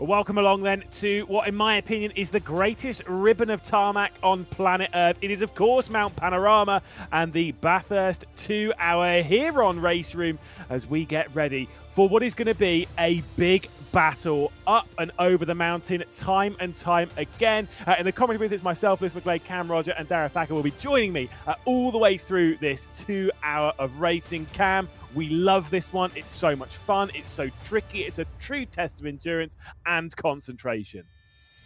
Well, welcome along then to what, in my opinion, is the greatest ribbon of tarmac on planet Earth. It is, of course, Mount Panorama and the Bathurst 2 hour here on RaceRoom as we get ready for what is going to be a big battle up and over the mountain time and time again. In the commentary booth, it's myself, Lewis McGlade, Cam Roger and Darragh Thacker will be joining me all the way through this 2 hour of racing. Cam, we love this one. It's so much fun. It's so tricky. It's a true test of endurance and concentration.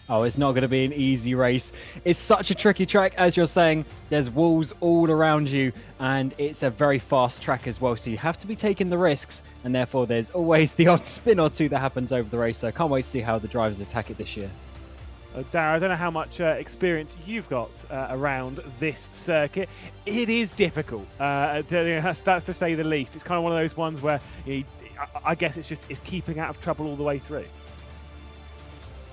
Oh, it's not going to be an easy race. It's such a tricky track, as you're saying. There's walls all around you, and it's a very fast track as well, so you have to be taking the risks, and therefore there's always the odd spin or two that happens over the race, so I can't wait to see how the drivers attack it this year. Darragh, I don't know how much experience you've got around this circuit. It is difficult, that's to say the least. It's kind of one of those ones where I guess it's keeping out of trouble all the way through.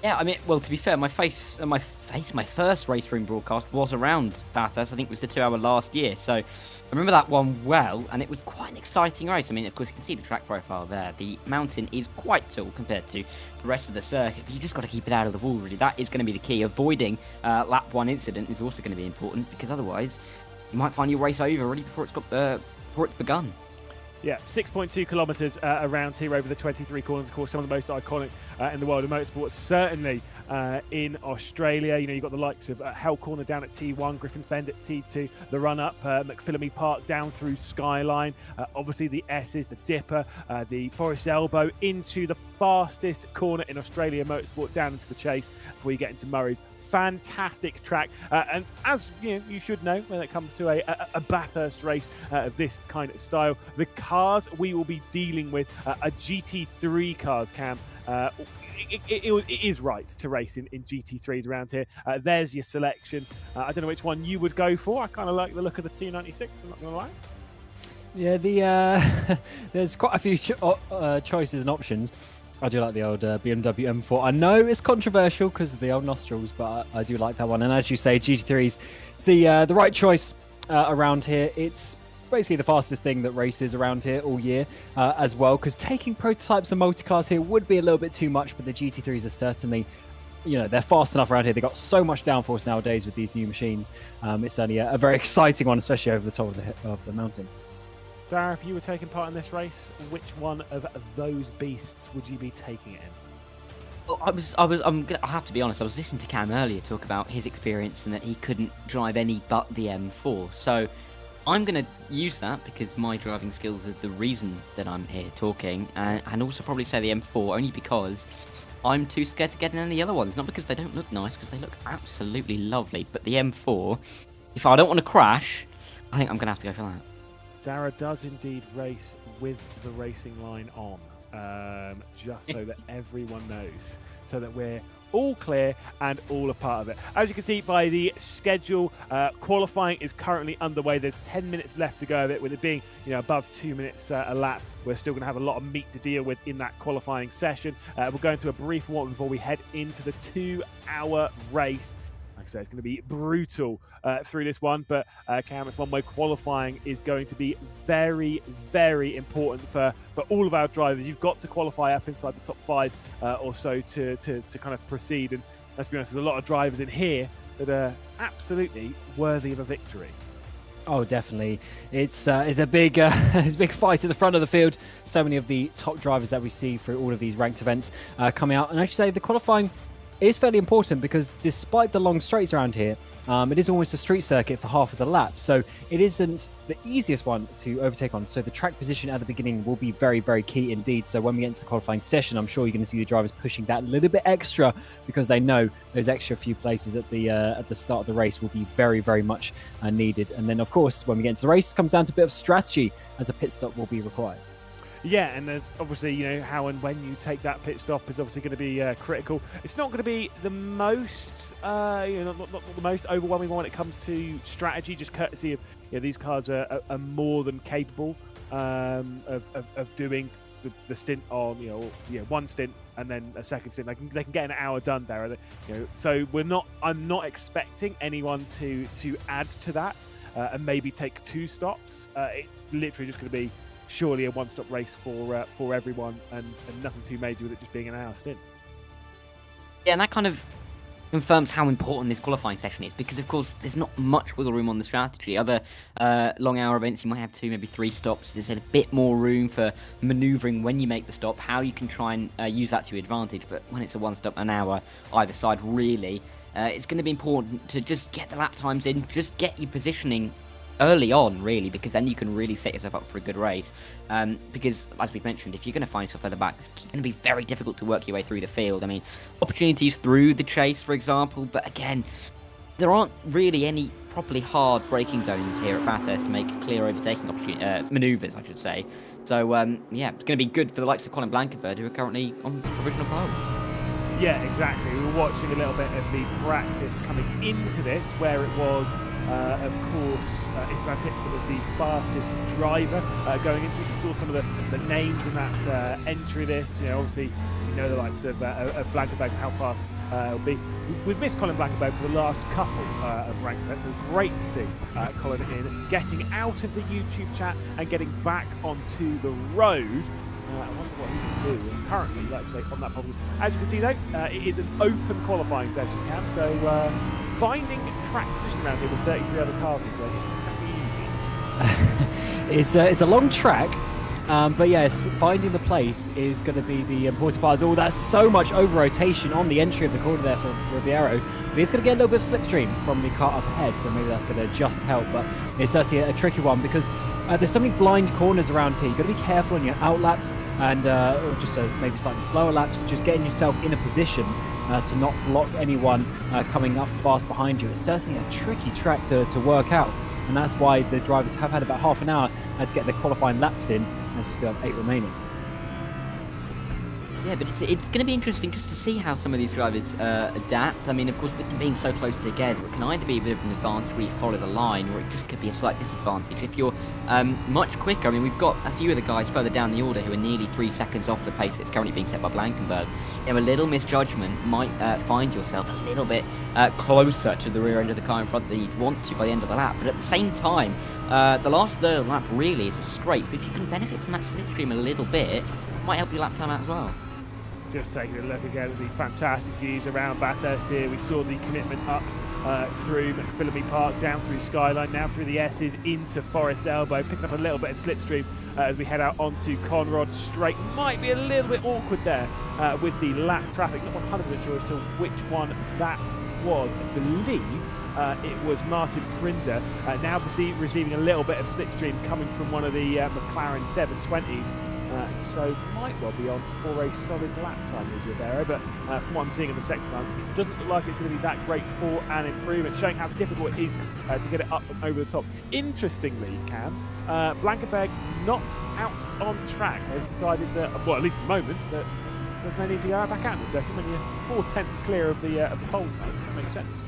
Yeah, I mean, well, to be fair, my first RaceRoom broadcast was around Bathurst. I think it was the 2 hour last year. So I remember that one well, and it was quite an exciting race. I mean, of course, you can see the track profile there. The mountain is quite tall compared to the rest of the circuit, but you just got to keep it out of the wall, really. That is going to be the key. Avoiding lap 1 incident is also going to be important, because otherwise you might find your race over already before it's begun. Yeah, 6.2 kilometres around here over the 23 corners. Of course, some of the most iconic in the world of motorsport, certainly in Australia. You know, you've got the likes of Hell Corner down at T1, Griffin's Bend at T2, the run-up, McPhillamy Park down through Skyline, obviously the S's, the Dipper, the Forest Elbow into the fastest corner in Australia motorsport down into the Chase before you get into Murray's. Fantastic track, and as you know, you should know when it comes to a Bathurst race of this kind of style, the cars we will be dealing with are GT3 cars, Cam. It is right to race in GT3s around here. There's your selection. I don't know which one you would go for. I kind of like the look of the 296, I'm not going to lie. Yeah, there's quite a few choices and options. I do like the old BMW M4. I know it's controversial because of the old nostrils, but I do like that one. And as you say, GT3s, it's the right choice around here. It's basically the fastest thing that races around here all year as well, because taking prototypes and multicars here would be a little bit too much, but the GT3s are certainly, you know, they're fast enough around here. They've got so much downforce nowadays with these new machines. It's certainly a very exciting one, especially over the top of the mountain. Dara, if you were taking part in this race, which one of those beasts would you be taking it in? Well, I have to be honest, I was listening to Cam earlier talk about his experience and that he couldn't drive any but the M4. So I'm going to use that because my driving skills are the reason that I'm here talking, and also probably say the M4 only because I'm too scared to get in any other ones. Not because they don't look nice, because they look absolutely lovely, but the M4, if I don't want to crash, I think I'm going to have to go for that. Dara does indeed race with the racing line on, just so that everyone knows, so that we're all clear and all a part of it. As you can see by the schedule, qualifying is currently underway. There's 10 minutes left to go of it, with it being, you know, above 2 minutes a lap. We're still going to have a lot of meat to deal with in that qualifying session. We'll go into a brief warm before we head into the 2-hour race. Like I say, it's going to be brutal through this one, but Cam, it's one where qualifying is going to be very, very important for all of our drivers. You've got to qualify up inside the top 5 or so to kind of proceed. And let's be honest, there's a lot of drivers in here that are absolutely worthy of a victory. Oh, definitely. It's a big it's a big fight at the front of the field. So many of the top drivers that we see through all of these ranked events coming out. And I should say the qualifying is fairly important because despite the long straights around here, it is almost a street circuit for half of the lap. So it isn't the easiest one to overtake on. So the track position at the beginning will be very, very key indeed. So when we get into the qualifying session, I'm sure you're going to see the drivers pushing that little bit extra because they know those extra few places at the start of the race will be very, very much needed. And then, of course, when we get into the race, it comes down to a bit of strategy as a pit stop will be required. Yeah, and obviously, you know, how and when you take that pit stop is obviously going to be critical. It's not going to be the most, not the most overwhelming one when it comes to strategy, just courtesy of, you know, these cars are more than capable of doing the stint on, one stint and then a second stint. They can get an hour done there. You know, so I'm not expecting anyone to add to that and maybe take 2 stops. It's literally just going to be surely a one-stop race for everyone, and nothing too major with it just being an hour stint. Yeah, and that kind of confirms how important this qualifying session is, because of course there's not much wiggle room on the strategy. Other long hour events, you might have 2, maybe 3 stops. There's a bit more room for manoeuvring when you make the stop, how you can try and use that to your advantage. But when it's a one stop an hour either side, really, it's going to be important to just get the lap times in, just get your positioning early on, really, because then you can really set yourself up for a good race. Because, as we've mentioned, if you're going to find yourself further back, it's going to be very difficult to work your way through the field. I mean, opportunities through the chase, for example, but again, there aren't really any properly hard braking zones here at Bathurst to make clear overtaking manoeuvres, I should say. So, yeah, it's going to be good for the likes of Colin Blankenburg, who are currently on provisional pole. Yeah, exactly. We were watching a little bit of the practice coming into this, where it was, of course, Esteban Tix that was the fastest driver going into it. You saw some of the names in that entry list. You know, obviously, you know the likes of Blankenberg and how fast it'll be. We've missed Colin Blankenberg for the last couple of ranked events, so it's great to see Colin in, getting out of the YouTube chat and getting back onto the road. I wonder what he can do. And currently, like I say, on that position. As you can see, though, it is an open qualifying session, Cam. So finding track position around here with 33 other cars is easy. It's a long track, but yes, finding the place is going to be the important part. Oh, that's so much over rotation on the entry of the corner there for Ribeiro. But it's going to get a little bit of slipstream from the car up ahead, so maybe that's going to just help. But it's certainly a tricky one because there's so many blind corners around here. You've got to be careful on your out laps and or just maybe slightly slower laps, just getting yourself in a position to not block anyone coming up fast behind you. It's certainly a tricky track to work out, and that's why the drivers have had about half an hour to get their qualifying laps in, as we still have 8 remaining. Yeah, but it's going to be interesting just to see how some of these drivers adapt. I mean, of course, with them being so close together, it can either be a bit of an advantage where you follow the line, or it just could be a slight disadvantage. If you're much quicker, I mean, we've got a few of the guys further down the order who are nearly 3 seconds off the pace that's currently being set by Blankenberg. You know, a little misjudgment might find yourself a little bit closer to the rear end of the car in front than you'd want to by the end of the lap. But at the same time, the last third of the lap really is a straight. But if you can benefit from that slipstream a little bit, it might help your lap time out as well. Just taking a look again at the fantastic views around Bathurst here. We saw the commitment up through McPhillamy Park, down through Skyline, now through the S's into Forest Elbow, picking up a little bit of slipstream as we head out onto Conrod Straight. Might be a little bit awkward there with the lap traffic. Not 100% sure as to which one that was. I believe it was Martin Prinder, now receiving a little bit of slipstream coming from one of the McLaren 720s. So might well be on for a solid lap time as Ribeiro, but from what I'm seeing in the second time, it doesn't look like it's going to be that great for an improvement, showing how difficult it is to get it up and over the top. Interestingly, Cam, Blankenberg not out on track has decided that, well, at least at the moment, that there's no need to go back out in the second when you're 4/10 clear of the pole time. That makes sense.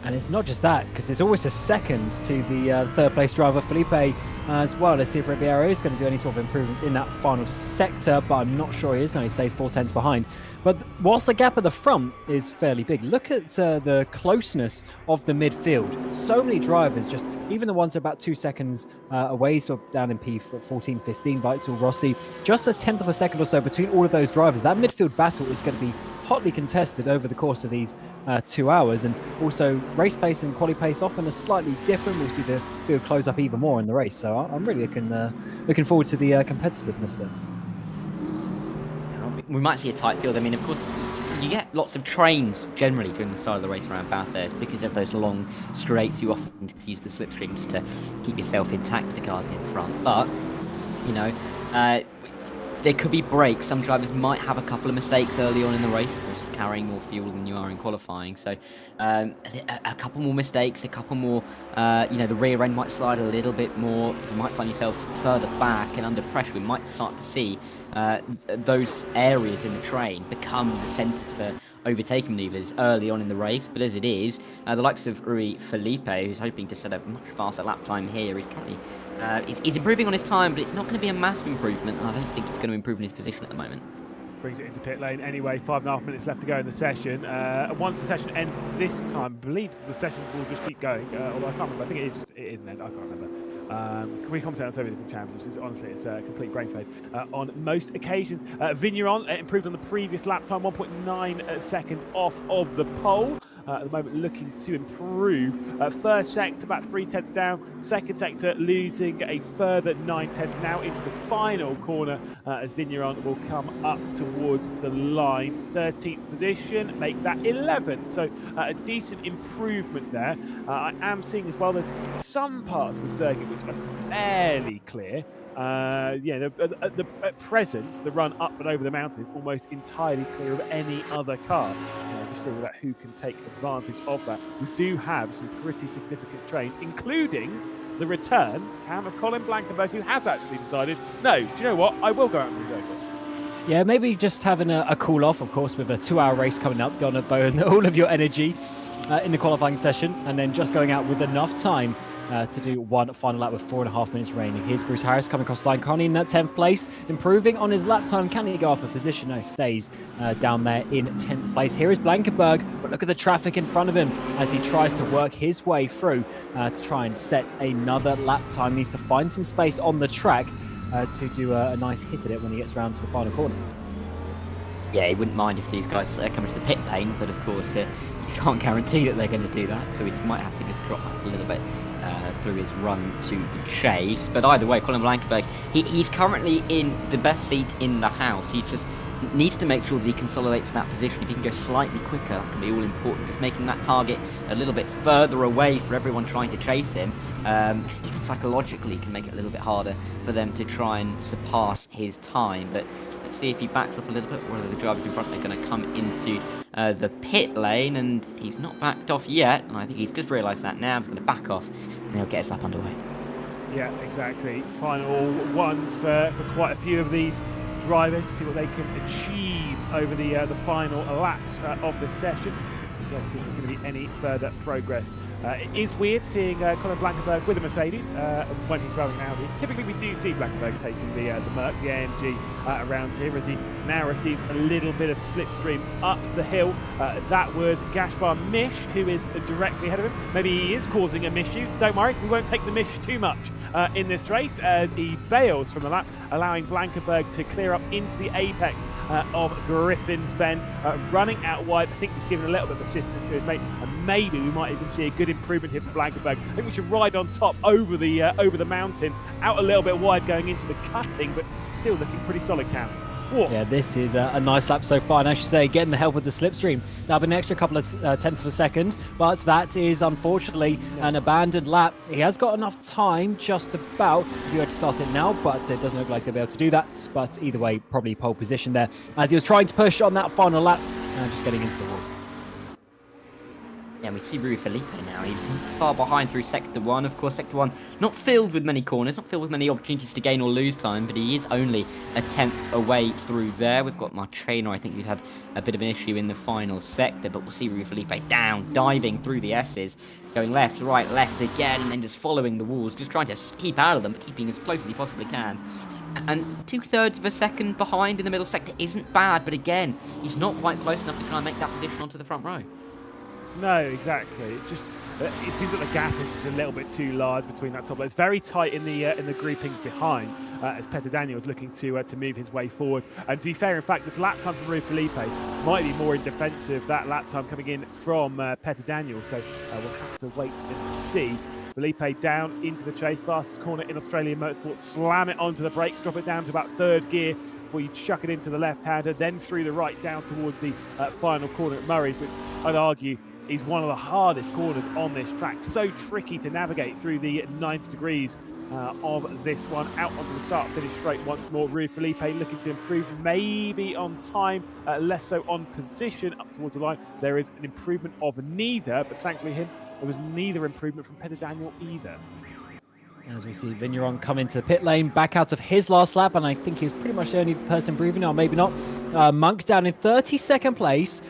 And it's not just that, because there's always a second to the third place driver, Felipe, as well. Let's see if Ribeiro is going to do any sort of improvements in that final sector, but I'm not sure he is. No, he stays 4/10 behind. But whilst the gap at the front is fairly big, look at the closeness of the midfield. So many drivers, just even the ones about 2 seconds away, so down in P14, 15, Weitzel, Rossi, just a tenth of a second or so between all of those drivers. That midfield battle is going to be hotly contested over the course of these 2 hours, and also race pace and quali pace often are slightly different. We'll see the field close up even more in the race, so I'm really looking forward to the competitiveness there. We might see a tight field. I mean, of course, you get lots of trains generally during the start of the race around Bathurst because of those long straights. You often use the slipstream just to keep yourself intact with the cars in front, but you know, there could be breaks. Some drivers might have a couple of mistakes early on in the race, just carrying more fuel than you are in qualifying. So a couple more mistakes, a couple more, you know, the rear end might slide a little bit more. You might find yourself further back and under pressure. We might start to see those areas in the train become the centres for overtaking manoeuvres early on in the race. But as it is, the likes of Rui Felipe, who's hoping to set a much faster lap time here, is currently he's improving on his time, but it's not going to be a massive improvement. I don't think he's going to improve in his position at the moment. Brings it into pit lane anyway. 5.5 minutes left to go in the session. Once the session ends this time, I believe the session will just keep going. Although I can't remember. I think it is an end. I can't remember. Can we commentate on so many different championships? Honestly, it's a complete brain fade on most occasions. Vigneron improved on the previous lap time, 1.9 seconds off of the pole. At the moment, looking to improve. First sector, about 3/10 down. Second sector, losing a further 9/10 now into the final corner as Vigneron will come up towards the line. 13th position, make that 11th. So a decent improvement there. I am seeing as well, there's some parts of the circuit which are fairly clear. Yeah, at present, the run up and over the mountain is almost entirely clear of any other car. Just seeing about who can take advantage of that. We do have some pretty significant trains, including the return, Cam, of Colin Blankenberg, who has actually decided, no, do you know what? I will go out in the circle. Yeah, maybe just having a cool off, of course, with a 2-hour race coming up. Don't want to burn all of your energy in the qualifying session, and then just going out with enough time to do one final lap with 4.5 minutes remaining. Here's Bruce Harris coming across the line, currently in that 10th place, improving on his lap time. Can he go up a position? No, stays down there in 10th place. Here is Blankenberg, but look at the traffic in front of him as he tries to work his way through to try and set another lap time. Needs to find some space on the track to do a nice hit at it when he gets around to the final corner. Yeah, he wouldn't mind if these guys come into the pit lane, but of course you can't guarantee that they're going to do that, so he might have to just drop back a little bit through his run to the chase. But either way, Colin Blankenberg, he's currently in the best seat in the house. He just needs to make sure that he consolidates that position. If he can go slightly quicker, that can be all important. Just making that target a little bit further away for everyone trying to chase him, even psychologically can make it a little bit harder for them to try and surpass his time. But let's see if he backs off a little bit, whether the drivers in front are going to come into the pit lane, and he's not backed off yet, and I think he's just realised that now. He's going to back off, and he'll get his lap underway. Yeah, exactly. Final ones for quite a few of these drivers, see what they can achieve over the final laps of this session. Let's see if there's going to be any further progress. It is weird seeing Colin Blankenberg with a Mercedes when he's driving an Audi. Typically we do see Blankenberg taking the Merc, the AMG around here, as he now receives a little bit of slipstream up the hill. That was Gaspar Misch, who is directly ahead of him. Maybe he is causing a miscue. Don't worry, we won't take the Misch too much in this race, as he bails from the lap, allowing Blankenberg to clear up into the apex of Griffin's Bend, running out wide. I think he's giving a little bit of assistance to his mate, and maybe we might even see a good improvement here from Blankenberg. I think we should ride on top over the mountain, out a little bit wide going into the cutting, but still looking pretty solid, Cam. Whoa. Yeah, this is a nice lap so far, and I should say, getting the help with the slipstream. That'll be an extra couple of tenths of a second, but that is unfortunately an abandoned lap. He has got enough time, just about, if you had to start it now, but it doesn't look like he'll be able to do that. But either way, probably pole position there, as he was trying to push on that final lap, just getting into the wall. Yeah, we see Rui Felipe now. He's far behind through Sector 1. Of course, Sector 1 not filled with many corners, not filled with many opportunities to gain or lose time, but he is only a tenth away through there. We've got Marcheno, I think, who's had a bit of an issue in the final sector, but we'll see Rui Felipe down, diving through the S's, going left, right, left again, and then just following the walls, just trying to keep out of them, but keeping as close as he possibly can. And 2/3 of a second behind in the middle sector isn't bad, but again, he's not quite close enough to try and make that position onto the front row. No, exactly. It's just it seems that the gap is just a little bit too large between that top. It's very tight in the groupings behind, as Peter Daniel is looking to move his way forward. And to be fair, in fact, this lap time from Rui Felipe might be more in defensive. That lap time coming in from Peter Daniel. So we'll have to wait and see. Felipe down into the chase, fastest corner in Australian motorsport. Slam it onto the brakes, drop it down to about third gear before you chuck it into the left-hander, then through the right down towards the final corner at Murray's, which I'd argue is one of the hardest corners on this track. So tricky to navigate through the 90 degrees of this one. Out onto the start-finish straight once more. Rui Felipe looking to improve, maybe on time, less so on position up towards the line. There is an improvement of neither, but thankfully there was neither improvement from Peter Daniel either. As we see Vigneron come into the pit lane, back out of his last lap, and I think he was pretty much the only person improving, or maybe not. Monk down in 32nd place,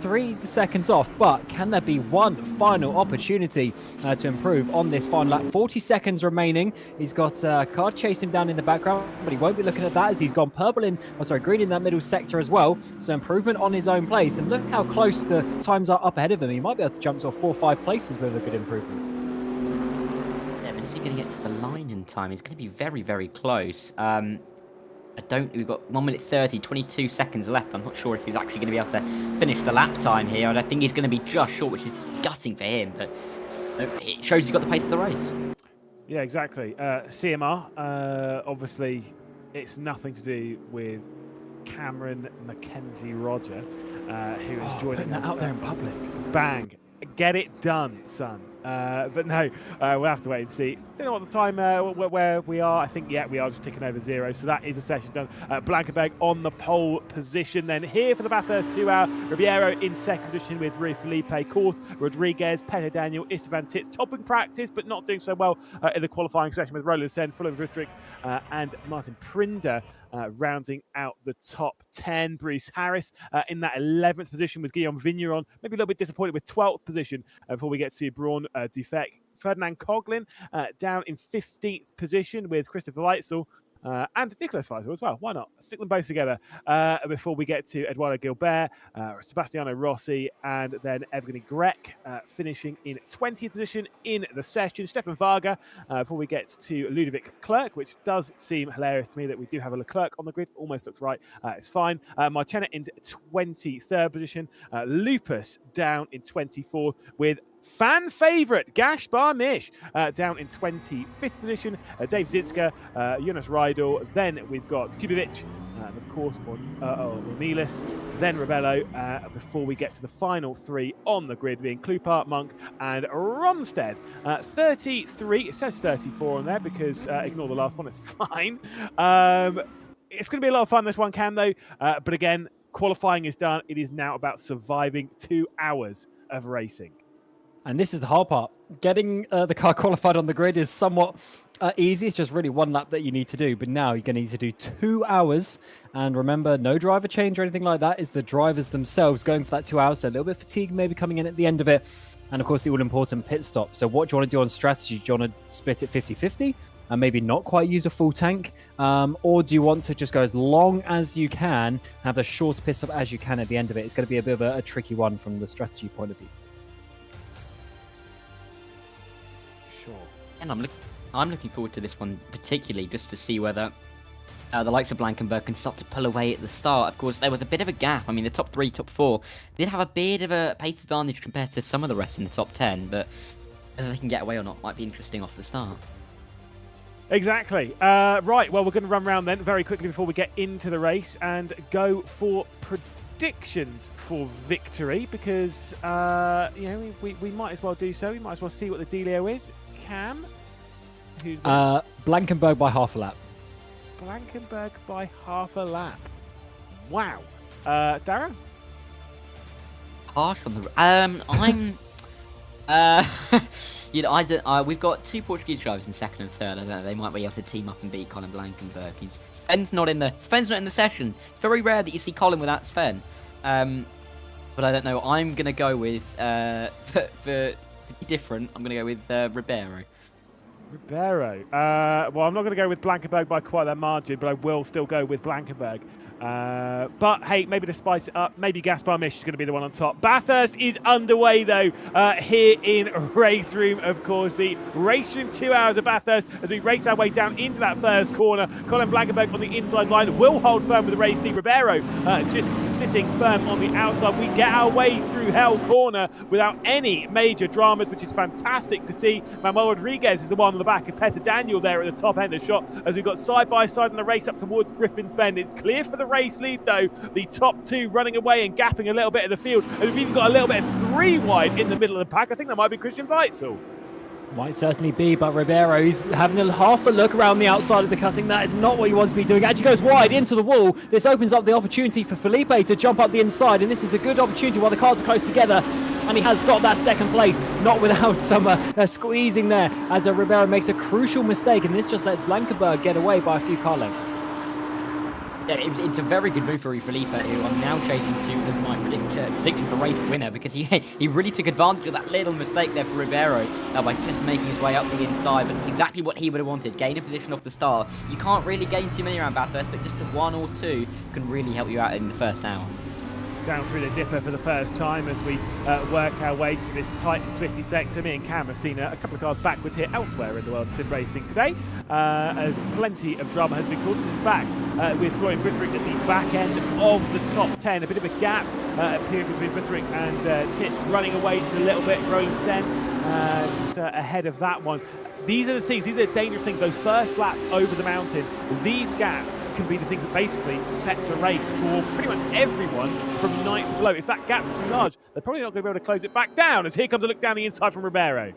3 seconds off, but can there be one final opportunity to improve on this final lap? 40 seconds remaining. He's got Card chasing him down in the background, but he won't be looking at that as he's gone green in that middle sector as well. So improvement on his own place, and look how close the times are up ahead of him. He might be able to jump to 4 or 5 places with a good improvement. Is he going to get to the line in time? He's going to be very, very close. We've got 1 minute 30, 22 seconds left. I'm not sure if he's actually going to be able to finish the lap time here. And I think he's going to be just short, which is gutting for him. But it shows he's got the pace for the race. Yeah, exactly. CMR, obviously, it's nothing to do with Cameron Mackenzie-Roger, who is joining us out there in public. Bang. Get it done, son. But no, we'll have to wait and see. Don't know what the time where we are. I think, yeah, we are just ticking over 0. So that is a session done. Blankenberg on the pole position. Then here for the Bathurst 2-hour, Ribeiro in second position with Rui Felipe. Fourth, Rodriguez, Peter Daniel, Istvan Titz. Topping practice, but not doing so well in the qualifying session with Roland Sen, Fulham Ristrick, and Martin Prinder. rounding out the top 10. Bruce Harris in that 11th position was Guillaume Vigneron, maybe a little bit disappointed with 12th position before we get to Braun Dufek. Ferdinand Coughlin down in 15th position with Christopher Weitzel. And Nicholas Weitzel as well. Why not? Stick them both together before we get to Eduardo Gilbert, Sebastiano Rossi, and then Evgeny Grek finishing in 20th position in the session. Stefan Varga before we get to Ludovic Clerc, which does seem hilarious to me that we do have a Leclerc on the grid. Almost looks right. It's fine. Marchena in 23rd position. Lupus down in 24th with fan favourite Gaspar Misch down in 25th position. Dave Zitska, Jonas Rydel. Then we've got Kubovic, and of course Ornelis, then Rebello, before we get to the final three on the grid being Klupart, Monk and Ronstedt. 33, it says 34 on there because ignore the last one, it's fine. It's going to be a lot of fun this one, Cam, though. But again, qualifying is done. It is now about surviving 2 hours of racing. And this is the hard part. Getting the car qualified on the grid is somewhat easy. It's just really one lap that you need to do. But now you're going to need to do 2 hours. And remember, no driver change or anything like that. It's the drivers themselves going for that 2 hours. So a little bit of fatigue maybe coming in at the end of it. And of course, the all-important pit stop. So what do you want to do on strategy? Do you want to split it 50-50? And maybe not quite use a full tank? Or do you want to just go as long as you can, have the shortest pit stop as you can at the end of it? It's going to be a bit of a tricky one from the strategy point of view. And I'm looking forward to this one particularly just to see whether the likes of Blankenberg can start to pull away at the start. Of course, there was a bit of a gap. I mean, the top 3, top 4 did have a bit of a pace advantage compared to some of the rest in the top 10, but whether they can get away or not might be interesting off the start. Exactly. Right, well, we're going to run around then very quickly before we get into the race and go for predictions for victory because, we might as well do so. We might as well see what the dealio is. Cam? Blankenberg by half a lap. Blankenberg by half a lap. Wow. Darren? Harsh on the... I'm... we've got 2 Portuguese drivers in 2nd and 3rd. I don't know, they might be able to team up and beat Colin Blankenberg. Sven's not in the session. It's very rare that you see Colin without Sven. But I don't know. I'm gonna go with to be different, I'm going to go with Ribeiro. Well, I'm not going to go with Blankenberg by quite that margin, but I will still go with Blankenberg. But hey, maybe to spice it up, maybe Gaspar Misch is going to be the one on top. Bathurst is underway though, here in RaceRoom, of course. The RaceRoom 2 hours of Bathurst as we race our way down into that first corner. Colin Blankenberg on the inside line will hold firm with the race lead. Ribeiro just sitting firm on the outside. We get our way through Hell Corner without any major dramas, which is fantastic to see. Manuel Rodriguez is the one on the back of Peter Daniel there at the top end of shot as we've got side by side in the race up towards Griffin's Bend. It's clear for the race lead though, the top 2 running away and gapping a little bit of the field, and we've even got a little bit of 3 wide in the middle of the pack. I think that might be Christian Weitzel. Might certainly be, but Ribeiro, he's having half a look around the outside of the cutting. That is not what he wants to be doing. Actually goes wide into the wall. This opens up the opportunity for Felipe to jump up the inside, and this is a good opportunity while the cars are close together. And he has got that 2nd place, not without some squeezing there, as Ribeiro makes a crucial mistake, and this just lets Blankenberg get away by a few car lengths. Yeah, it's a very good move for Felipe, who I'm now chasing to as my prediction for race winner, because he really took advantage of that little mistake there for Ribeiro by just making his way up the inside. But it's exactly what he would have wanted. Gain a position off the start. You can't really gain too many around Bathurst, but just the 1 or 2 can really help you out in the first hour. Down through the dipper for the first time as we work our way through this tight and twisty sector. Me and Cam have seen a couple of cars backwards here elsewhere in the world of sim racing today, as plenty of drama has been called. This is back with Florian Buthering at the back end of the top 10. A bit of a gap appearing between Buthering and Tits, running away just a little bit. Roland Sen just ahead of that one. These are the things, these are the dangerous things, those first laps over the mountain. These gaps can be the things that basically set the race for pretty much everyone from 9th below. If that gap's too large, they're probably not going to be able to close it back down, as here comes a look down the inside from Ribeiro.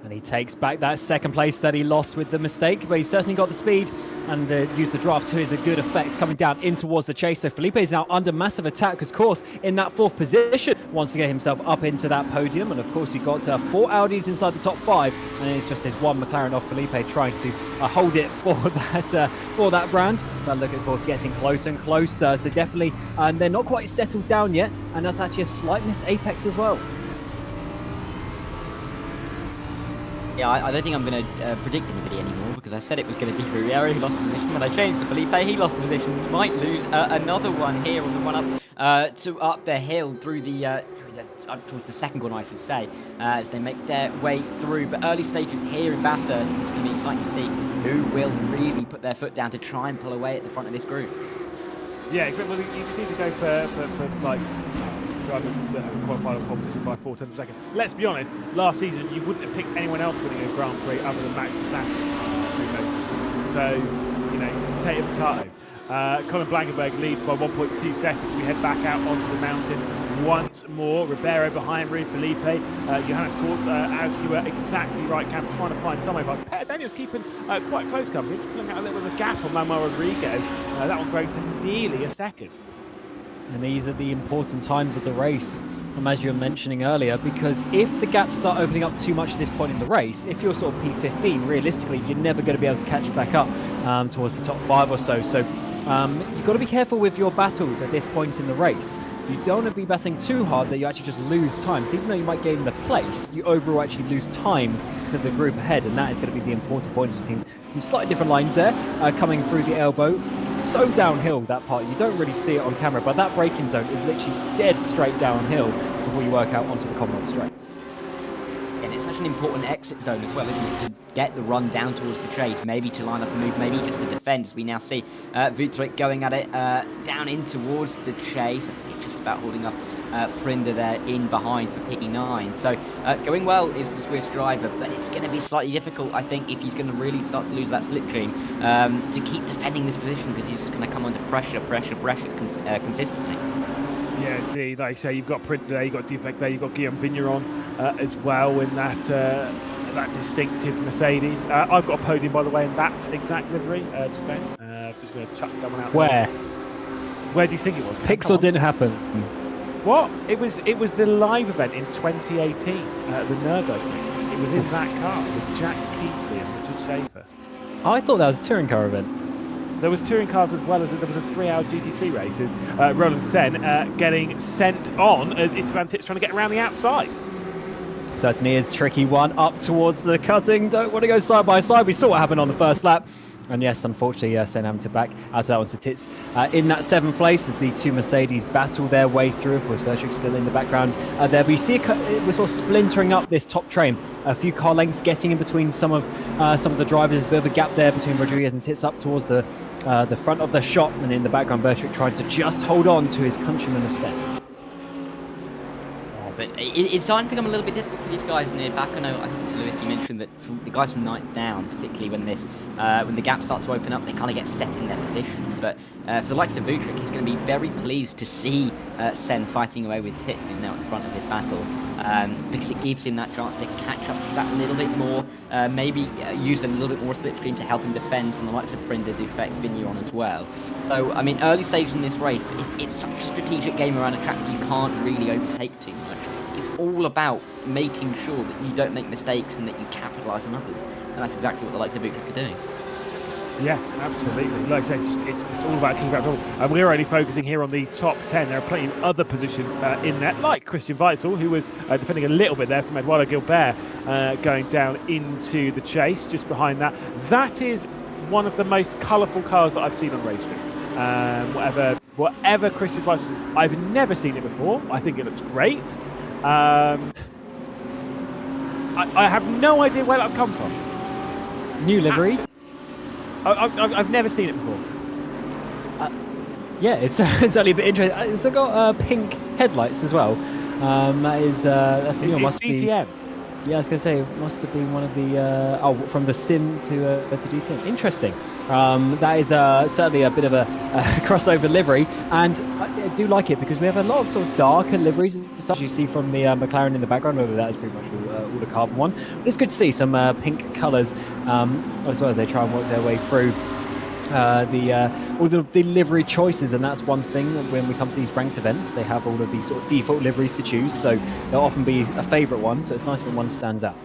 And he takes back that second place that he lost with the mistake, but he's certainly got the speed and used the draft to his good effect coming down in towards the chase. So Felipe is now under massive attack because Korth in that 4th position wants to get himself up into that podium. And of course, you've got 4 Audis inside the top 5, and it's just his 1 McLaren off Felipe trying to hold it for that brand. But look at Korth getting closer and closer. So definitely, they're not quite settled down yet, and that's actually a slight missed apex as well. Yeah, I don't think I'm going to predict anybody anymore because I said it was going to be Riviera who lost position. When I changed to Felipe, he lost position. He might lose another one here on the run up to up the hill through the towards the second corner, I should say, as they make their way through. But early stages here in Bathurst, it's going to be exciting to see who will really put their foot down to try and pull away at the front of this group. Yeah, exactly. Well, you just need to go for like drivers that have qualified on competition by 4/10 of a second. Let's be honest, last season you wouldn't have picked anyone else winning a Grand Prix other than Max Verstappen through most of the season. So, you know, potato. Colin Blankenberg leads by 1.2 seconds. We head back out onto the mountain once more. Ribeiro behind Rui Felipe. Johannes Korth, as you were exactly right, Cam, trying to find some way past. Peter Daniels keeping quite close company, just pulling out a little bit of a gap on Manuel Rodriguez. That one growing to nearly a second. And these are the important times of the race, as you were mentioning earlier, because if the gaps start opening up too much at this point in the race, if you're sort of P15, realistically, you're never going to be able to catch back up towards the top 5 or so. So you've got to be careful with your battles at this point in the race. You don't want to be battling too hard that you actually just lose time. So even though you might gain the place, you overall actually lose time to the group ahead, and that is going to be the important point. We've seen some slightly different lines there coming through the elbow. It's so downhill, that part. You don't really see it on camera, but that braking zone is literally dead straight downhill before you work out onto the Commonwealth straight. And it's such an important exit zone as well, isn't it, to get the run down towards the chase, maybe to line up a move, maybe just to defend, as we now see Vutric going at it down in towards the chase. I think it's just about holding off Prinder there in behind for P9. So going well is the Swiss driver, but it's going to be slightly difficult, I think, if he's going to really start to lose that slipstream to keep defending this position, because he's just going to come under pressure consistently. Yeah, indeed. Like you say, you've got Print there, you've got Defect there, you've got Guillaume Vigneron as well in that distinctive Mercedes. I've got a podium, by the way, in that exact livery. Just saying. Just going to chuck that one out. Where? Where do you think it was? Pixel didn't happen. What? It was the live event in 2018 at the Nürburgring. It was in that car with Jack Keighley and Richard Schaefer. I thought that was a touring car event. There was touring cars as well as there was a 3-hour GT3 races. Roland Sen getting sent on as Esteban Tips trying to get around the outside. Certainly is tricky one up towards the cutting. Don't want to go side by side. We saw what happened on the first lap. And yes, unfortunately, Sen having to back out of that one to Tits. In that 7th place as the 2 Mercedes battle their way through. Of course, Vertrix still in the background there. But you see we're sort of splintering up this top train. A few car lengths getting in between some of the drivers. There's a bit of a gap there between Rodriguez and Tits up towards the front of the shot. And in the background, Vertrix trying to just hold on to his countryman of Sen. But it's starting to become a little bit difficult for these guys near back. I know, I think, Lewis, you mentioned that for the guys from 9th down, particularly when the gaps start to open up, they kind of get set in their positions. But for the likes of Vutric, he's going to be very pleased to see Sen fighting away with Tits, who's now at the front of this battle, because it gives him that chance to catch up to that a little bit more, maybe use a little bit more slipstream to help him defend from the likes of Prinder, Defect, Vigneron as well. So, I mean, early stage in this race, but it's such a strategic game around a track that you can't really overtake too much. It's all about making sure that you don't make mistakes and that you capitalise on others. And that's exactly what the likes of Vutric are doing. Yeah, absolutely. Like I say, it's all about keeping up. And we're only focusing here on the top 10. There are plenty of other positions in there, like Christian Weitzel, who was defending a little bit there from Eduardo Gilbert, going down into the chase. Just behind that, that is one of the most colourful cars that I've seen on RaceRoom. Whatever Christian Weitzel is, I've never seen it before. I think it looks great. I have no idea where that's come from. New livery. I've never seen it before. Yeah, it's only a bit interesting. It's got pink headlights as well. That's it's must DTM. Yeah, I was going to say, it must have been one of the, from the sim to D10. Interesting. That is certainly a bit of a crossover livery, and I do like it because we have a lot of sort of darker liveries, such as you see from the McLaren in the background, whether that is pretty much all the carbon one. But it's good to see some pink colours, as well as they try and work their way through all the livery choices, and that's one thing when we come to these ranked events. They have all of these sort of default liveries to choose, so there'll often be a favourite one, so it's nice when one stands out.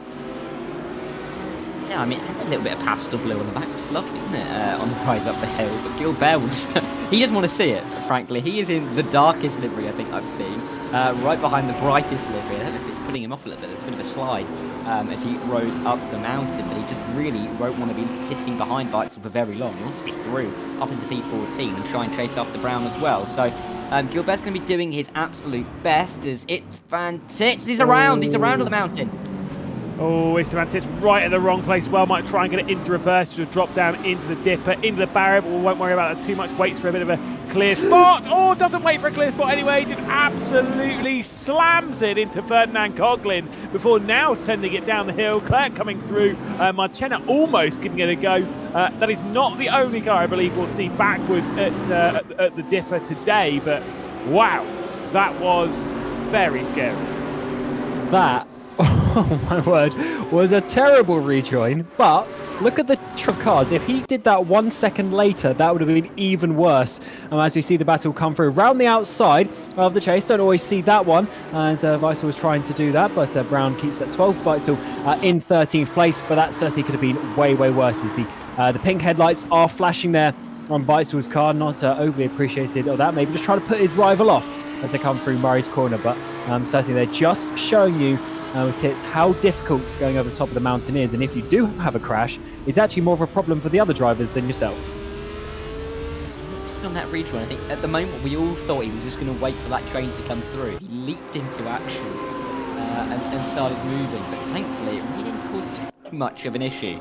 Yeah, I mean, a little bit of pastel blue on the back. It's lovely, isn't it? On the rise up the hill. But Gilbert will just... he doesn't want to see it, frankly. He is in the darkest livery I think I've seen. Right behind the brightest livery. I don't know if it's putting him off a little bit. There's a bit of a slide as he rows up the mountain. But he just really won't want to be sitting behind Weitzel for very long. He wants to be through up into P14 and try and chase after Brown as well. So Gilbert's going to be doing his absolute best as it's fantastic. He's around on the mountain. Oh, Esteban's right at the wrong place. Well, might try and get it into reverse, just drop down into the dipper, into the barrier, but we won't worry about that too much. Waits for a bit of a clear spot. Oh, doesn't wait for a clear spot anyway. Just absolutely slams it into Ferdinand Coughlin before now sending it down the hill. Claire coming through. Marchena almost giving it a go. That is not the only car I believe we'll see backwards at the dipper today, but wow, that was very scary. That, oh my word, was a terrible rejoin, but look at the of cars. If he did that 1 second later, that would have been even worse. As we see the battle come through round the outside of the chase, don't always see that one as Weitzel was trying to do that, but Brown keeps that 12th. Weitzel in 13th place, but that certainly could have been way worse as the pink headlights are flashing there on Weitzel's car. Not overly appreciated of that, maybe just trying to put his rival off as they come through Murray's corner, but certainly they're just showing you with Tits how difficult going over the top of the mountain is, and if you do have a crash, it's actually more of a problem for the other drivers than yourself. Just on that rejoin, I think at the moment we all thought he was just going to wait for that train to come through. He leaped into action and started moving, but thankfully it really didn't cause too much of an issue.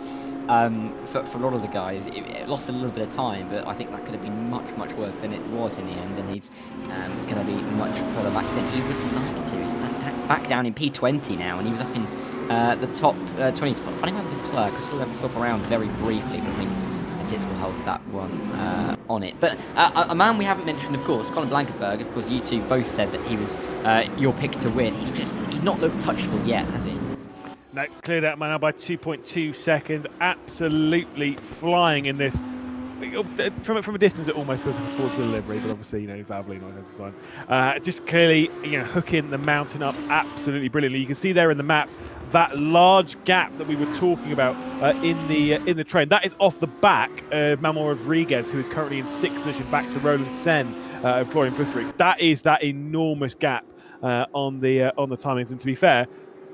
For a lot of the guys, it lost a little bit of time, but I think that could have been much worse than it was in the end, and he's going to be much further back than he would like to. He's back down in P20 now, and he was up in the top 20 spot. Funny about the clerk, I saw them flip around very briefly, but I think Tits will hold that one on it. But a man we haven't mentioned, of course, Colin Blankenberg. Of course, you two both said that he was your pick to win. He's not looked touchable yet, has he? No, cleared out now by 2.2 seconds. Absolutely flying in this. From a distance, it almost feels like a Ford delivery, but obviously, Valvoline on the side. Just clearly, hooking the mountain up absolutely brilliantly. You can see there in the map that large gap that we were talking about in the train. That is off the back of Manuel Rodriguez, who is currently in 6th position, back to Roland Sen and Florian Futhring. That is that enormous gap on the timings. And to be fair,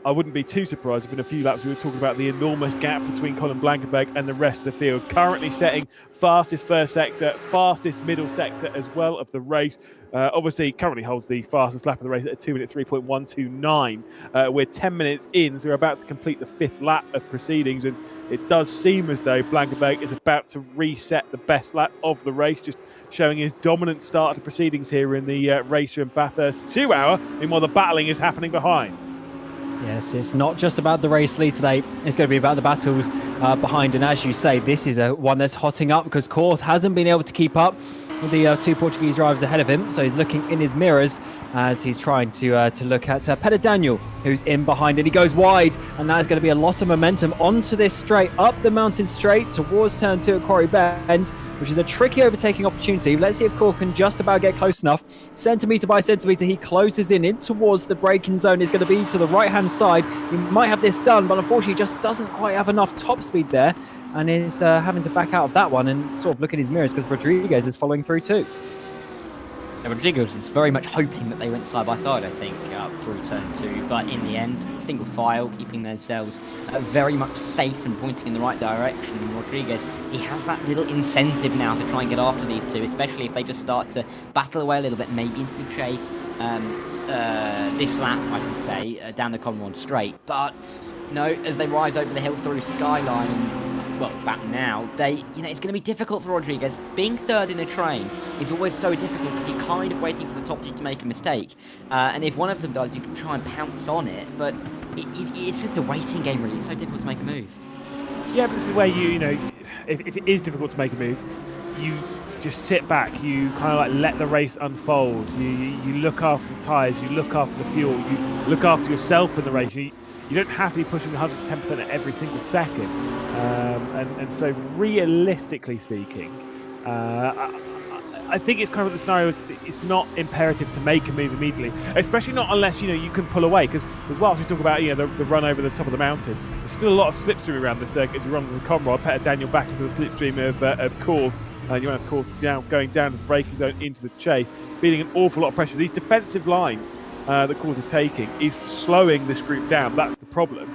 I wouldn't be too surprised if in a few laps we were talking about the enormous gap between Colin Blankenberg and the rest of the field. Currently setting fastest first sector, fastest middle sector as well of the race. Obviously, currently holds the fastest lap of the race at a 2 minute 3.129. We're 10 minutes in, so we're about to complete the 5th lap of proceedings, and it does seem as though Blankenberg is about to reset the best lap of the race, just showing his dominant start to proceedings here in the RaceRoom Bathurst 2 hour, meanwhile the battling is happening behind. Yes, it's not just about the race lead today. It's going to be about the battles behind. And as you say, this is one that's hotting up because Korth hasn't been able to keep up with the 2 Portuguese drivers ahead of him. So he's looking in his mirrors as he's trying to look at Peter Daniel, who's in behind, and he goes wide. And that is going to be a loss of momentum onto this straight, up the mountain straight towards turn 2 at Quarry Bend, which is a tricky overtaking opportunity. Let's see if Korth can just about get close enough. Centimetre by centimetre, he closes in towards the braking zone. Is going to be to the right-hand side. He might have this done, but unfortunately just doesn't quite have enough top speed there and is having to back out of that one and sort of look in his mirrors because Rodriguez is following through too. Rodriguez is very much hoping that they went side by side, I think, up through turn 2. But in the end, single file, keeping themselves very much safe and pointing in the right direction. And Rodriguez, he has that little incentive now to try and get after these two, especially if they just start to battle away a little bit, maybe into the chase. This lap, I can say, down the Con 1 straight. But, as they rise over the hill through Skyline, and, well, back now, it's going to be difficult for Rodriguez. Being third in a train is always so difficult because you're kind of waiting for the top two to make a mistake. And if one of them does, you can try and pounce on it, but it's just a waiting game, really. It's so difficult to make a move. Yeah, but this is where if it is difficult to make a move, you just sit back, you kind of like let the race unfold. You look after the tyres, you look after the fuel, you look after yourself in the race. You don't have to be pushing 110% at every single second. And so realistically speaking, I think it's kind of the scenario. It's not imperative to make a move immediately, especially not unless you can pull away. Because whilst we talk about the run over the top of the mountain, there's still a lot of slipstream around the circuit as you run with the Conrod. Peter Daniel back into the slipstream of Korth. Johannes Korth going down to the braking zone into the chase, feeling an awful lot of pressure. These defensive lines that Korth is taking is slowing this group down. That's the problem,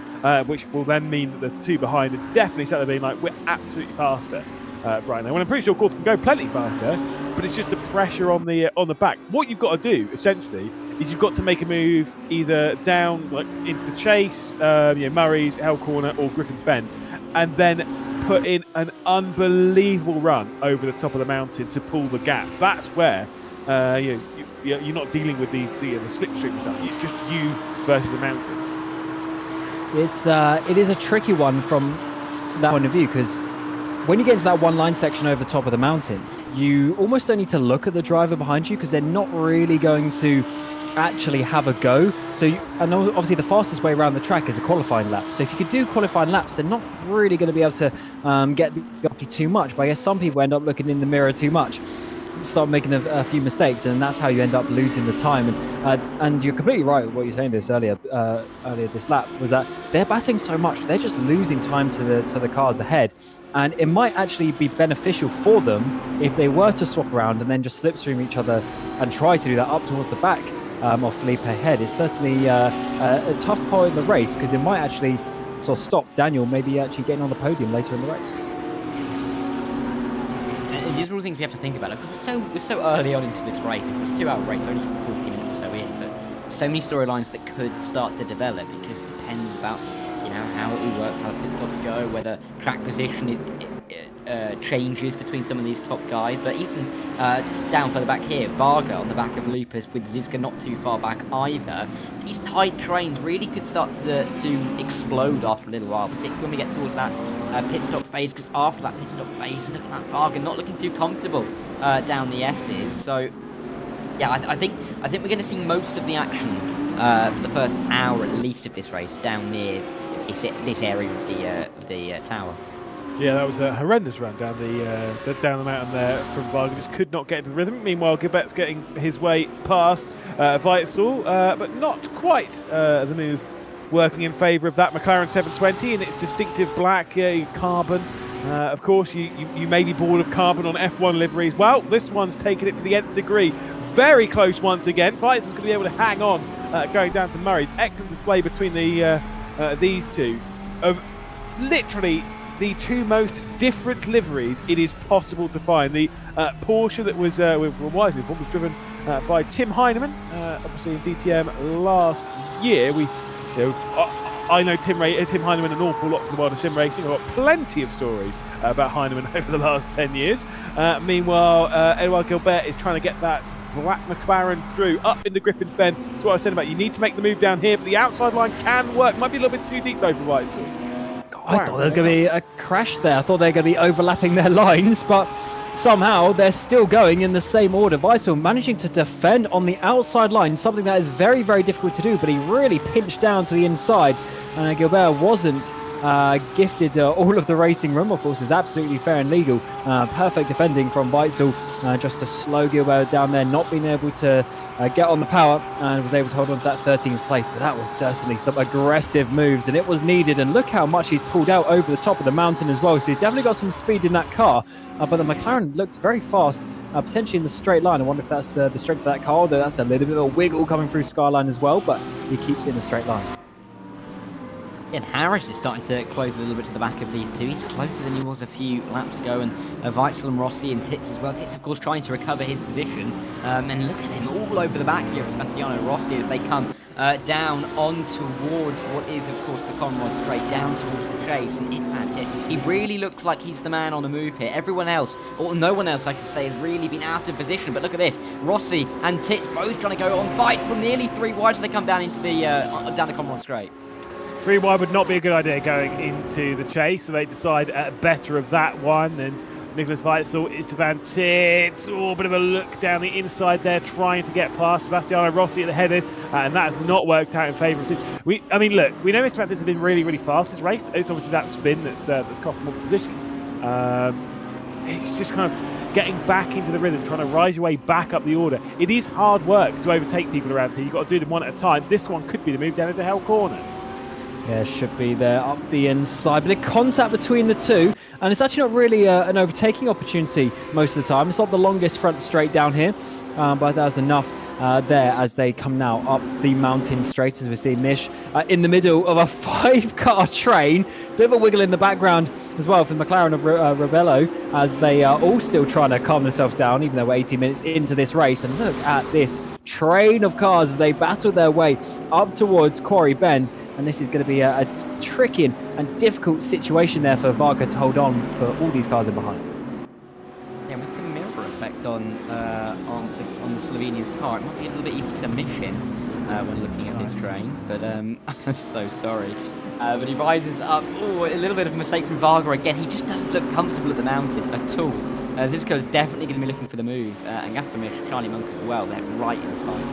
which will then mean that the two behind are definitely sat there being like, we're absolutely faster right now. Well, I'm pretty sure Korth can go plenty faster, but it's just the pressure on the back. What you've got to do essentially is you've got to make a move either down into the chase, Murray's, Hell Corner, or Griffin's Bend, and then put in an unbelievable run over the top of the mountain to pull the gap. That's where you're not dealing with the slipstream stuff. It's just you versus the mountain. It is a tricky one from that point of view, because when you get into that one line section over the top of the mountain, you almost don't need to look at the driver behind you because they're not really going to actually have a go. And obviously the fastest way around the track is a qualifying lap. So if you could do qualifying laps, they're not really going to be able to get the too much. But I guess some people end up looking in the mirror too much, start making a few mistakes, and that's how you end up losing the time. And you're completely right with what you're saying earlier this lap, was that they're batting so much, they're just losing time to the cars ahead. And it might actually be beneficial for them if they were to swap around and then just slipstream each other and try to do that up towards the back of Felipe ahead. It's certainly a tough part in the race, because it might actually sort of stop Daniel maybe actually getting on the podium later in the race. These are all things we have to think about. We're so early on into this race. It was a 2-hour race, only 40 minutes or so in, but so many storylines that could start to develop. It just depends about how it all works, how the pit stops go, whether track position changes between some of these top guys. But even down further back here, Varga on the back of Lupus with Zizka not too far back either. These tight trains really could start to explode after a little while, particularly when we get towards that pit stop phase, because after that pit stop phase, look at that Varga not looking too comfortable down the S's. So yeah, I think we're going to see most of the action for the first hour at least of this race down near this area of the tower. Yeah, that was a horrendous run down the mountain there from Varga. Just could not get into the rhythm. Meanwhile, Gilbert's getting his way past Weitzel, but not quite the move working in favour of that McLaren 720 in its distinctive black carbon. Of course, you may be bored of carbon on F1 liveries. Well, this one's taken it to the nth degree. Very close once again. Weitzel's going to be able to hang on going down to Murray's. Excellent display between these two. Literally the two most different liveries it is possible to find. The Porsche that was wisely informed was driven by Tim Heineman, obviously in DTM last year. I know Tim Heineman an awful lot from the world of sim racing. I've got plenty of stories about Heineman over the last 10 years. Meanwhile, Edouard Gilbert is trying to get that black McLaren through up into Griffin's Bend. That's what I was saying about you need to make the move down here, but the outside line can work. Might be a little bit too deep though for Weitzel. I thought there was going to be a crash there. I thought they were going to be overlapping their lines, but somehow they're still going in the same order. Weitzel managing to defend on the outside line, something that is very, very difficult to do, but he really pinched down to the inside. And Gilbert wasn't gifted all of the racing room. Of course, it was absolutely fair and legal. Perfect defending from Weitzel, just to slow Gilbert down there, not being able to get on the power, and was able to hold on to that 13th place. But that was certainly some aggressive moves, and it was needed. And look how much he's pulled out over the top of the mountain as well. So he's definitely got some speed in that car. But the McLaren looked very fast, potentially in the straight line. I wonder if that's the strength of that car, although that's a little bit of a wiggle coming through Skyline as well, but he keeps it in the straight line. And Harris is starting to close a little bit to the back of these two. He's closer than he was a few laps ago. And Weitzel and Rossi and Titz as well. Titz, of course, trying to recover his position. And look at him all over the back here of Sebastiano Rossi as they come down on towards what is, of course, the Conrod Straight, down towards the chase. And it's fantastic. He really looks like he's the man on the move here. Everyone else, or no one else, I should say, has really been out of position. But look at this. Rossi and Titz both trying to go on. Weitzel nearly 3 wide as they come down into the down the Conrod Straight. 3 wide would not be a good idea going into the chase, so they decide better of that one. And Nicholas Weitzel, Esteban Titz, a bit of a look down the inside there, trying to get past Sebastiano Rossi at the headers, and that has not worked out in favour of Titz. I mean, look, we know Esteban Titz has been really, really fast this race. It's obviously that spin that's cost him all the positions. It's just kind of getting back into the rhythm, trying to rise your way back up the order. It is hard work to overtake people around here. You've got to do them one at a time. This one could be the move down into Hell Corner. Yeah, should be there up the inside, but a contact between the two, and it's actually not really an overtaking opportunity most of the time. It's not the longest front straight down here, but there's enough there as they come now up the mountain straight, as we see Mish in the middle of a 5-car train. Bit of a wiggle in the background as well for the McLaren of Rebello, as they are all still trying to calm themselves down, even though we're 18 minutes into this race. And look at this train of cars as they battle their way up towards Quarry Bend. And this is going to be a tricky and difficult situation there for Varga to hold on for all these cars in behind. Yeah, with the mirror effect on the Slovenian's car, it might be a little bit easy to miss him when looking at this train. But I'm so sorry. But he rises up. Oh, a little bit of a mistake from Varga again. He just doesn't look comfortable at the mountain at all. Zizko is definitely going to be looking for the move, and Gaspar Mish, Charlie Monk as well. They're right in the fight.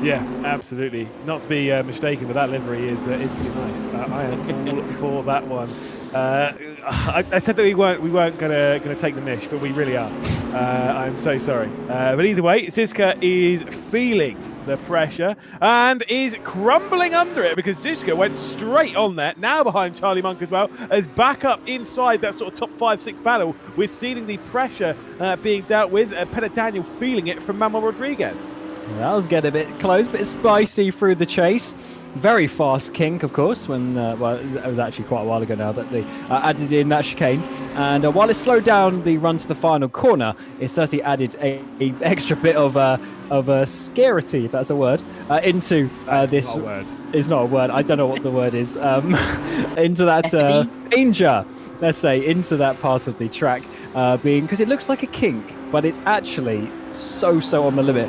Yeah, absolutely. Not to be mistaken, but that livery is pretty nice. I am all for that one. I said that we weren't gonna take the Mish, but we really are. I'm so sorry. But either way, Zizka is feeling the pressure and is crumbling under it, because Zizka went straight on there, now behind Charlie Monk as well, as back up inside that sort of top 5-6 battle. We're seeing the pressure being dealt with. Peter Daniel feeling it from Manuel Rodriguez. That was getting a bit close, bit spicy through the chase. Very fast kink, of course, when, well, it was actually quite a while ago now that they added in that chicane. And while it slowed down the run to the final corner, it certainly added a extra bit of scarcity, if that's a word, into this. Not a word. It's not a word. I don't know what the word is. Into that danger, let's say, into that part of the track, because it looks like a kink, but it's actually so on the limit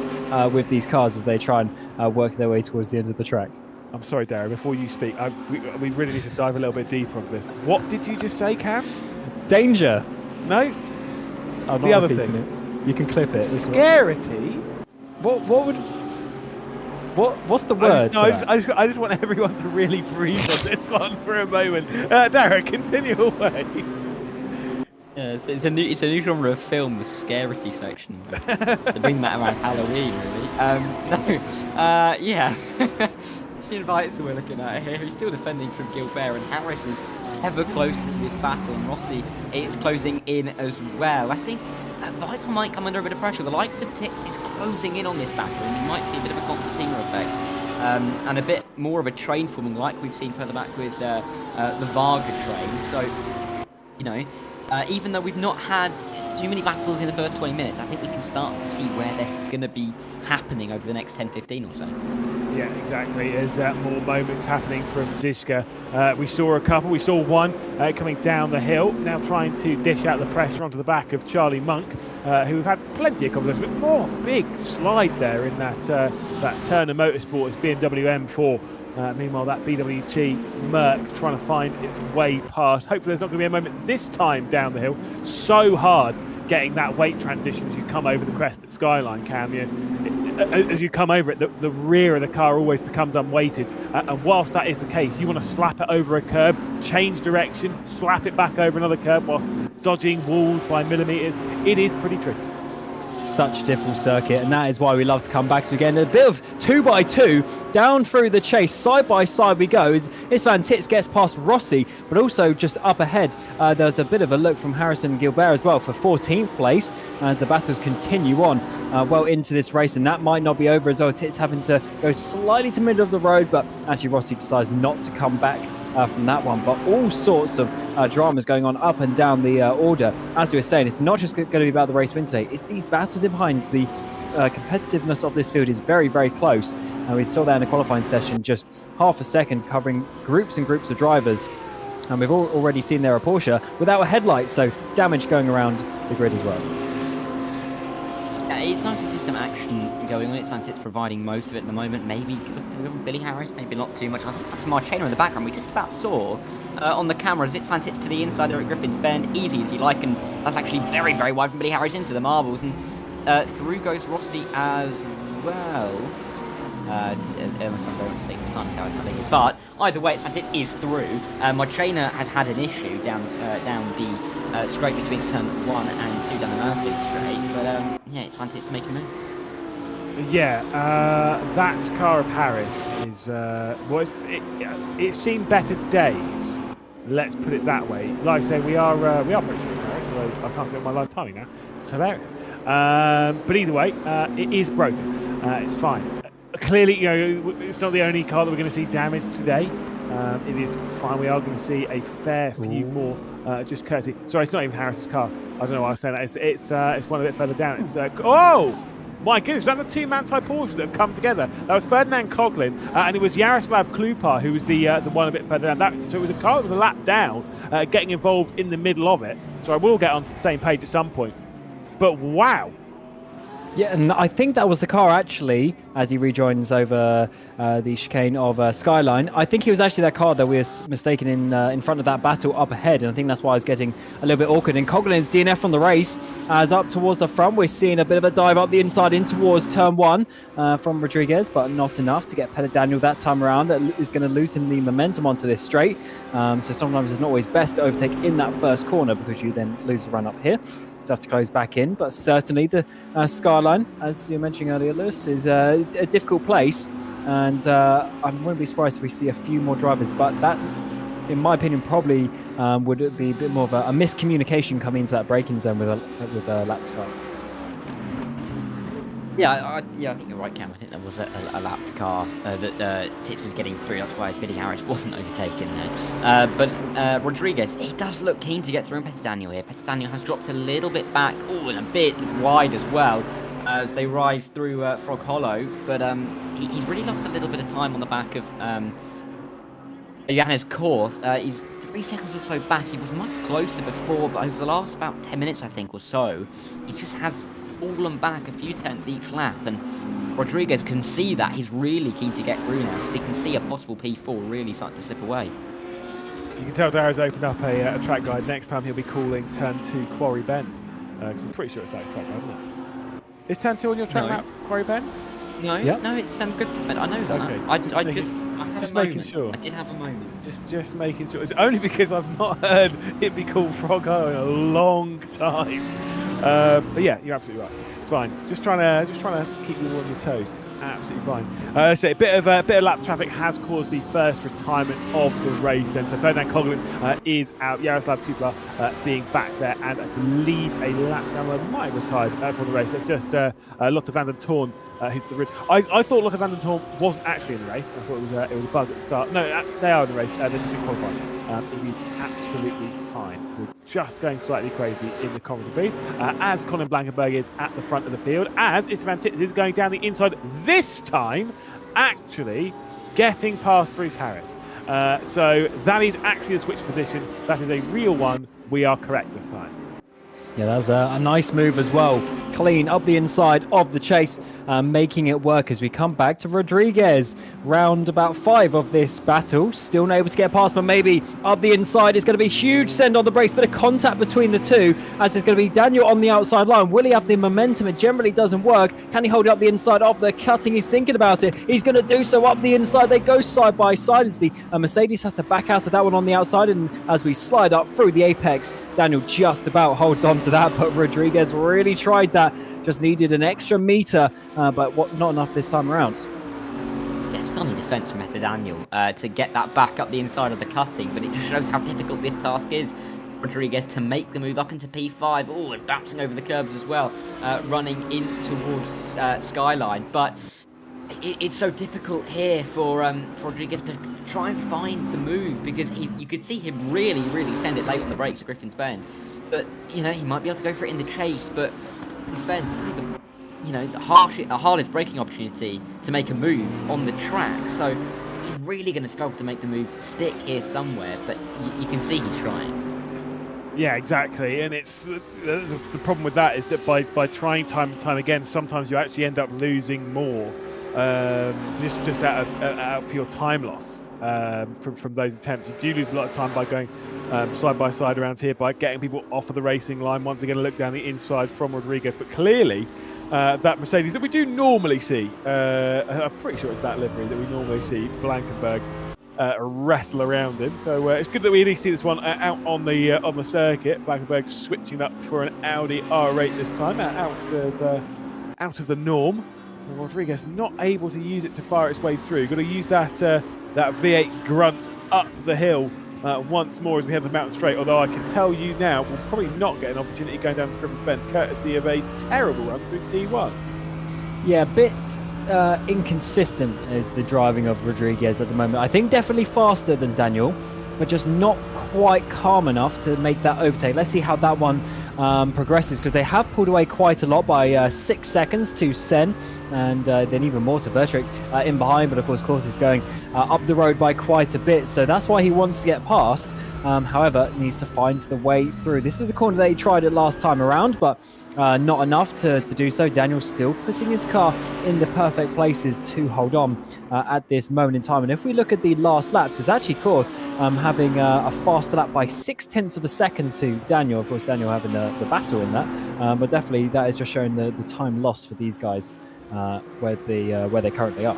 with these cars as they try and work their way towards the end of the track. I'm sorry, Darren, before you speak, we really need to dive a little bit deeper into this. What did you just say, Cam? Danger. No? I'm the not other repeating thing. It. You can clip it. Scarcity? What's the word? I just want everyone to really breathe on this one for a moment. Darren, continue away. Yeah, it's a new genre of film, the scarcity section. They bring that around Halloween, really. Yeah. Seeing Weitzel we're looking at here. He's still defending from Gilbert, and Harris is ever closer to this battle, and Rossi is closing in as well. I think Weitzel might come under a bit of pressure. The likes of Titz is closing in on this battle, and we might see a bit of a concertina effect. And a bit more of a train forming like we've seen further back with the Varga train. So, you know, even though we've not had too many battles in the first 20 minutes, I think we can start to see where that's going to be happening over the next 10-15 or so. Yeah, exactly. There's more moments happening from Zizka. We saw a couple. We saw one coming down the hill, now trying to dish out the pressure onto the back of Charlie Monk, who we've had plenty of competition, but more big slides there in that Turner Motorsports BMW M4. Meanwhile, that BWT Merc trying to find its way past. Hopefully there's not going to be a moment this time down the hill. So hard getting that weight transition as you come over the crest at Skyline, Cam. As you come over it, the rear of the car always becomes unweighted. And whilst that is the case, you want to slap it over a curb, change direction, slap it back over another curb while dodging walls by millimetres. It is pretty tricky. Such a difficult circuit, and that is why we love to come back to again. A bit of 2x2 down through the chase, side by side we go. As Van Tits gets past Rossi, but also just up ahead, there's a bit of a look from Harrison Gilbert as well for 14th place as the battles continue on well into this race, and that might not be over as well. Tits having to go slightly to middle of the road, but actually Rossi decides not to come back from that one. But all sorts of dramas going on up and down the order. As we were saying, it's not just going to be about the race win today, it's these battles in behind. The competitiveness of this field is very, very close, and we saw that in the qualifying session, just half a second covering groups and groups of drivers, and we've already seen there a Porsche without a headlight, so damage going around the grid as well. It's nice to see some action going on. It's Van Tits providing most of it at the moment. Maybe Billy Harris, maybe not too much. I think Marchena in the background we just about saw on the cameras. It's Van Tits to the inside, Eric Griffin's bend, easy as you like, and that's actually very, very wide from Billy Harris into the marbles, and through goes Rossi as well. But either way, it's Van Tits is through. Marchena has had an issue down the straight between turn 1 and 2 down the mountain straight, but yeah, it's Van Tits making moves. Yeah, that car of Harris is it's seen better days. Let's put it that way. Like I say, we are pretty sure it's Harris. Although I can't see it on my live timing now. It's hilarious. But either way, it is broken. It's fine. Clearly, you know, it's not the only car that we're going to see damaged today. It is fine. We are going to see a fair few more, just courtesy. Sorry, it's not even Harris's car. I don't know why I was saying that. It's one a bit further down. It's oh my goodness! Is that the two Manti Porsches that have come together? That was Ferdinand Coughlin, and it was Jaroslav Klupar who was the one a bit further down. So it was a car that was a lap down, getting involved in the middle of it. So I will get onto the same page at some point. But wow. Yeah, and I think that was the car actually, as he rejoins over the chicane of Skyline. I think it was actually that car that we were mistaken in front of that battle up ahead, and I think that's why it's getting a little bit awkward. And Coughlin's DNF from the race, as up towards the front, we're seeing a bit of a dive up the inside in towards turn 1 from Rodriguez, but not enough to get Pellet Daniel that time around. That is going to lose him the momentum onto this straight. So sometimes it's not always best to overtake in that first corner because you then lose the run up here. So have to close back in, but certainly the Skyline, as you were mentioning earlier, Lewis, is a difficult place, and I wouldn't be surprised if we see a few more drivers, but that, in my opinion, probably would be a bit more of a miscommunication coming into that braking zone with a lapped car. Yeah, I think you're right, Cam. I think there was a lapped car that Tits was getting through. That's why Billy Harris wasn't overtaken there. But Rodriguez, he does look keen to get through Petr Daniel here. Petr Daniel has dropped a little bit back, and a bit wide as well, as they rise through Frog Hollow. But he's really lost a little bit of time on the back of Johannes Korth. He's 3 seconds or so back. He was much closer before, but over the last about 10 minutes, I think, or so, he just has fallen back a few tenths each lap, and Rodriguez can see that. He's really keen to get through now because he can see a possible P4 really starting to slip away. You can tell Darrow's opened up a track guide. Next time he'll be calling turn 2 Quarry Bend, because I'm pretty sure it's that track guide, isn't it? Is turn 2 on your track map Quarry Bend? No, yep. No, it's good. I know that. Okay, I just making sure. I did have a moment. Just making sure. It's only because I've not heard it be called Frog Hollow in a long time. But yeah, you're absolutely right. It's fine. Just trying to keep you on your toes. It's absolutely fine. So a bit of lap traffic has caused the first retirement of the race. Then, so Ferdinand Coughlin is out. Jaroslav Kupar being back there, and I believe a lap down might have retired from the race. So it's just Lotte van den Toorn who's at the grid. I thought Lotte van den Toorn wasn't actually in the race. I thought it was a bug at the start. No, they are in the race. They just didn't qualify. It is absolutely fine. We're just going slightly crazy in the commentary booth as Colin Blankenberg is at the front of the field, as Van Tits is going down the inside this time, actually getting past Bruce Harris. So that is actually a switch position. That is a real one. We are correct this time. Yeah, that was a nice move as well. Clean up the inside of the chase, making it work as we come back to Rodriguez. Round about 5 of this battle. Still not able to get past, but maybe up the inside is going to be huge send on the brakes. Bit of contact between the two, as it's going to be Daniel on the outside line. Will he have the momentum? It generally doesn't work. Can he hold it up the inside of the cutting? He's thinking about it. He's going to do so up the inside. They go side by side as the Mercedes has to back out of that one on the outside. And as we slide up through the apex, Daniel just about holds on to that, but Rodriguez really tried that. Just needed an extra meter, but not enough this time around. Yeah, stunning defense from Daniel to get that back up the inside of the cutting, but it just shows how difficult this task is. Rodriguez to make the move up into P5. Oh, and bouncing over the curbs as well, running in towards Skyline. But it's so difficult here for Rodriguez to try and find the move, because you could see him really send it late on the brakes at Griffin's Bend. But, you know, he might be able to go for it in the chase, but Griffin's Bend, you know, the hardest braking opportunity to make a move on the track. So he's really going to struggle to make the move stick here somewhere, but you can see he's trying. Yeah, exactly, and it's the problem with that is that by trying time and time again, sometimes you actually end up losing more, just out of pure time loss from those attempts. You do lose a lot of time by going side by side around here, by getting people off of the racing line. Once again, a look down the inside from Rodriguez, but clearly that Mercedes that we do normally see, I'm pretty sure it's that livery that we normally see Blankenberg wrestle around in. So it's good that we at least see this one out on the circuit. Blankenberg switching up for an Audi R8 this time, out of the norm. And Rodriguez not able to use it to fire its way through. Got to use that V8 grunt up the hill once more as we head to the mountain straight. Although I can tell you now, we'll probably not get an opportunity going down Griffin's Bend, courtesy of a terrible run through T1. Yeah, a bit inconsistent is the driving of Rodriguez at the moment. I think definitely faster than Daniel, but just not quite calm enough to make that overtake. Let's see how that one progresses, because they have pulled away quite a lot by 6 seconds to Sen, and then even more to Vertrick in behind. But of course, Korth is going up the road by quite a bit, so that's why he wants to get past. However, needs to find the way through. This is the corner that he tried it last time around, but not enough to do so. Daniel still putting his car in the perfect places to hold on at this moment in time. And if we look at the last laps, it's actually Korth having a faster lap by 0.6 of a second to Daniel. Of course, Daniel having the battle in that, but definitely that is just showing the time lost for these guys where they currently are.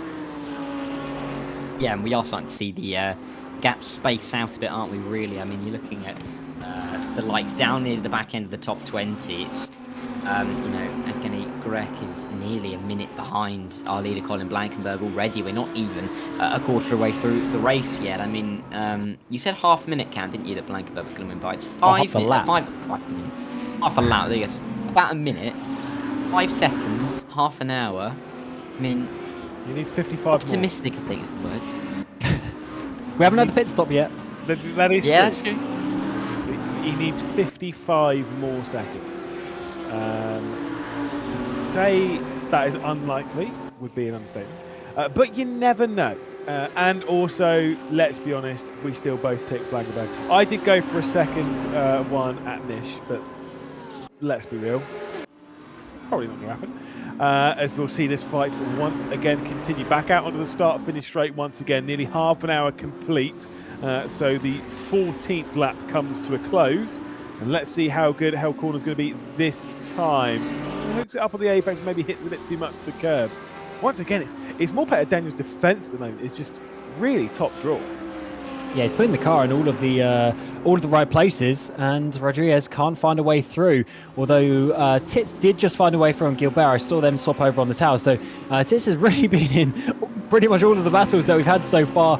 Yeah, and we are starting to see the gaps space out a bit, aren't we, really? I mean, you're looking at the likes down near the back end of the top 20. It's, you know, Evgeny Grek is nearly a minute behind our leader, Colin Blankenberg, already. We're not even a quarter of the way through the race yet. I mean, you said half a minute, Cam, didn't you, that Blankenberg was going to win by? It's five minutes. 5 minutes. Half a lap, there you go. About a minute, 5 seconds, half an hour. I mean, he needs 55 optimistic, more. I think is the word. We haven't had the pit stop yet. That is yeah, true. That's true. He needs 55 more seconds. To say that is unlikely would be an understatement. But you never know. And also, let's be honest, we still both picked Blankenberg. I did go for a second one at Nish, but let's be real. Probably not going to happen. As we'll see this fight once again continue. Back out onto the start-finish straight once again. Nearly half an hour complete. So the 14th lap comes to a close. And let's see how good Hell Corner's going to be this time. He hooks it up on the apex, maybe hits a bit too much to the curb. Once again, it's more better. Daniel's defence at the moment is just really top draw. Yeah, he's putting the car in all of the right places, and Rodriguez can't find a way through. Although Tits did just find a way through on Gilbert. I saw them swap over on the tower. So Tits has really been in pretty much all of the battles that we've had so far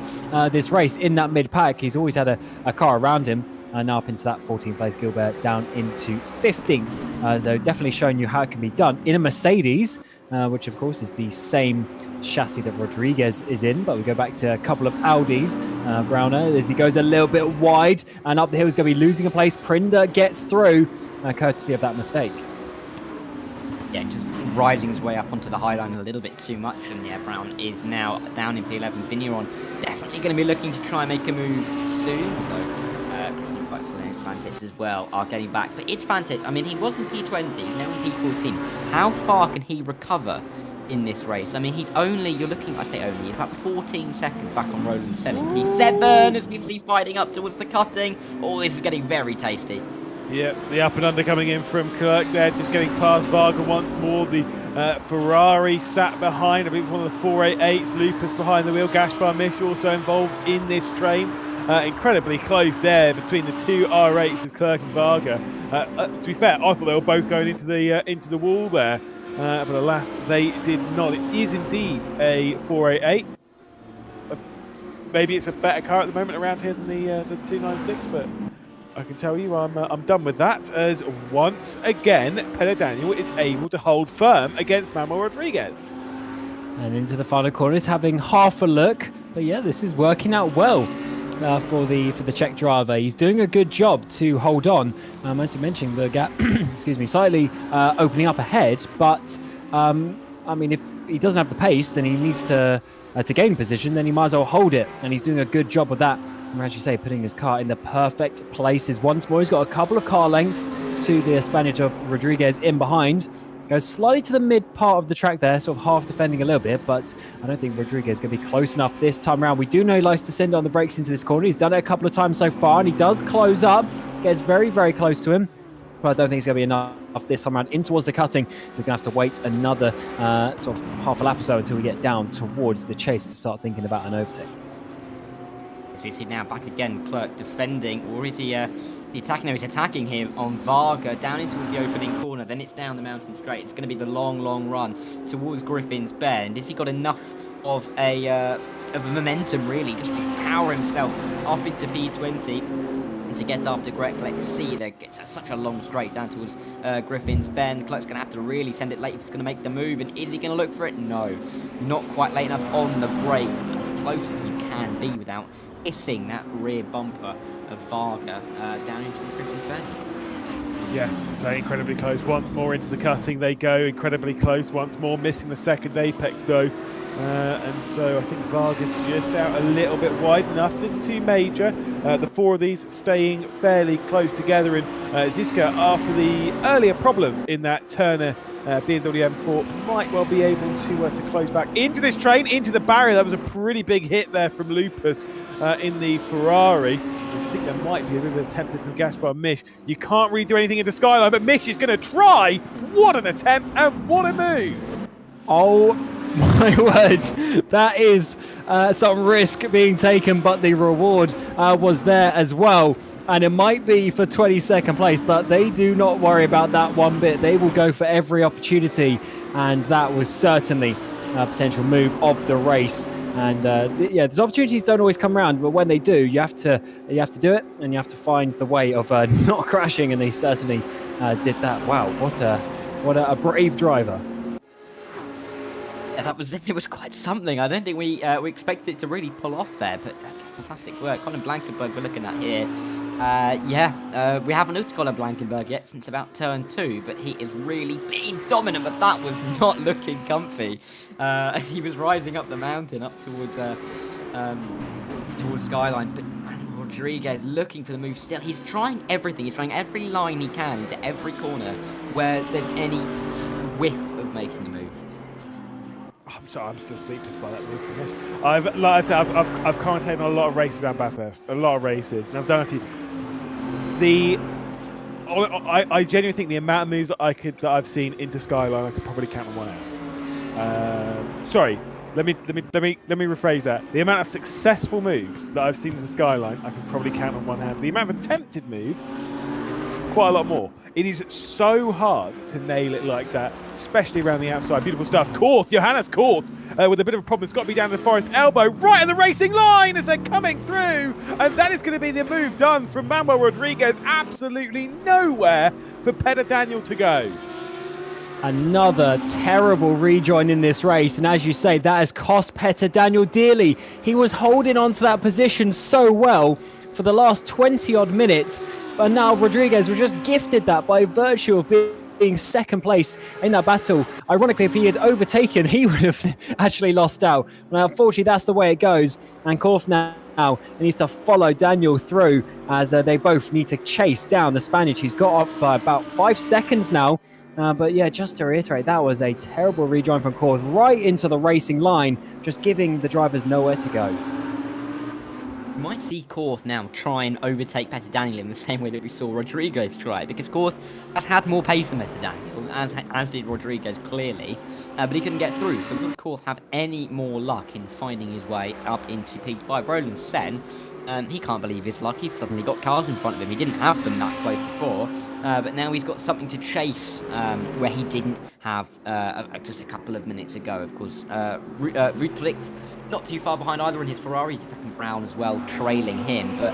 this race in that mid-pack. He's always had a car around him. Now up into that 14th place, Gilbert down into 15th. So definitely showing you how it can be done in a Mercedes, which of course is the same chassis that Rodriguez is in. But we go back to a couple of Audis. Browner, as he goes a little bit wide and up the hill, he's going to be losing a place. Prinder gets through, courtesy of that mistake. Yeah, just riding his way up onto the high line a little bit too much. And yeah, Brown is now down in P11. Vigneron definitely going to be looking to try and make a move soon. Although Fantix as well are getting back, but it's Fantix. I mean, he was in P20, he's now in P14. How far can he recover in this race? I mean, he's only, you're looking, I say only, about 14 seconds back on Roland Selling. P7 as we see fighting up towards the cutting. Oh, this is getting very tasty. Yeah, the up and under coming in from Kirk there, just getting past Varga once more. The Ferrari sat behind, I believe one of the 488s. Lupus behind the wheel. Gaspar Misch also involved in this train. incredibly close there between the two R8s of Clerk and Varga. To be fair, I thought they were both going into the wall there, but alas, they did not. It is indeed a 488. Maybe it's a better car at the moment around here than the 296, but I can tell you I'm done with that, as once again Peter Daniel is able to hold firm against Manuel Rodriguez. And into the final corner, is having half a look, but yeah, this is working out well for the Czech driver. He's doing a good job to hold on. As you mentioned, the gap, excuse me, slightly opening up ahead, but I mean, if he doesn't have the pace, then he needs to gain position, then he might as well hold it, and he's doing a good job with that. And as you say, putting his car in the perfect places once more. He's got a couple of car lengths to the Spaniard of Rodriguez in behind. Goes slightly to the mid part of the track there, sort of half defending a little bit, but I don't think Rodriguez is going to be close enough this time around. We do know he likes to send on the brakes into this corner. He's done it a couple of times so far, and he does close up, gets very, very close to him. But I don't think it's going to be enough this time around in towards the cutting. So we're going to have to wait another sort of half a lap or so until we get down towards the chase to start thinking about an overtake. As we see now, back again, Clerk defending, or is he attacking? No, he's attacking here on Varga, down into the opening corner, then it's down the mountain straight. It's going to be the long, long run towards Griffin's Bend. Has he got enough of a momentum, really, just to power himself up into P20? To get after Greg, let's see, it's such a long straight down towards Griffin's Bend. Clerk's going to have to really send it late if he's going to make the move, and is he going to look for it? No, not quite late enough on the brakes, but as close as you can be without hissing that rear bumper of Varga down into Griffin's Bend. Yeah, so incredibly close. Once more into the cutting they go, incredibly close. Once more missing the second apex though. And so I think Varga just out a little bit wide, nothing too major. The four of these staying fairly close together, and Ziska, after the earlier problems in that Turner BMW M4, might well be able to close back into this train, into the barrier. That was a pretty big hit there from Lupus in the Ferrari. I think there might be a bit of an attempt from Gaspar Misch. You can't really do anything into Skyline, but Misch is going to try. What an attempt and what a move! Oh my word, that is some risk being taken, but the reward was there as well. And it might be for 22nd place, but they do not worry about that one bit. They will go for every opportunity, and that was certainly a potential move of the race. And yeah, those opportunities don't always come around, but when they do, you have to do it, and you have to find the way of not crashing. And they certainly did that. Wow, what a brave driver. Yeah, it was quite something. I don't think we expected it to really pull off there, but fantastic work. Colin Blankenberg we're looking at here. We haven't looked at Colin Blankenberg yet since about turn 2, but he is really being dominant, but that was not looking comfy as he was rising up the mountain up towards Skyline. But Manuel Rodriguez looking for the move still. He's trying everything. He's trying every line he can into every corner where there's any whiff of making the move. I'm sorry, I'm still speechless by that move from Misch. Like I said, I've commentated on a lot of races around Bathurst, a lot of races, and I've done a few. I genuinely think the amount of moves that I've seen into Skyline, I could probably count on one hand. Sorry, let me rephrase that. The amount of successful moves that I've seen into Skyline, I can probably count on one hand. The amount of attempted moves, quite a lot more. It is so hard to nail it like that, especially around the outside. Beautiful stuff. Korth, Johannes Korth, with a bit of a problem. It's got to be down to the Forest elbow, right at the racing line as they're coming through. And that is going to be the move done from Manuel Rodriguez. Absolutely nowhere for Peter Daniel to go. Another terrible rejoin in this race, and as you say, that has cost Peter Daniel dearly. He was holding on to that position so well for the last 20-odd minutes, but now Rodriguez was just gifted that by virtue of being second place in that battle. Ironically, if he had overtaken, he would have actually lost out. Now, unfortunately, that's the way it goes, and Korth now needs to follow Daniel through as they both need to chase down the Spaniard, who's got up by about 5 seconds now. But yeah, just to reiterate, that was a terrible rejoin from Korth right into the racing line, just giving the drivers nowhere to go. We might see Korth now try and overtake Peter Daniel in the same way that we saw Rodriguez try, because Korth has had more pace than Peter Daniel, as did Rodriguez clearly, but he couldn't get through. So will Korth have any more luck in finding his way up into P5? Roland Sen He can't believe his luck. He's suddenly got cars in front of him. He didn't have them that close before, but now he's got something to chase where he didn't have just a couple of minutes ago. Of course, Rutlicht not too far behind either in his Ferrari. Fucking Brown as well, trailing him. But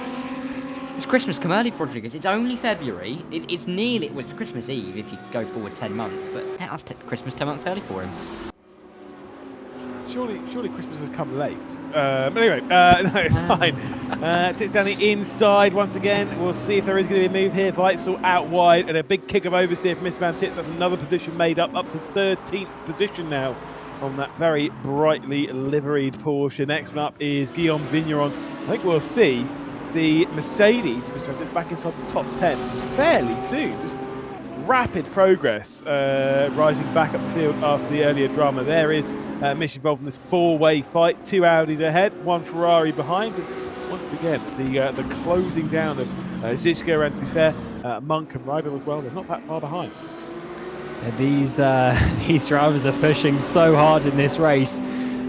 it's Christmas come early for Rodriguez. It's only February. It's nearly, well, it's Christmas Eve if you go forward 10 months, but that's Christmas 10 months early for him. Surely Christmas has come late. Anyway, no, it's fine. Tits down the inside once again. We'll see if there is going to be a move here. Weitzel out wide and a big kick of oversteer from Mr. Van Tits. That's another position made up to 13th position now on that very brightly liveried Porsche. Next one up is Guillaume Vigneron. I think we'll see the Mercedes Mr. Van Tits back inside the top 10 fairly soon. Just rapid progress, rising back up the field after the earlier drama. There is Mish involved in this four-way fight. 2 Audis ahead, 1 Ferrari behind. And once again, the closing down of Zizko, and to be fair, Monk and Rydell as well. They're not that far behind. Yeah, these drivers are pushing so hard in this race.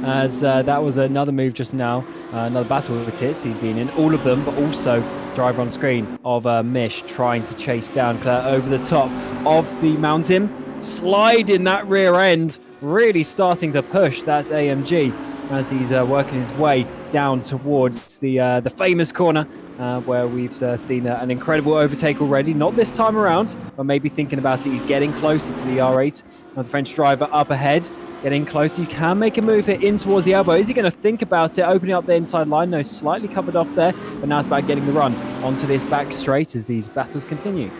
As that was another move just now, another battle with Tits. He's been in all of them, but also driver on screen of Mish trying to chase down Claire over the top of the mountain, slide in that rear end, really starting to push that AMG as he's working his way down towards the famous corner where we've seen an incredible overtake already. Not this time around, but maybe thinking about it, he's getting closer to the R8. The French driver up ahead, getting closer. You can make a move here in towards the elbow. Is he going to think about it, opening up the inside line? No, slightly covered off there, but now it's about getting the run onto this back straight as these battles continue.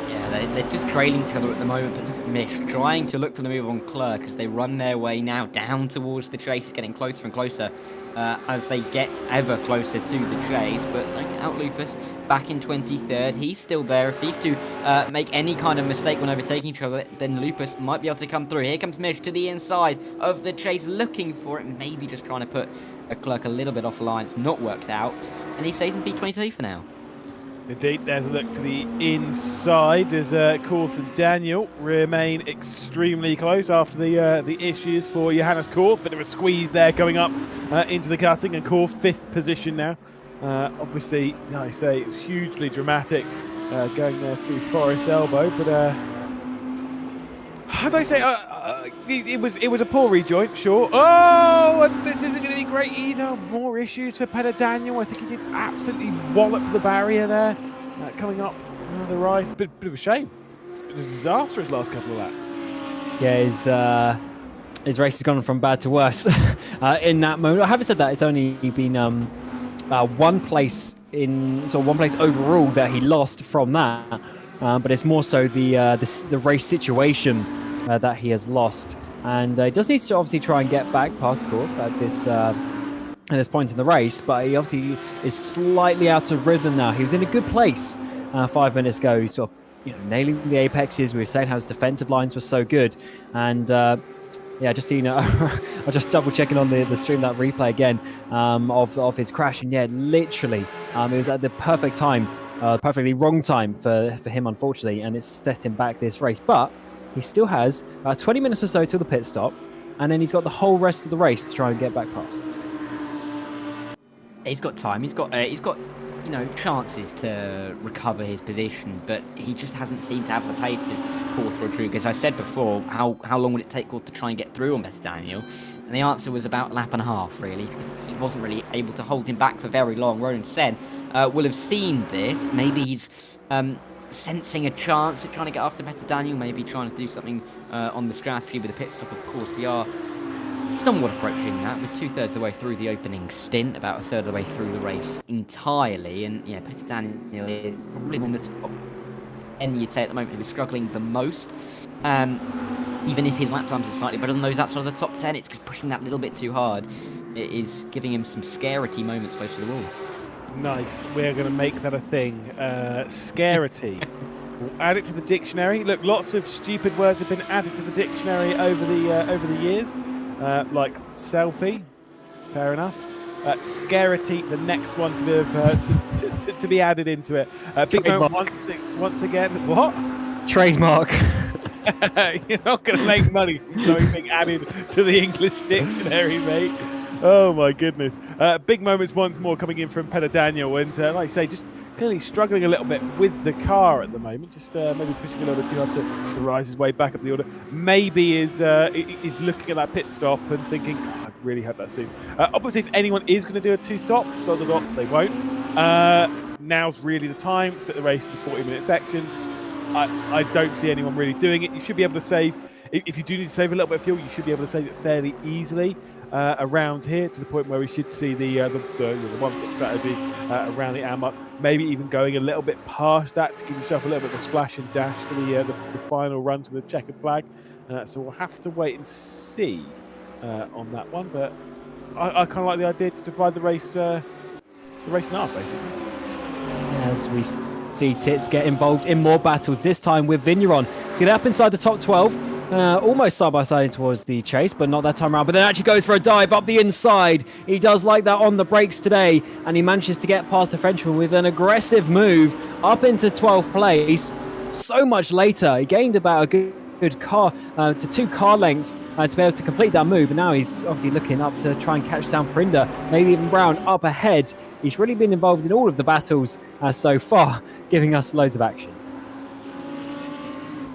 Yeah, they're just trailing each other at the moment, but look at Mish trying to look for the move on Clerc as they run their way now down towards the chase, getting closer and closer as they get ever closer to the chase. But like out Lupus back in 23rd, he's still there. If these two make any kind of mistake when overtaking each other, then Lupus might be able to come through. Here comes Mish to the inside of the chase, looking for it, maybe just trying to put Clerc a little bit off the line. It's not worked out, and he stays in P22 for now. Indeed, there's a look to the inside as Korth and Daniel remain extremely close after the issues for Johannes Korth. Bit of a squeeze there going up into the cutting, and Korth 5th position now. Obviously, like I say, it's hugely dramatic going there through Forest Elbow, but how do I say? It was a poor rejoin, sure. Oh, and this isn't going to be great either. More issues for Peter Daniel. I think he did absolutely wallop the barrier there, coming up the rise. Bit of a shame. It's been a disaster his last couple of laps. Yeah, his race has gone from bad to worse in that moment. I haven't said that. It's only been one place overall that he lost from that, but it's more so the race situation that he has lost, and he does need to obviously try and get back past Korth at this point in the race, but he obviously is slightly out of rhythm now. He was in a good place 5 minutes ago, sort of nailing the apexes. We were saying how his defensive lines were so good, and yeah, just seen I'm just double checking on the stream, that replay again of his crash, and yeah, literally it was at the perfect time, perfectly wrong time for him, unfortunately, and it's set him back this race. But he still has about 20 minutes or so till the pit stop, and then he's got the whole rest of the race to try and get back past. He's got time. He's got chances to recover his position, but he just hasn't seemed to have the pace of Korth Rodriguez. I said before, how long would it take Korth to try and get through on Beth Daniel? And the answer was about a lap and a half, really, because he wasn't really able to hold him back for very long. Ronan Sen will have seen this. Maybe he's sensing a chance at trying to get after Peter Daniel, maybe trying to do something on the strategy with a pit stop. Of course, we are somewhat approaching that. We're 2/3 of the way through the opening stint, about 1/3 of the way through the race entirely, and yeah, Peter Daniel is probably on the top end you'd say at the moment, who's struggling the most. Even if his lap times are slightly better than those outside of the top 10, it's just pushing that little bit too hard. It is giving him some scarcity moments close to the wall. Nice. We're going to make that a thing. Scarcity. We'll add it to the dictionary. Look, lots of stupid words have been added to the dictionary over the years, like selfie. Fair enough. Scarcity, the next one to be added into it. Big moment once again. What? Trademark. You're not going to make money from something being added to the English dictionary, mate. Oh my goodness. Big moments once more coming in from Peter Daniel, and like I say, just clearly struggling a little bit with the car at the moment, just maybe pushing a little bit too hard to rise his way back up the order. Maybe is looking at that pit stop and thinking, "God, I really hope that's soon." Obviously, if anyone is going to do a two-stop, they won't. Now's really the time to split the race into 40-minute sections. I don't see anyone really doing it. You should be able to save, if you do need to save a little bit of fuel, you should be able to save it fairly easily around here, to the point where we should see the one-stop strategy around the hour mark. Maybe even going a little bit past that to give yourself a little bit of a splash and dash for the final run to the checkered flag. So we'll have to wait and see on that one. But I kind of like the idea to divide the race in half, basically. As we see Tits get involved in more battles, this time with Vigneron to get up inside the top 12, almost side by side towards the chase, but not that time around. But then actually goes for a dive up the inside. He does like that on the brakes today, and he manages to get past the Frenchman with an aggressive move up into 12th place. So much later, he gained about a good car to 2 car lengths to be able to complete that move, and now he's obviously looking up to try and catch down Prinda, maybe even Brown up ahead. He's really been involved in all of the battles so far, giving us loads of action.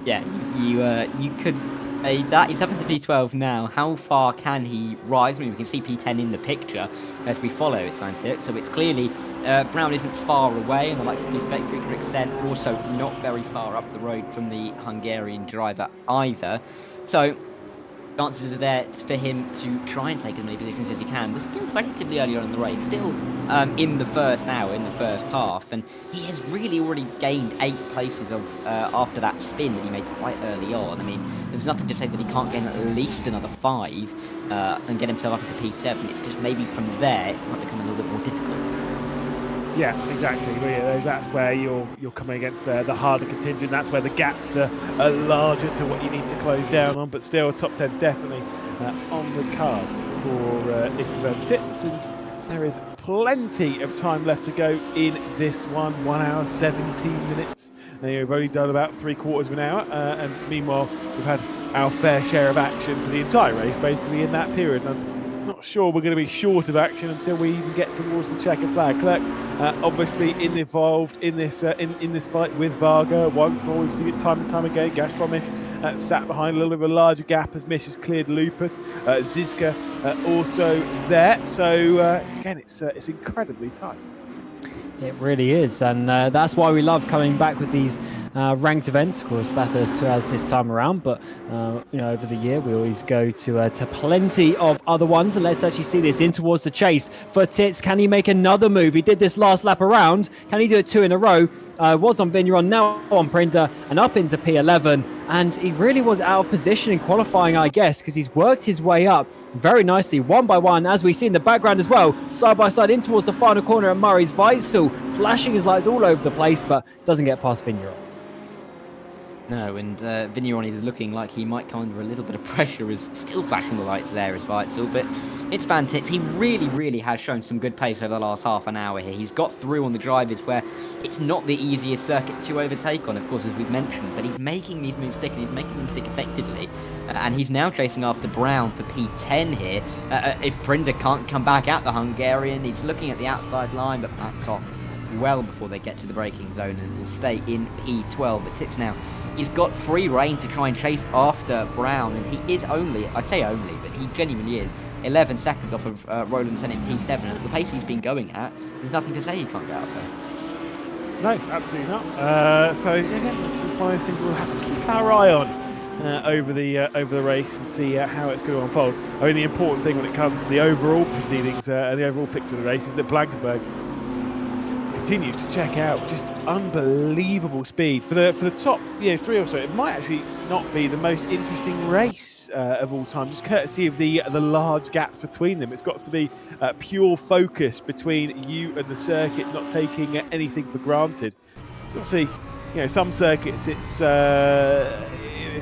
Yeah, you could say that he's up into P12 now. How far can he rise? I mean, we can see P10 in the picture as we follow its fantastic. So it's clearly Brown isn't far away, and the likes of Victor Extent also not very far up the road from the Hungarian driver either. So chances are there for him to try and take as many positions as he can. We're still relatively early on in the race, still in the first hour, in the first half, and he has really already gained 8 places of after that spin that he made quite early on. I mean, there's nothing to say that he can't gain at least another 5 and get himself up into P7. It's just maybe from there it might become a little bit more difficult. Yeah, exactly. That's where you're coming against the harder contingent. That's where the gaps are larger to what you need to close down on. But still, top 10 definitely on the cards for Istvan Tits, and there is plenty of time left to go in this one. 1 hour 17 minutes. Now, we've only done about 3/4 of an hour, and meanwhile we've had our fair share of action for the entire race, basically in that period. And I'm not sure we're going to be short of action until we even get towards the checkered flag. Clerk, obviously involved in this fight with Varga once more. We've seen it time and time again. Gazpromish sat behind a little bit of a larger gap as Mish has cleared Lupus. Zizka also there. So again, it's incredibly tight. It really is, and that's why we love coming back with these ranked events. Of course, Bathurst 2 has this time around, but over the year we always go to plenty of other ones. And let's actually see this in towards the chase for Tits. Can he make another move? He did this last lap around. Can he do it 2 in a row? Was on Vigneron, now on Prinda, and up into P11. And he really was out of position in qualifying, I guess, because he's worked his way up very nicely, one by one, as we see in the background as well, side by side in towards the final corner at Murray's. Weitzel flashing his lights all over the place, but doesn't get past Vigneron. No, and Vigneron is looking like he might come under a little bit of pressure, is still flashing the lights there as Weitzel, but it's Van Tits. He really has shown some good pace over the last half an hour here. He's got through on the drivers where it's not the easiest circuit to overtake on, of course, as we've mentioned, but he's making these moves stick, and he's making them stick effectively. And he's now chasing after Brown for P10 here. If Prinda can't come back at the Hungarian, he's looking at the outside line, but backs off well before they get to the braking zone and will stay in P12. But Tits now, he's got free reign to try and chase after Brown, and he is only, I say only, but he genuinely is 11 seconds off of Roland Tennant P7, and at the pace he's been going at, there's nothing to say he can't get out there. No, absolutely not. So again, it's just one of those things we'll have to keep our eye on over the race and see how it's going to unfold. I mean, the important thing when it comes to the overall proceedings and the overall picture of the race is that Blankenberg continues to check out just unbelievable speed for the top 3 or so. It might actually not be the most interesting race of all time, just courtesy of the large gaps between them. It's got to be pure focus between you and the circuit, not taking anything for granted. So obviously, some circuits it's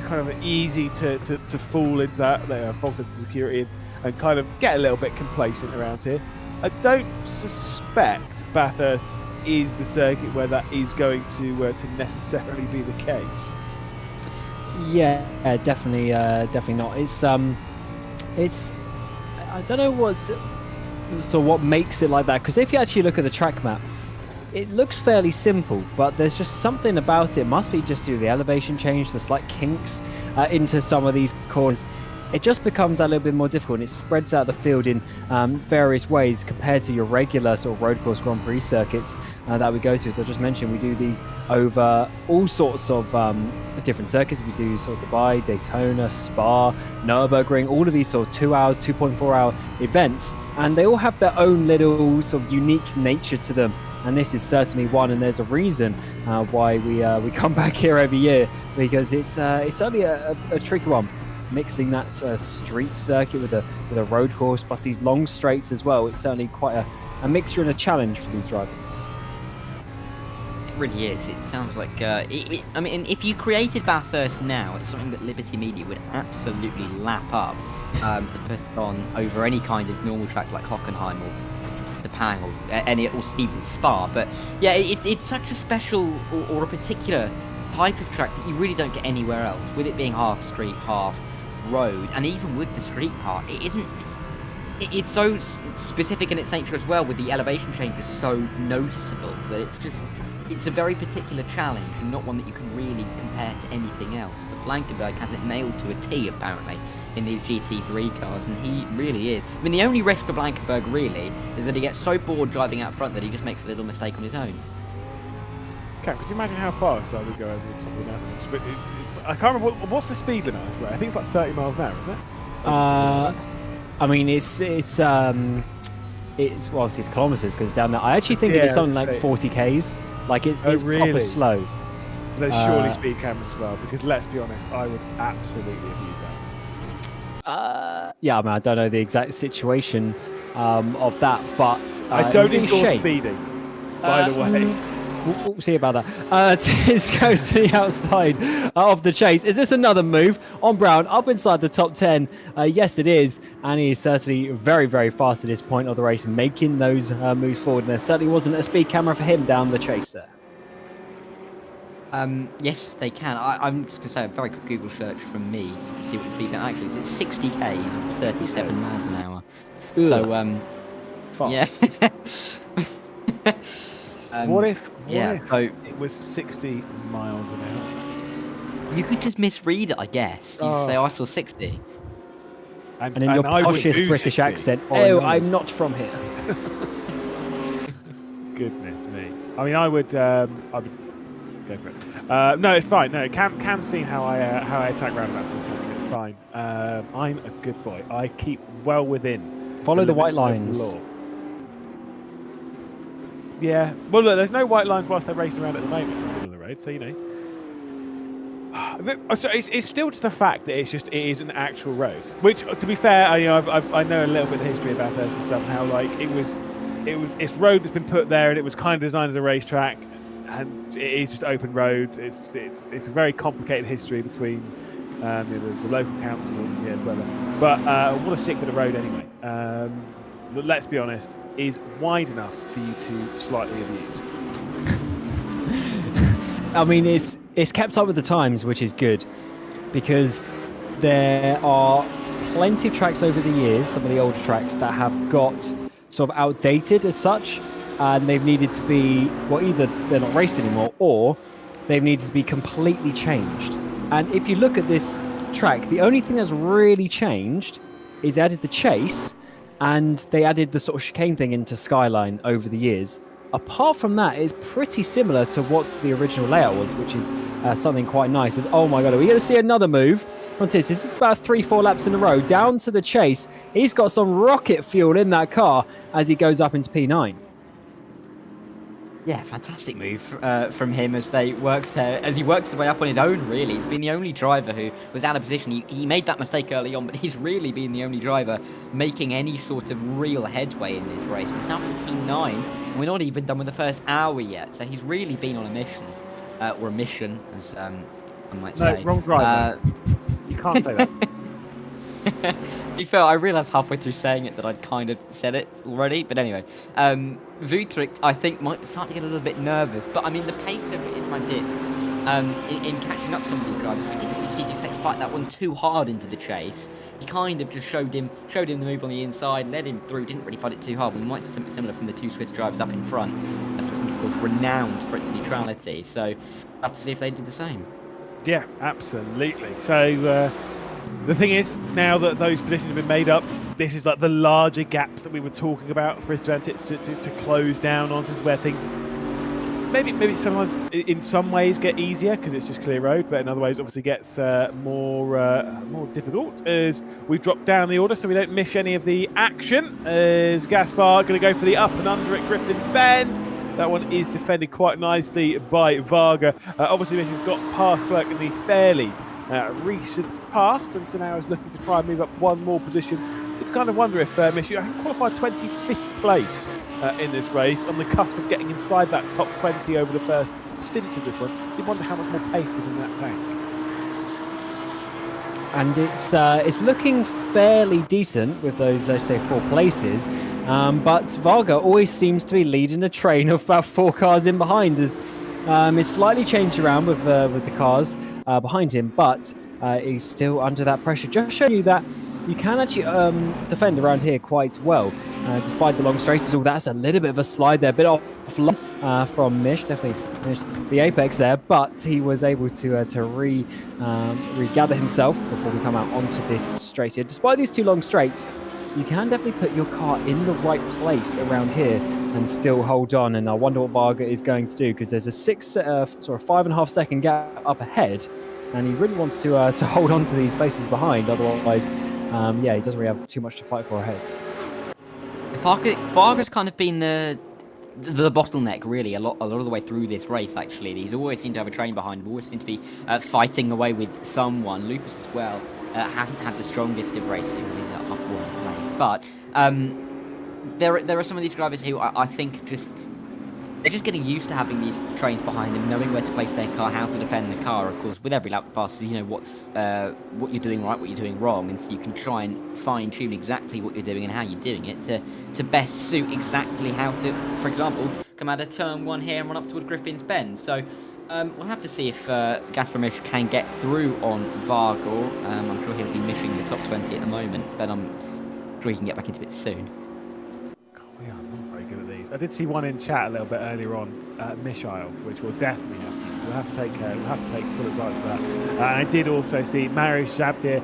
kind of easy to fall into that false sense of security and kind of get a little bit complacent around here. I don't suspect Bathurst is the circuit where that is going to necessarily be the case. Yeah, definitely not. It's I don't know what makes it like that, because if you actually look at the track map, it looks fairly simple, but there's just something about it. It must be just due to the elevation change, the slight kinks into some of these corners. It just becomes a little bit more difficult, and it spreads out the field in various ways compared to your regular sort of road course Grand Prix circuits that we go to. So I just mentioned we do these over all sorts of different circuits. We do sort of Dubai, Daytona, Spa, Nürburgring, all of these sort of 2 hours, 2.4 hour events, and they all have their own little sort of unique nature to them. And this is certainly one, and there's a reason why we come back here every year, because it's certainly a tricky one. Mixing that street circuit with a road course plus these long straights as well, it's certainly quite a mixture and a challenge for these drivers. It really is. It sounds like I mean, if you created Bathurst now, it's something that Liberty Media would absolutely lap up to put on over any kind of normal track like Hockenheim or Sepang or any, or even Spa. But yeah, it's such a special or a particular type of track that you really don't get anywhere else, with it being half street, half road. And even with the street part, it's so specific in its nature as well, with the elevation changes so noticeable that it's a very particular challenge, and not one that you can really compare to anything else. But Blankenberg has it nailed to a T apparently in these GT3 cars, and he really is. I mean, the only risk for Blankenberg really is that he gets so bored driving out front that he just makes a little mistake on his own. Cam, could you imagine how fast I would go over the top of that? But I can't remember what's the speed limit. I think it's like 30 miles an hour, isn't it? I mean, it's well, obviously it's kilometers because it's down there. I actually think it's something like 40 k's. Like it's really? Proper slow. There's surely speed cameras as well, because let's be honest, I would absolutely have used that. Yeah, I mean, I don't know the exact situation of that, but I don't endorse speeding, by the way. We'll see about that. Tiz goes to the outside of the chase. Is this another move on Brown up inside the top 10? Yes, it is. And he is certainly very, very fast at this point of the race, making those moves forward. And there certainly wasn't a speed camera for him down the chase there. Yes, they can. I'm just going to say a very quick Google search from me just to see what the speed limit actually is. It's 60 k's and 37 miles an hour. Ugh. So, fast. yeah. What if so it was 60 miles an hour? You could just misread it, I guess. You just say, I saw 60. And in your poshest British accent, I'm not from here. Goodness me. I mean, I would go for it. No, it's fine. No, Cam's seen how I attack roundabouts in this country. It's fine. I'm a good boy. I keep well within. Follow the white limits of lines. the law. Yeah. Well, look, there's no white lines whilst they're racing around at the moment in the middle of the road, so you know. So it's still just the fact that it is an actual road. Which, to be fair, I know a little bit of the history about Bathurst and stuff, and how like it's road that's been put there, and it was kind of designed as a racetrack, and it is just open roads. It's a very complicated history between the local council and whatever. But what a sick bit of road anyway. But let's be honest, is wide enough for you to slightly abuse. I mean, it's kept up with the times, which is good, because there are plenty of tracks over the years, some of the older tracks, that have got sort of outdated as such, and they've needed to be, well, either they're not raced anymore, or they've needed to be completely changed. And if you look at this track, the only thing that's really changed is they added the chase, and they added the sort of chicane thing into Skyline over the years. Apart from that, it's pretty similar to what the original layout was, which is something quite nice. Oh my god, are we going to see another move from Tiz? This is about 3-4 laps in a row, down to the chase. He's got some rocket fuel in that car as he goes up into P9. Yeah, fantastic move from him as he works his way up on his own, really. He's been the only driver who was out of position. He made that mistake early on, but he's really been the only driver making any sort of real headway in this race. And it's now up to P9, and we're not even done with the first hour yet. So he's really been on a mission, or a mission, as I might say. No, wrong driver. You can't say that. To be fair, I realised halfway through saying it that I'd kind of said it already, but anyway. Vutric, I think, might start to get a little bit nervous, but I mean, the pace of it is like this. In catching up some of these drivers, we didn't really see defects fight that one too hard into the chase. He kind of just showed him the move on the inside, led him through, didn't really fight it too hard. We might see something similar from the two Swiss drivers up in front. That's of course, renowned for its neutrality. So we'll have to see if they do the same. Yeah, absolutely. So the thing is, now that those positions have been made up, this is like the larger gaps that we were talking about for Stellantis to close down on. This is where things maybe sometimes in some ways get easier because it's just clear road, but in other ways obviously gets more difficult as we drop down the order so we don't miss any of the action. As Gaspar going to go for the up and under at Griffin's Bend. That one is defended quite nicely by Varga. Obviously, he's got past Clerk in the fairly recent past, and so now is looking to try and move up one more position. Did kind of wonder if Michu qualified 25th place in this race, on the cusp of getting inside that top 20 over the first stint of this one. Did wonder how much more pace was in that tank. And it's looking fairly decent with those, say, 4 places. But Varga always seems to be leading a train of about 4 cars in behind. As it's slightly changed around with the cars behind him, but he's still under that pressure. Just showing you that you can actually defend around here quite well, despite the long straights. All that's a little bit of a slide there, a bit off from Mish. Definitely missed the apex there, but he was able to regather himself before we come out onto this straight here. Despite these 2 long straights, you can definitely put your car in the right place around here and still hold on. And I wonder what Varga is going to do, because there's a 5.5 second gap up ahead, and he really wants to hold on to these places behind. Otherwise, he doesn't really have too much to fight for ahead. Varga's kind of been the bottleneck really a lot of the way through this race. Actually, he's always seemed to have a train behind him, always seemed to be fighting away with someone. Lupus as well hasn't had the strongest of races in his up one race, but there are some of these drivers who I think they're just getting used to having these trains behind them, knowing where to place their car, how to defend the car. Of course, with every lap that passes, you know what you're doing right, what you're doing wrong, and so you can try and fine-tune exactly what you're doing and how you're doing it to best suit exactly how to, for example, come out of turn 1 here and run up towards Griffin's Bend. So we'll have to see if Gaspar Mish can get through on Varga. I'm sure he'll be missing the top 20 at the moment, but I'm sure he can get back into it soon. We are not very good at these. I did see one in chat a little bit earlier on, Michael, which we'll definitely have to take full advantage of that. And I did also see Marius Zabdir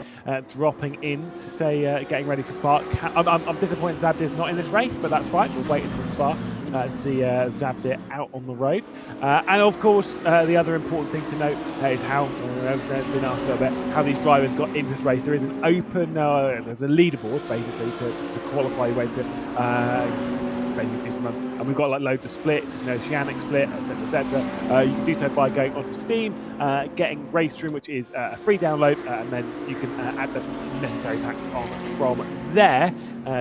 dropping in to say getting ready for Spa. I'm disappointed Zabdir's not in this race, but that's fine. We'll wait until Spa and see Zabdir out on the road. And of course, the other important thing to note is how I've been asked a little bit how these drivers got into this race. There is an open, there's a leaderboard basically to qualify your way to. Basically do some runs, and we've got like loads of splits. There's an oceanic split, etc., etc. You can do so by going onto Steam, getting RaceRoom, which is a free download, and then you can add the necessary packs on from there.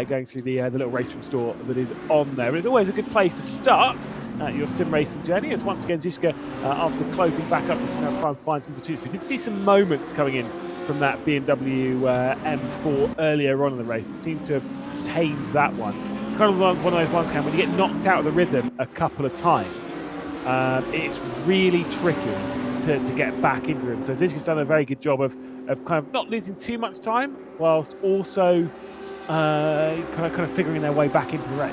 Going through the little RaceRoom store that is on there. But it's always a good place to start your sim racing journey. As once again, Zizka, after closing back up, is going to try and find some pursuits. We did see some moments coming in from that BMW M4 earlier on in the race. It seems to have tamed that one. It's kind of one of those ones, when you get knocked out of the rhythm a couple of times, it's really tricky to get back into them. So Zizka's done a very good job of kind of not losing too much time, whilst also kind of figuring their way back into the race.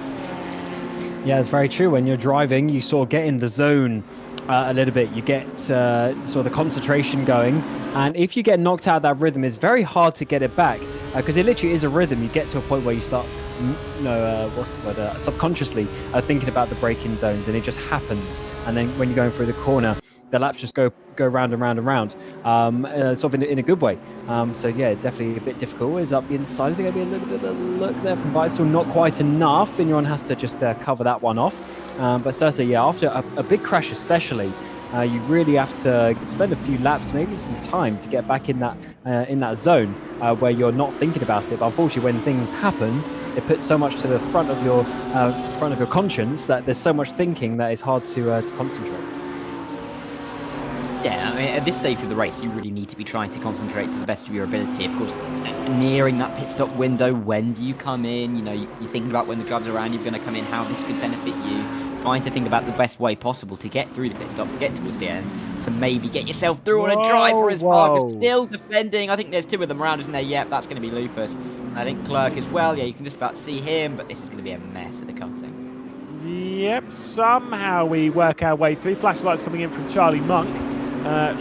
Yeah, it's very true. When you're driving, you sort of get in the zone a little bit. You get sort of the concentration going, and if you get knocked out of that rhythm, it's very hard to get it back, because it literally is a rhythm. You get to a point where you start subconsciously thinking about the braking zones, and it just happens. And then when you're going through the corner, the laps just go round and round and round, sort of in a good way. So yeah, definitely a bit difficult. Is up the inside. Is it going to be a little bit of a look there from Weitzel? Not quite enough. Vigneron has to just cover that one off. But certainly, yeah, after a big crash especially, you really have to spend a few laps, maybe some time, to get back in that zone where you're not thinking about it. But unfortunately, when things happen, it puts so much to the front of your conscience that there's so much thinking that it's hard to concentrate. Yeah, I mean, at this stage of the race, you really need to be trying to concentrate to the best of your ability. Of course, nearing that pit stop window, when do you come in? You know, you're thinking about when the drivers around you are going to come in, how this could benefit you. trying to think about the best way possible to get through the pit stop, to get towards the end, to maybe get yourself through on a driver as Varga still defending. I think there's 2 of them around, isn't there? Yep, that's going to be Lupus. I think Clerk as well. Yeah, you can just about see him, but this is going to be a mess at the cutting. Yep, somehow we work our way through. Flashlights coming in from Charlie Monk,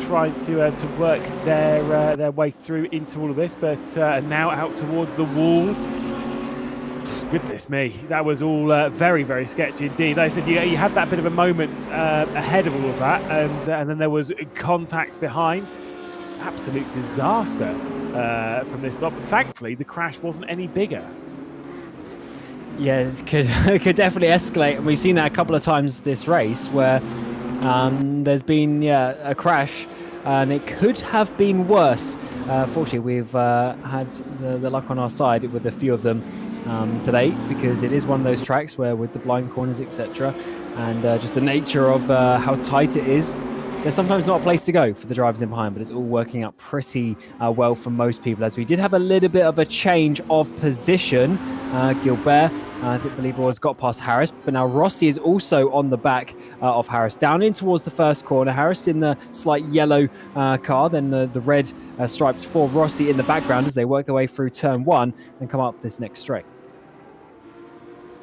trying to work their way through into all of this, but now out towards the wall. Goodness me, that was all very, very sketchy indeed. Like I said, you had that bit of a moment ahead of all of that, and then there was contact behind. Absolute disaster from this stop. Thankfully, the crash wasn't any bigger. Yeah, it could definitely escalate, and we've seen that a couple of times this race where there's been a crash, and it could have been worse. Fortunately, we've had the luck on our side with a few of them today, because it is one of those tracks where with the blind corners, etc., and just the nature of how tight it is, there's sometimes not a place to go for the drivers in behind, but it's all working out pretty well for most people, as we did have a little bit of a change of position. Gilbert, I believe it was, got past Harris, but now Rossi is also on the back of Harris, down in towards the first corner. Harris in the slight yellow car, then the red stripes for Rossi in the background as they work their way through turn 1 and come up this next straight.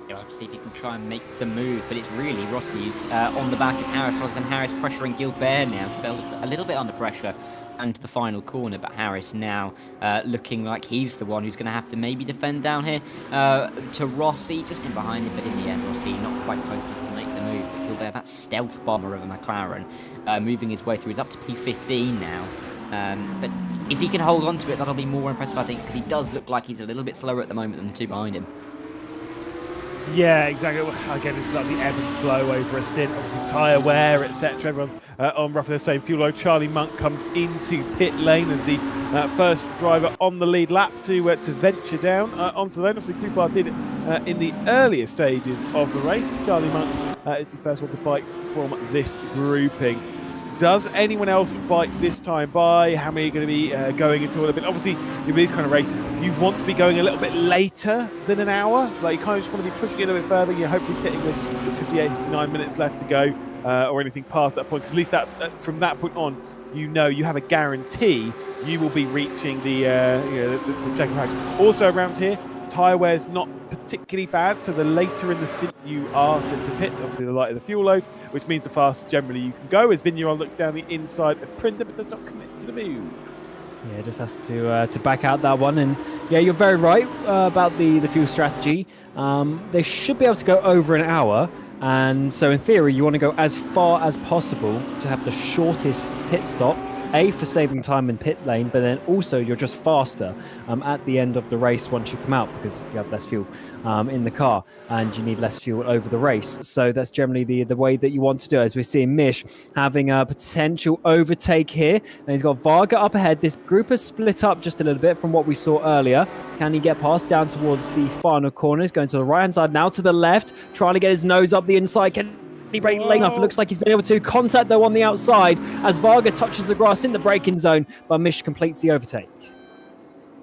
Yeah, we'll see if he can try and make the move, but it's really Rossi who's on the back of Harris rather than Harris pressuring Gilbert now. Gilbert a little bit under pressure and the final corner, but Harris now looking like he's the one who's going to have to maybe defend down here to Rossi, just in behind him, but in the end Rossi not quite close enough to make the move. But Gilbert, that stealth bomber of a McLaren, moving his way through. He's up to P15 now, but if he can hold on to it, that'll be more impressive, I think, because he does look like he's a little bit slower at the moment than the 2 behind him. Yeah, exactly. Again, it's like the ebb and flow over a stint. Obviously, tyre wear, etc. Everyone's on roughly the same fuel load. Charlie Monk comes into pit lane as the first driver on the lead lap to venture down onto the lane. Obviously, Poupard did it in the earlier stages of the race. Charlie Monk is the first one to bite from this grouping. Does anyone else bite this time by? How many are going to be going into all a bit? Obviously, in these kind of races, you want to be going a little bit later than an hour. Like, you kind of just want to be pushing it a bit further. You're hopefully getting the 58, 59 minutes left to go, or anything past that point. Because at least that from that point on, you know you have a guarantee you will be reaching the checker pack. Also around here, tyre wear's not particularly bad, so the later in the stint you are to pit, obviously the lighter the fuel load, which means the faster generally you can go, as Vigneron looks down the inside of Printer but does not commit to the move. Yeah, just has to back out that one. And yeah, you're very right about the fuel strategy. They should be able to go over an hour, and so in theory you want to go as far as possible to have the shortest pit stop, for saving time in pit lane, but then also you're just faster at the end of the race once you come out, because you have less fuel in the car and you need less fuel over the race. So that's generally the way that you want to do it, as we're seeing Mish having a potential overtake here. And he's got Varga up ahead. This group has split up just a little bit from what we saw earlier. Can he get past down towards the final corner? He's going to the right hand side, now to the left, trying to get his nose up the inside. Can he break lane enough? It looks like he's been able to. Contact though on the outside as Varga touches the grass in the braking zone, but Mish completes the overtake.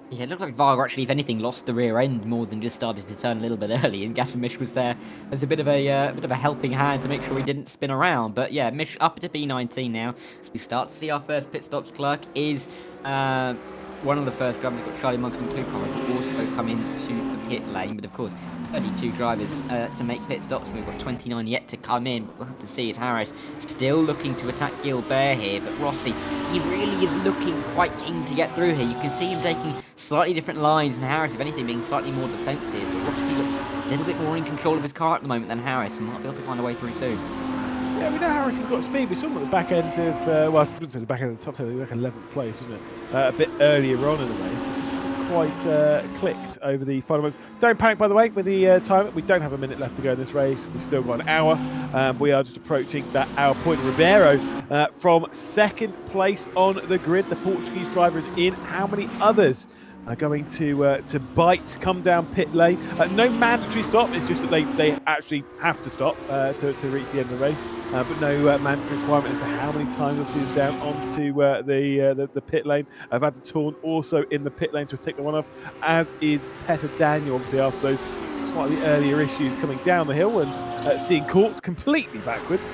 Yeah, it looked like Varga actually, if anything, lost the rear end more than just started to turn a little bit early, and Gaston Mish was there as a bit of a helping hand to make sure he didn't spin around. But yeah, Mish up to B19 now. So we start to see our first pit stops. Clerk is one of the first drivers. We've got Charlie Monk and Poupard who also come into the pit lane, but of course 32 drivers to make pit stops. We've got 29 yet to come in. We'll have to see if Harris still looking to attack Gilbert here, but Rossi, he really is looking quite keen to get through here. You can see him taking slightly different lines, and Harris, if anything, being slightly more defensive, but Rossi looks a little bit more in control of his car at the moment than Harris, and might be able to find a way through soon. Yeah, we know Harris has got speed. We saw him at the back end of, well, I wouldn't say the back end of the top 10, like 11th place, isn't it? A bit earlier on in the race, but just hasn't quite clicked over the final moments. Don't panic, by the way, with the time. We don't have a minute left to go in this race. We've still got an hour. We are just approaching that hour point. Ribeiro from second place on the grid. The Portuguese driver is in. How many others are going to bite, come down pit lane? No mandatory stop. It's just that they actually have to stop to reach the end of the race. But no mandatory requirement as to how many times you'll see them down onto the pit lane. Vadatorn also in the pit lane to take the one off, as is Petter Daniel, obviously after those slightly earlier issues coming down the hill, and seeing caught completely backwards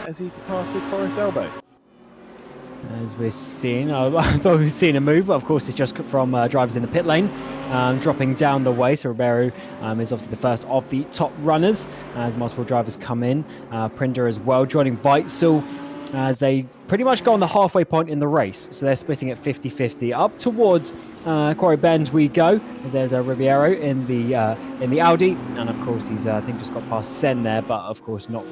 as he departed Forest Elbow. As we're seeing, I thought we've seen a move. Of course, it's just from drivers in the pit lane, dropping down the way. So Ribeiro is obviously the first of the top runners as multiple drivers come in. Prinder as well, joining Weitzel as they pretty much go on the halfway point in the race. So they're splitting at 50-50. Up towards Quarry Bend we go, as there's a Ribeiro in the Audi. And of course, he's, I think, just got past Sen there, but of course not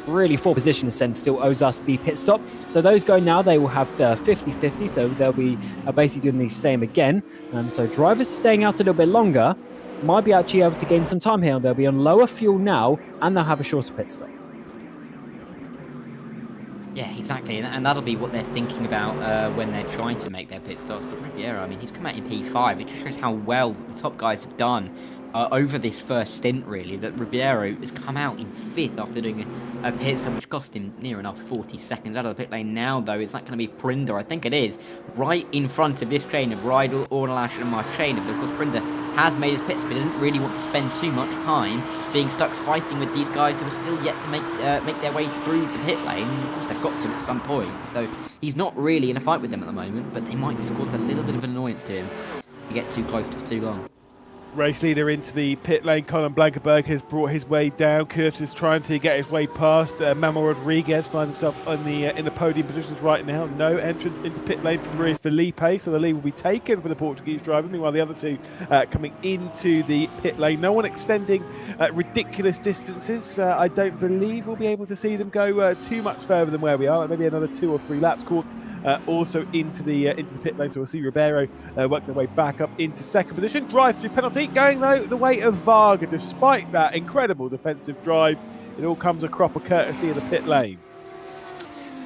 really for position, as Sen still owes us the pit stop. So those go now, they will have 50-50. So they'll be basically doing the same again. So drivers staying out a little bit longer might be actually able to gain some time here. They'll be on lower fuel now, and they'll have a shorter pit stop. Yeah, exactly, and that'll be what they're thinking about when they're trying to make their pit stops. But Ribeiro, I mean, he's come out in P5. It just shows how well the top guys have done over this first stint, really. That Ribeiro has come out in 5th after doing a pit stop, which cost him near enough 40 seconds out of the pit lane. Now, though, is that going to be Prinder? I think it is, right in front of this train of Rydell, Ornelash, and Marchena. But of course, Prinder has made his pits, but he doesn't really want to spend too much time being stuck fighting with these guys who are still yet to make their way through the pit lane. Of course, they've got to at some point, so he's not really in a fight with them at the moment, but they might just cause a little bit of an annoyance to him to get too close for too long. Race leader into the pit lane, Colin Blankenberg has brought his way down. Curtis is trying to get his way past. Manuel Rodriguez finds himself on in the podium positions right now. No entrance into pit lane from Maria Felipe, so the lead will be taken for the Portuguese driver. Meanwhile, the other two coming into the pit lane. No one extending ridiculous distances. I don't believe we'll be able to see them go too much further than where we are. Maybe another 2 or 3 laps caught. Also into the pit lane, so we'll see Ribeiro work their way back up into second position. Drive-through penalty going though the way of Varga. Despite that incredible defensive drive, it all comes a cropper courtesy of the pit lane.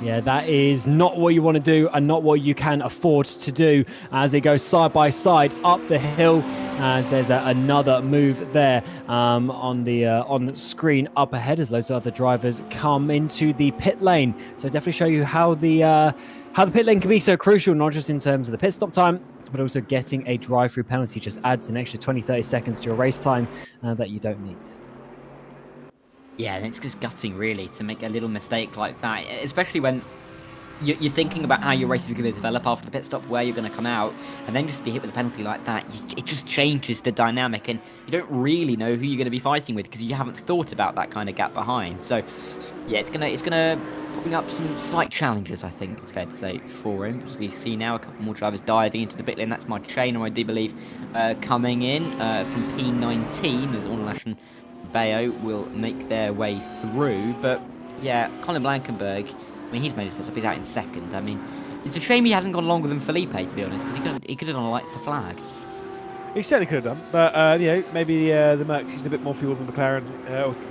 Yeah, that is not what you want to do and not what you can afford to do as they go side by side up the hill. As there's another move there on the screen up ahead as those other drivers come into the pit lane. So definitely show you how the pit lane can be so crucial, not just in terms of the pit stop time, but also getting a drive-through penalty just adds an extra 20-30 seconds to your race time that you don't need. Yeah, and it's just gutting, really, to make a little mistake like that, especially when you're thinking about how your race is going to develop after the pit stop, where you're going to come out, and then just be hit with a penalty like that. It just changes the dynamic, and you don't really know who you're going to be fighting with because you haven't thought about that kind of gap behind. So, yeah, it's gonna bring up some slight challenges, I think it's fair to say, for him. As we see now, a couple more drivers diving into the pit lane. That's Marchena, I do believe, coming in from P19 as Ornelash and Bayo will make their way through. But yeah, Colin Blankenberg, I mean, he's made his pit stop. He's out in second. I mean, it's a shame he hasn't gone longer than Felipe, to be honest, because he could have done a lights to flag. He certainly could have done, but you know, maybe the Merc used a bit more fuel than McLaren.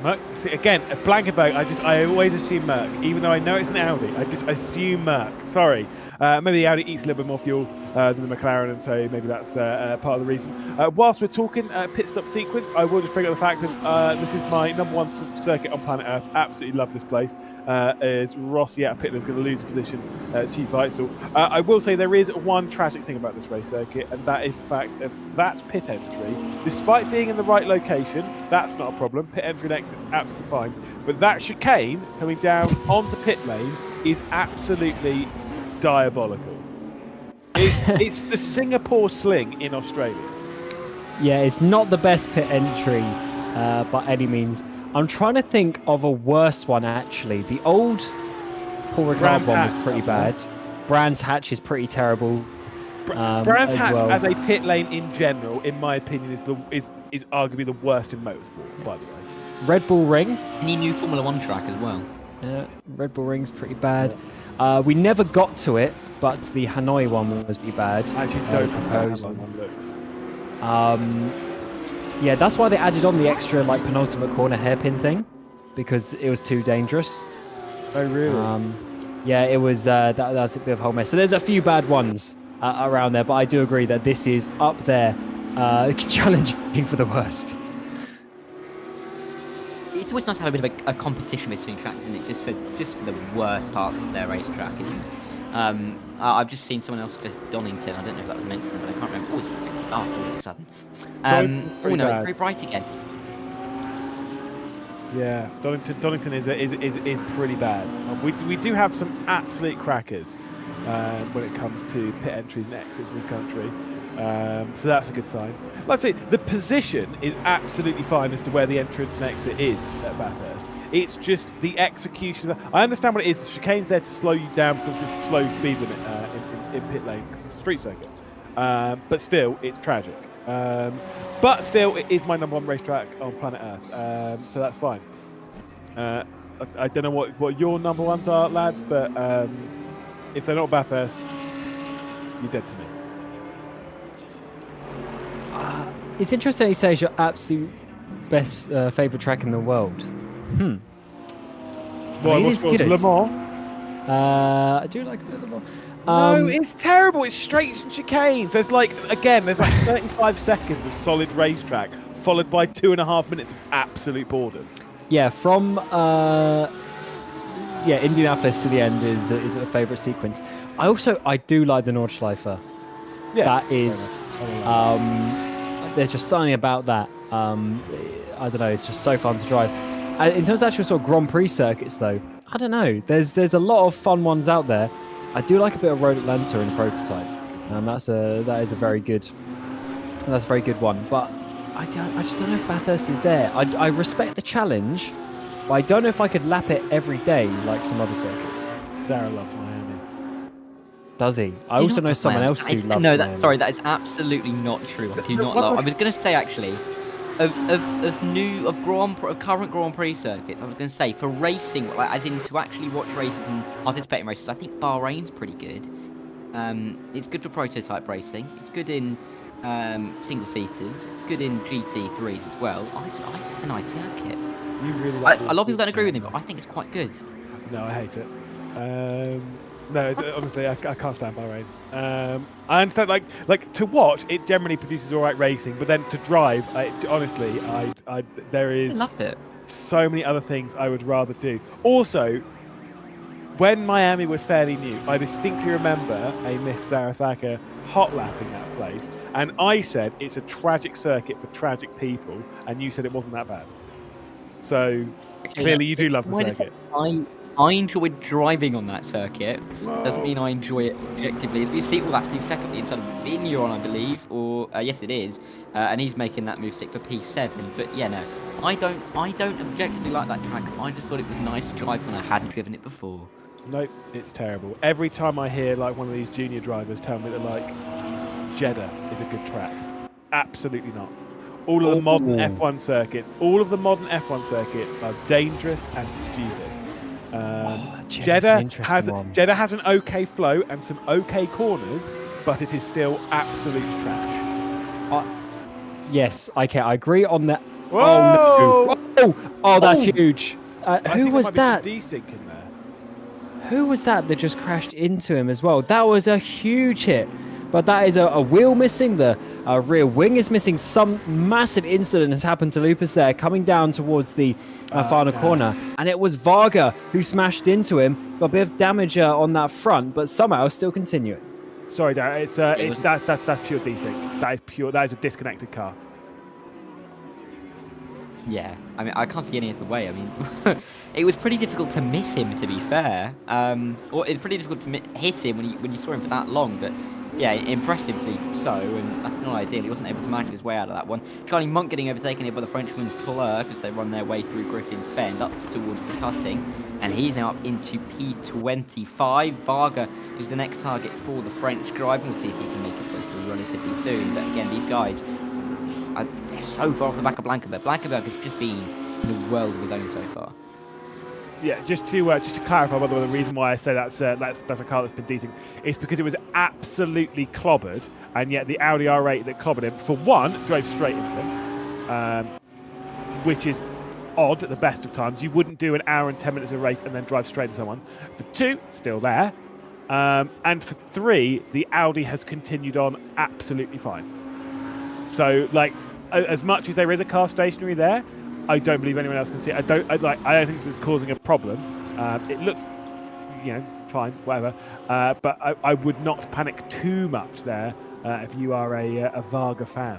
Merc, see, again, Blankenberg, I always assume Merc, even though I know it's an Audi. I just assume Merc. Sorry, maybe the Audi eats a little bit more fuel than the McLaren, and so maybe that's part of the reason. Whilst we're talking pit stop sequence, I will just bring up the fact that this is my #1 circuit on planet Earth. Absolutely love this place. As Rossi out of pit is going to lose position to Weitzel. I will say there is one tragic thing about this race circuit, and that is the fact of that pit entry. Despite being in the right location, that's not a problem. Pit entry and exit's absolutely fine. But that chicane coming down onto pit lane is absolutely diabolical. It's the Singapore sling in Australia. Yeah, it's not the best pit entry by any means. I'm trying to think of a worse one, actually. The old Paul Ricard one was pretty bad. Brands Hatch is pretty terrible. Brands Hatch well. as a pit lane in general, in my opinion, is arguably the worst in motorsport, by the way. Red Bull Ring. Any new Formula 1 track as well. Red Bull Ring's pretty bad. Yeah. We never got to it, but the Hanoi one was pretty bad. I actually don't know how that one looks. Yeah, that's why they added on the extra penultimate corner hairpin thing, because it was too dangerous. Oh really? Yeah, it was. That's a bit of a whole mess. So there's a few bad ones around there, but I do agree that this is up there, challenging for the worst. It's always nice to have a bit of a competition between tracks, isn't it? Just for the worst parts of their racetrack, isn't it? I've just seen someone else go to Donington. I don't know if that was mentioned, but I can't remember. Oh, it's dark all of a sudden. Oh no, it's very bright again. Yeah, Donington is pretty bad. We do have some absolute crackers when it comes to pit entries and exits in this country. So that's a good sign. Let's say the position is absolutely fine as to where the entrance and exit is at Bathurst. It's just the execution. I understand what it is. The chicane's there to slow you down because it's a slow speed limit in pit lane because it's a street circuit. But still, it's tragic. But still, it is my #1 racetrack on planet Earth, so that's fine. I don't know what your #1s are, lads, but if they're not Bathurst, you're dead to me. It's interesting you say it's your absolute best favourite track in the world. Well, it is good. Le Mans? I do like a bit of Le Mans. No, it's terrible. It's straight chicanes. There's like 35 seconds of solid racetrack, followed by 2.5 minutes of absolute boredom. Yeah, from Indianapolis to the end is a favourite sequence. I do like the Nordschleife. Yeah, that is. There's just something about that. I don't know. It's just so fun to drive. In terms of actual sort of Grand Prix circuits, though, I don't know. There's a lot of fun ones out there. I do like a bit of Road Atlanta in the prototype, and that is a very good one. But I just don't know if Bathurst is there. I respect the challenge, but I don't know if I could lap it every day like some other circuits. Dara loves Miami. Does he? I also know someone else who loves Miami. Sorry, that is absolutely not true. I do not love. I was going to say actually, of current Grand Prix circuits, I was going to say for racing, like, as in to actually watch races and participate in races, I think Bahrain's pretty good. It's good for prototype racing. It's good in single seaters. It's good in GT3s as well. It's a nice circuit. You really like a lot of people don't agree with me, but I think it's quite good. No, I hate it. No, honestly, I can't stand Bahrain. I understand, like to watch, it generally produces all right racing, but then to drive, honestly, there is I love it. So many other things I would rather do. Also, when Miami was fairly new, I distinctly remember a Mr. Arathaca hot lapping that place, and I said it's a tragic circuit for tragic people, and you said it wasn't that bad. So clearly, you do love the circuit. I enjoyed driving on that circuit. Doesn't mean I enjoy it objectively. As we see, that's the effectively inside of Vigneron, I believe, or yes, it is. And he's making that move stick for P7. But yeah, no, I don't objectively like that track. I just thought it was nice to drive when I hadn't driven it before. Nope, it's terrible. Every time I hear like one of these junior drivers tell me that like Jeddah is a good track, absolutely not. All of the modern F1 circuits, are dangerous and stupid. Jeddah has an okay flow and some okay corners, but it is still absolute trash. Yes, okay, I agree on that. Whoa! Oh no! Oh, that's huge. Who was that? Desync in there. Who was that just crashed into him as well? That was a huge hit. But that is a wheel missing, the rear wing is missing. Some massive incident has happened to Lupus there, coming down towards the final corner. And it was Varga who smashed into him. He's got a bit of damage on that front, but somehow still continuing. Sorry, Darren, that's pure desync. That is a disconnected car. Yeah, I mean, I can't see any other way. I mean, it was pretty difficult to miss him, to be fair. Or it's pretty difficult to hit him when you saw him for that long, but yeah, impressively so, and that's not ideal. He wasn't able to manage his way out of that one. Charlie Monk getting overtaken here by the Frenchman Clerc as they run their way through Griffin's Bend up towards the cutting, and he's now up into P25. Varga is the next target for the French driver. We'll see if he can make his way through relatively soon. But again, these guys, they're so far off the back of Blankenberg. Blankenberg has just been in a world of his own so far. Yeah, just to clarify, by the way, the reason why I say that's a car that's been decent is because it was absolutely clobbered, and yet the Audi R8 that clobbered him, for one, drove straight into him, which is odd at the best of times. You wouldn't do an hour and 10 minutes of race and then drive straight into someone. For two, still there. And for three, the Audi has continued on absolutely fine. So, like, as much as there is a car stationary there, I don't believe anyone else can see it. I don't think this is causing a problem. It looks, fine, whatever. But I would not panic too much there if you are a Varga fan.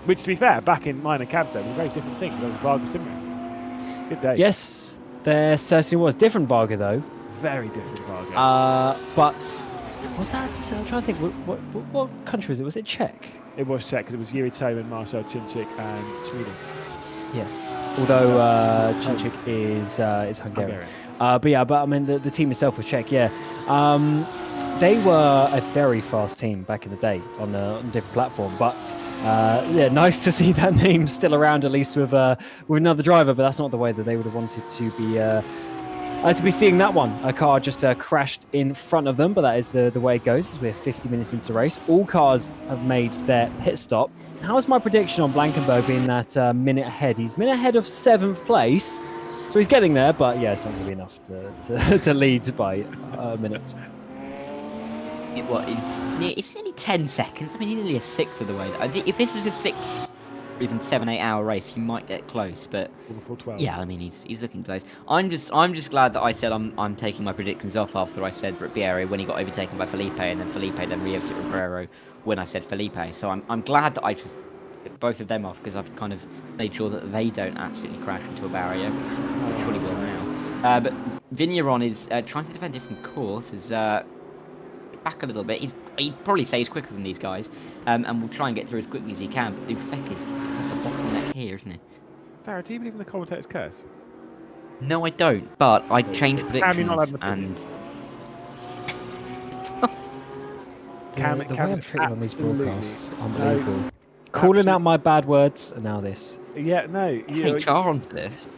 Which, to be fair, back in minor cabs, was a very different thing. There was Varga sim racing. Good days. Yes, there certainly was. Different Varga, though. Very different Varga. But was that? I'm trying to think. What country was it? Was it Czech? It was Czech because it was Yuri Toman, Marcel Chinchik, and Sweden. Yes. Although Chinchik is Hungarian. But I mean the team itself was Czech. Yeah. They were a very fast team back in the day on a different platform. But yeah, nice to see that name still around, at least with another driver. But that's not the way that they would have wanted to be seeing that one. A car just crashed in front of them, but that is the way it goes. We're 50 minutes into the race. All cars have made their pit stop. How's my prediction on Blankenberg being that minute ahead? He's minute ahead of 7th place. So he's getting there, but yeah, it's not going to be enough to lead by a minute. It's nearly 10 seconds. I mean, nearly a sixth of the way. I think if this was a 6 or even 7-8 hour race, he might get close. But before 12. yeah, I mean, he's looking close. I'm just glad that I said I'm taking my predictions off after I said Ribeiro when he got overtaken by Felipe, and then Felipe then re-overtook Ribeiro when I said Felipe. So I'm glad that I just took both of them off, because I've kind of made sure that they don't absolutely crash into a barrier, which they surely will now. But Vigneron is trying to defend a different course. Is back a little bit. He'd probably say he's quicker than these guys, and will try and get through as quickly as he can. But Dufek is the bottleneck here, isn't he? Farah, do you believe in the commentator's curse? No, I don't. But I changed predictions and. The way I'm treated on these broadcasts, unbelievable. Calling out my bad words, and now this. Yeah, no. HR onto this.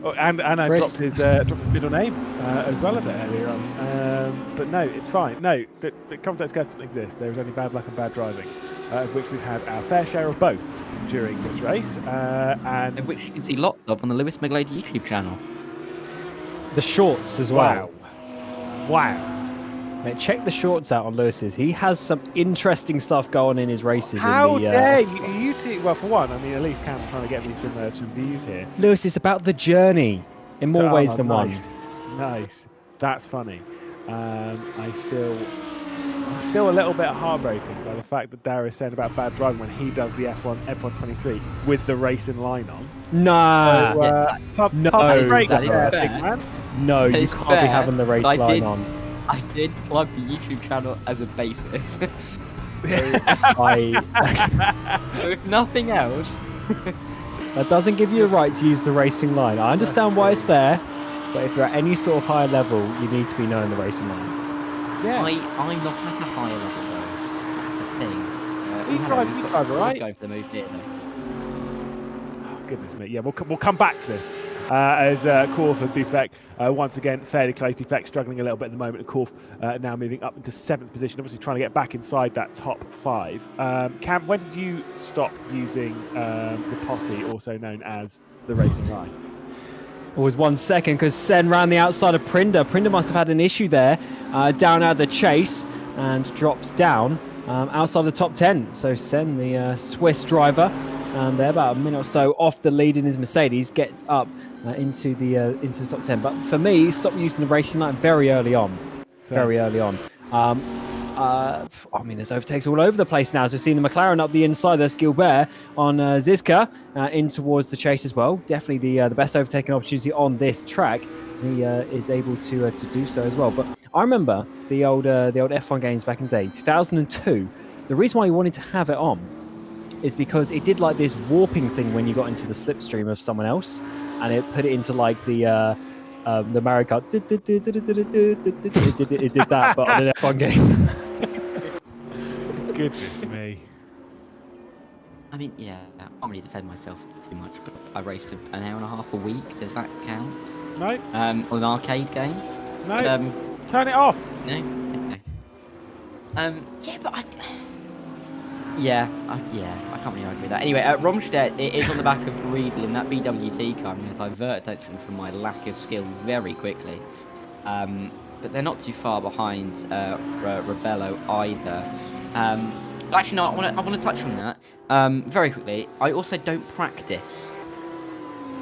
Oh, and I dropped his middle name as well a bit earlier on. But no, it's fine. No, the commentator's curse doesn't exist. There is only bad luck and bad driving, of which we've had our fair share of both during this race. And which you can see lots of on the Lewis McGlade YouTube channel. The shorts as well. Wow. Mate, check the shorts out on Lewis's. He has some interesting stuff going in his races. How dare you two? Well, for one, I mean, at least Cam's trying to get me some views here. Lewis, it's about the journey in more ways than one. Nice. That's funny. I'm still a little bit heartbroken by the fact that Darius said about bad driving when he does the F1 23 with the racing line on. Nah. So, big man. No, you can't be having the race line on. I did plug the YouTube channel as a basis. If nothing else. That doesn't give you a right to use the racing line. I understand why it's there, but if you're at any sort of higher level, you need to be knowing the racing line. Yeah. I'm not at a higher level though. That's the thing. You drive, right? Going for the move here though. Goodness me. Yeah, we'll come back to this as Korf and Dufek once again fairly close. Dufek struggling a little bit at the moment, and Korf now moving up into 7th position, obviously trying to get back inside that top 5. Cam, when did you stop using the potty, also known as the racing line? Always 1 second, because Sen ran the outside of Prinder. Prinder must have had an issue there, down out of the chase, and drops down outside the top 10. So Sen, the Swiss driver, they're about a minute or so off the lead in his Mercedes, gets up into the top 10. But for me, stopped using the racing line very early on. Very early on. I mean, there's overtakes all over the place now. So we're seeing the McLaren up the inside. There's Gilbert on Zizka in towards the chase as well. Definitely the best overtaking opportunity on this track. He is able to do so as well. But I remember the old F1 games back in the day, 2002. The reason why you wanted to have it on is because it did like this warping thing when you got into the slipstream of someone else, and it put it into like the Mario Kart. It did that, but on an F1 game. Goodness me. I mean, yeah, I can't really defend myself too much, but I raced for an hour and a half a week. Does that count? No. On an arcade game? No. But, turn it off. No. Okay. Yeah, but I can't really argue with that. Anyway, Romstedt is on the back of Riedel in that BWT car. I'm going to divert attention from my lack of skill very quickly. But they're not too far behind Rebello either. Actually, no, I want to touch on that very quickly. I also don't practice.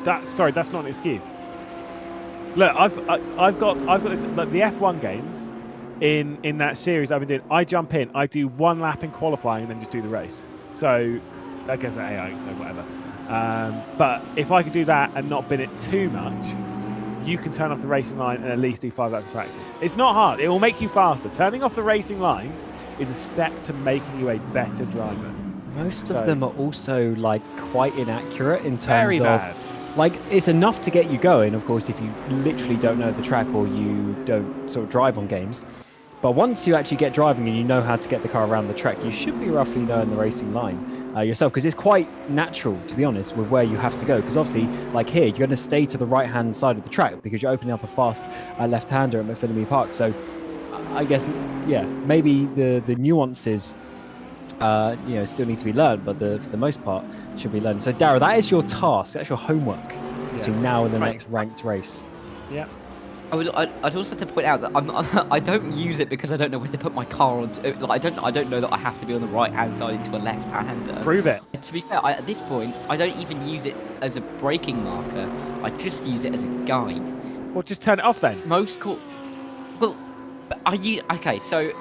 That's not an excuse. Look, I've got this, like, the F1 games. In that series I've been doing, I jump in, I do 1 lap in qualifying, and then just do the race. So I guess AI, so whatever. But if I could do that and not bin it too much, you can turn off the racing line and at least do 5 laps of practice. It's not hard. It will make you faster. Turning off the racing line is a step to making you a better driver. Most of them are also like quite inaccurate in terms of bad. like it's enough to get you going, of course, if you literally don't know the track or you don't sort of drive on games. But once you actually get driving and you know how to get the car around the track, you should be roughly knowing the racing line yourself, because it's quite natural, to be honest, with where you have to go. Because obviously, like here, you're going to stay to the right-hand side of the track because you're opening up a fast left-hander at McPhillamy Park. So I guess, yeah, maybe the nuances still need to be learned, but for the most part, should be learned. So, Darragh, that is your task. That's your homework between now and the next ranked race. Yeah. I'd also like to point out that I don't use it because I don't know where to put my car on. Like, I don't know that I have to be on the right-hand side into a left-hander. Prove it. To be fair, at this point, I don't even use it as a braking marker. I just use it as a guide. Well, just turn it off then. Well, okay, so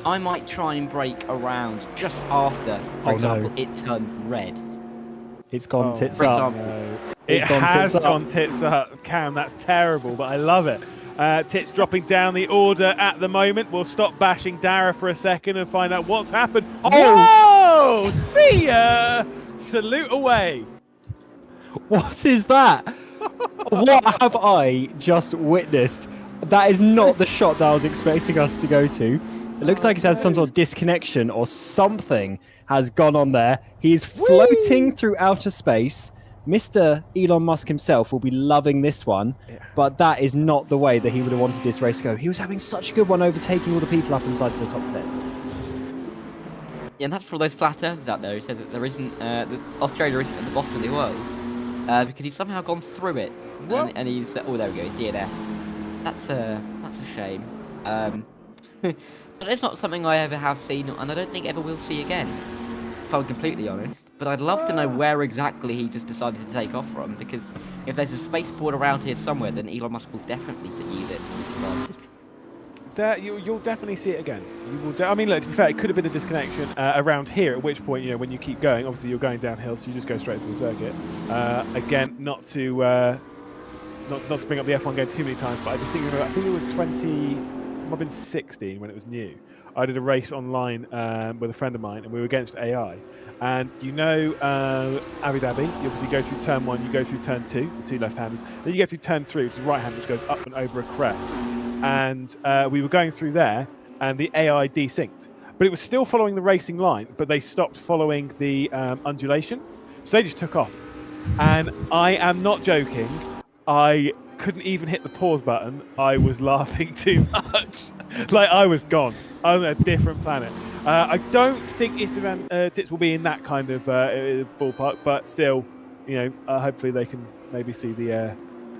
I might try and brake around just after, for example, it turned red. It's gone tits for up. example. It has gone tits up, Cam. That's terrible, but I love it. Tits dropping down the order at the moment. We'll stop bashing Darragh for a second and find out what's happened. Oh, see ya! Salute away. What is that? What have I just witnessed? That is not the shot that I was expecting us to go to. It looks like he's had some sort of disconnection or something has gone on there. He's floating through outer space. Mr. Elon Musk himself will be loving this one, but that is not the way that he would have wanted this race to go. He was having such a good one, overtaking all the people up inside the top 10. Yeah, and that's for all those flat earthers out there who said that there isn't, that Australia isn't at the bottom of the world, because he's somehow gone through it, and he's, oh, there we go, he's DNF. That's a shame. But it's not something I ever have seen, and I don't think ever will see again, if I'm completely honest. But I'd love to know where exactly he just decided to take off from, because if there's a spaceport around here somewhere, then Elon Musk will definitely use it to advantage. You'll definitely see it again. You will. I mean, look, to be fair, it could have been a disconnection around here. At which point, when you keep going, obviously you're going downhill, so you just go straight through the circuit. Again, not to bring up the F1 game too many times, but I distinctly remember. I think it was might have been 16 when it was new. I did a race online with a friend of mine, and we were against AI. And Abu Dhabi, you obviously go through turn 1, you go through turn 2, the two left-handers. Then you go through turn 3, which is right-hand, which goes up and over a crest. And we were going through there, and the AI desynced. But it was still following the racing line, but they stopped following the undulation. So they just took off. And I am not joking. I couldn't even hit the pause button. I was laughing too much. Like, I was gone. I was on a different planet. I don't think Tits will be in that kind of ballpark, but still, hopefully they can maybe see the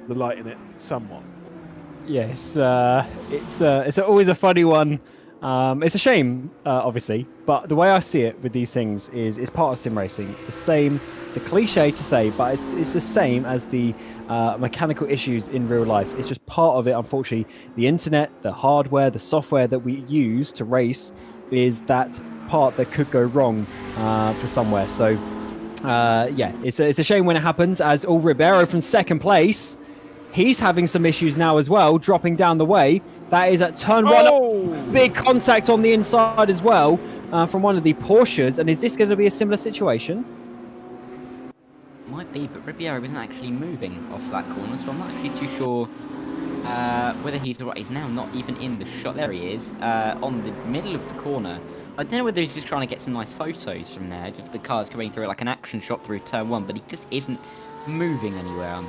light in it somewhat. Yes, it's always a funny one. It's a shame, obviously, but the way I see it with these things is it's part of sim racing. It's a cliche to say, but it's the same as the mechanical issues in real life. It's just part of it, unfortunately. The internet, the hardware, the software that we use to race is that part that could go wrong for somewhere. So, it's a shame when it happens, as Ribeiro from second place. He's having some issues now as well, dropping down the way. That is at turn 1. Big contact on the inside as well from one of the Porsches. And is this going to be a similar situation? Might be, but Ribeiro isn't actually moving off that corner, so I'm not actually too sure whether he's right. He's now not even in the shot. There he is, on the middle of the corner. I don't know whether he's just trying to get some nice photos from there. Just the car's coming through like an action shot through turn 1, but he just isn't moving anywhere.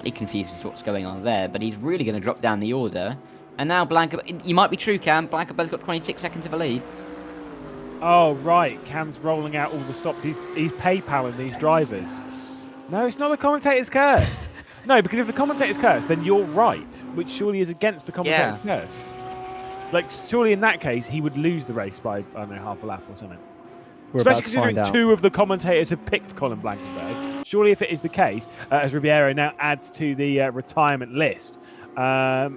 He confuses what's going on there, but he's really going to drop down the order. And now Blanca, you might be true, Cam. Blanca's got 26 seconds of a lead. Oh, right. Cam's rolling out all the stops. He's PayPaling these drivers. No, it's not the commentator's curse. No, because if the commentator's curse, then you're right, which surely is against the commentator's curse. Like, surely in that case, he would lose the race by, I don't know, half a lap or something. Especially considering 2 of the commentators have picked Colin Blankenberg. Surely, if it is the case, as Ribeiro now adds to the retirement list, no,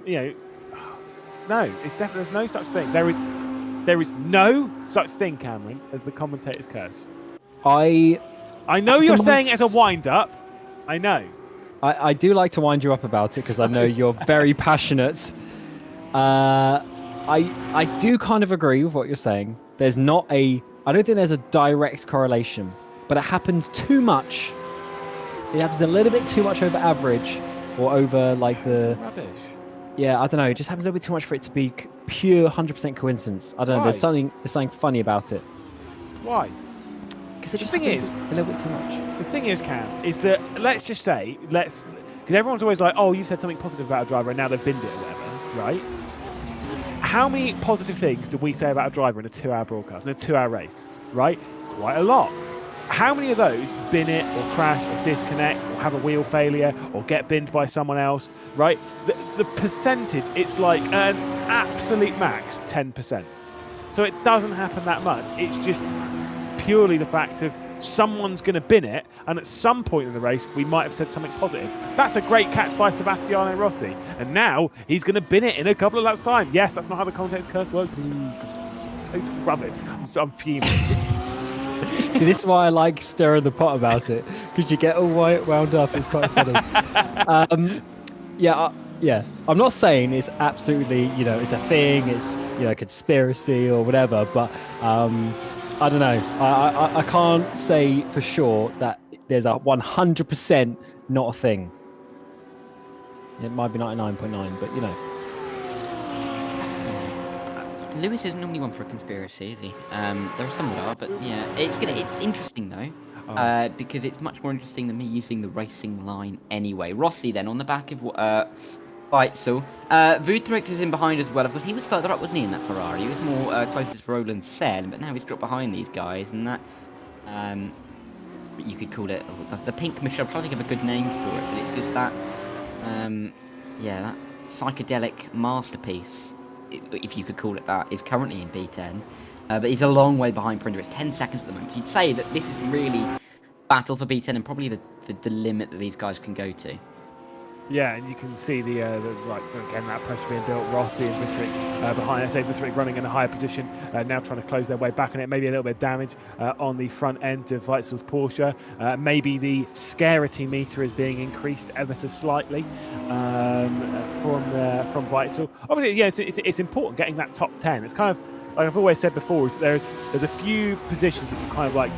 it's definitely there's no such thing. There is no such thing, Cameron, as the commentator's curse. I I know That's the you're saying it as a most- wind-up. I know. I do like to wind you up about it because I know you're very passionate. I do kind of agree with what you're saying. There's not a... I don't think there's a direct correlation, but it happens too much. It happens a little bit too much over average or over like the... Rubbish. Yeah, I don't know. It just happens a little bit too much for it to be pure 100% coincidence. I don't know. Why? There's something funny about it. Why? Because it The just thing happens is- a little bit too much. The thing is, Cam, is that let's just say, because everyone's always like, oh, you said something positive about a driver and now they've binned it or whatever, right? How many positive things do we say about a driver in a 2-hour broadcast, in a 2-hour race, right? Quite a lot. How many of those bin it or crash or disconnect or have a wheel failure or get binned by someone else, right? The percentage, it's like an absolute max 10%. So it doesn't happen that much. It's just purely the fact of someone's going to bin it, and at some point in the race we might have said something positive. That's a great catch by Sebastiano Rossi, and now he's going to bin it in a couple of laps' time. Yes, that's not how the context curse works. It's total rubbish. I'm fuming. See, this is why I like stirring the pot about it, because you get all wound up. It's quite funny. Yeah. I'm not saying it's absolutely, it's a thing. It's, conspiracy or whatever. But I don't know. I can't say for sure that there's a 100% not a thing. It might be 99.9, but Lewis isn't normally one for a conspiracy, is he? There are some that are, but yeah, it's interesting though, because it's much more interesting than me using the racing line anyway. Rossi then on the back of Weitzel. Vutricht is in behind as well. Of course, he was further up, wasn't he, in that Ferrari? He was more closest to Roland Sen, but now he's dropped behind these guys, and that you could call it the pink machine. I'm trying to think of a good name for it, but it's because that that psychedelic masterpiece, if you could call it that, is currently in B10, but he's a long way behind Prinder. It's 10 seconds at the moment. So you'd say that this is really battle for B10 and probably the limit that these guys can go to. Yeah, and you can see the again, that pressure being built. Rossi and Vutricht behind. I say Vutricht running in a higher position, now trying to close their way back on it. Maybe a little bit of damage on the front end of Weitzel's Porsche. Maybe the scarcity meter is being increased ever so slightly from Weitzel. Obviously, yeah, it's important getting that top 10. It's kind of like I've always said before. Is there's a few positions that you kind of like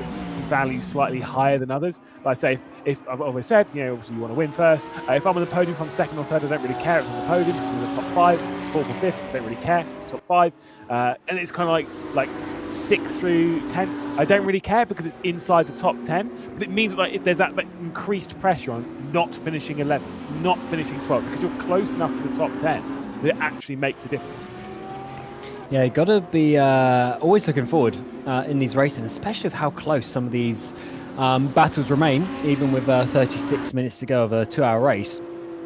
value slightly higher than others. Like I say, if I've always said, obviously you want to win first. If I'm on the podium, if I'm second or third, I don't really care. If I'm on the podium, if I'm in the top 5, if it's 4th or 5th, I don't really care. It's top 5, and it's kind of like 6th through 10th. I don't really care because it's inside the top 10. But it means like if there's that increased pressure on not finishing 11th, not finishing 12th, because you're close enough to the top 10 that it actually makes a difference. Yeah, you got to be always looking forward in these races, especially with how close some of these battles remain, even with 36 minutes to go of a 2-hour race.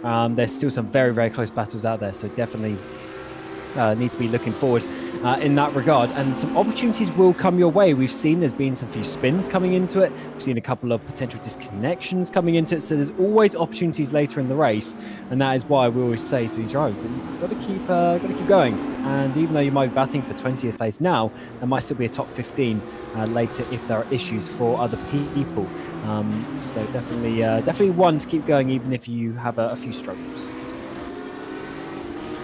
There's still some very, very close battles out there, so definitely need to be looking forward in that regard. And some opportunities will come your way. We've seen there's been some few spins coming into it. We've seen a couple of potential disconnections coming into it. So there's always opportunities later in the race, and that is why we always say to these drivers that you've got to keep going. And even though you might be batting for 20th place now, there might still be a top 15 later if there are issues for other people. So definitely one to keep going, even if you have a few struggles.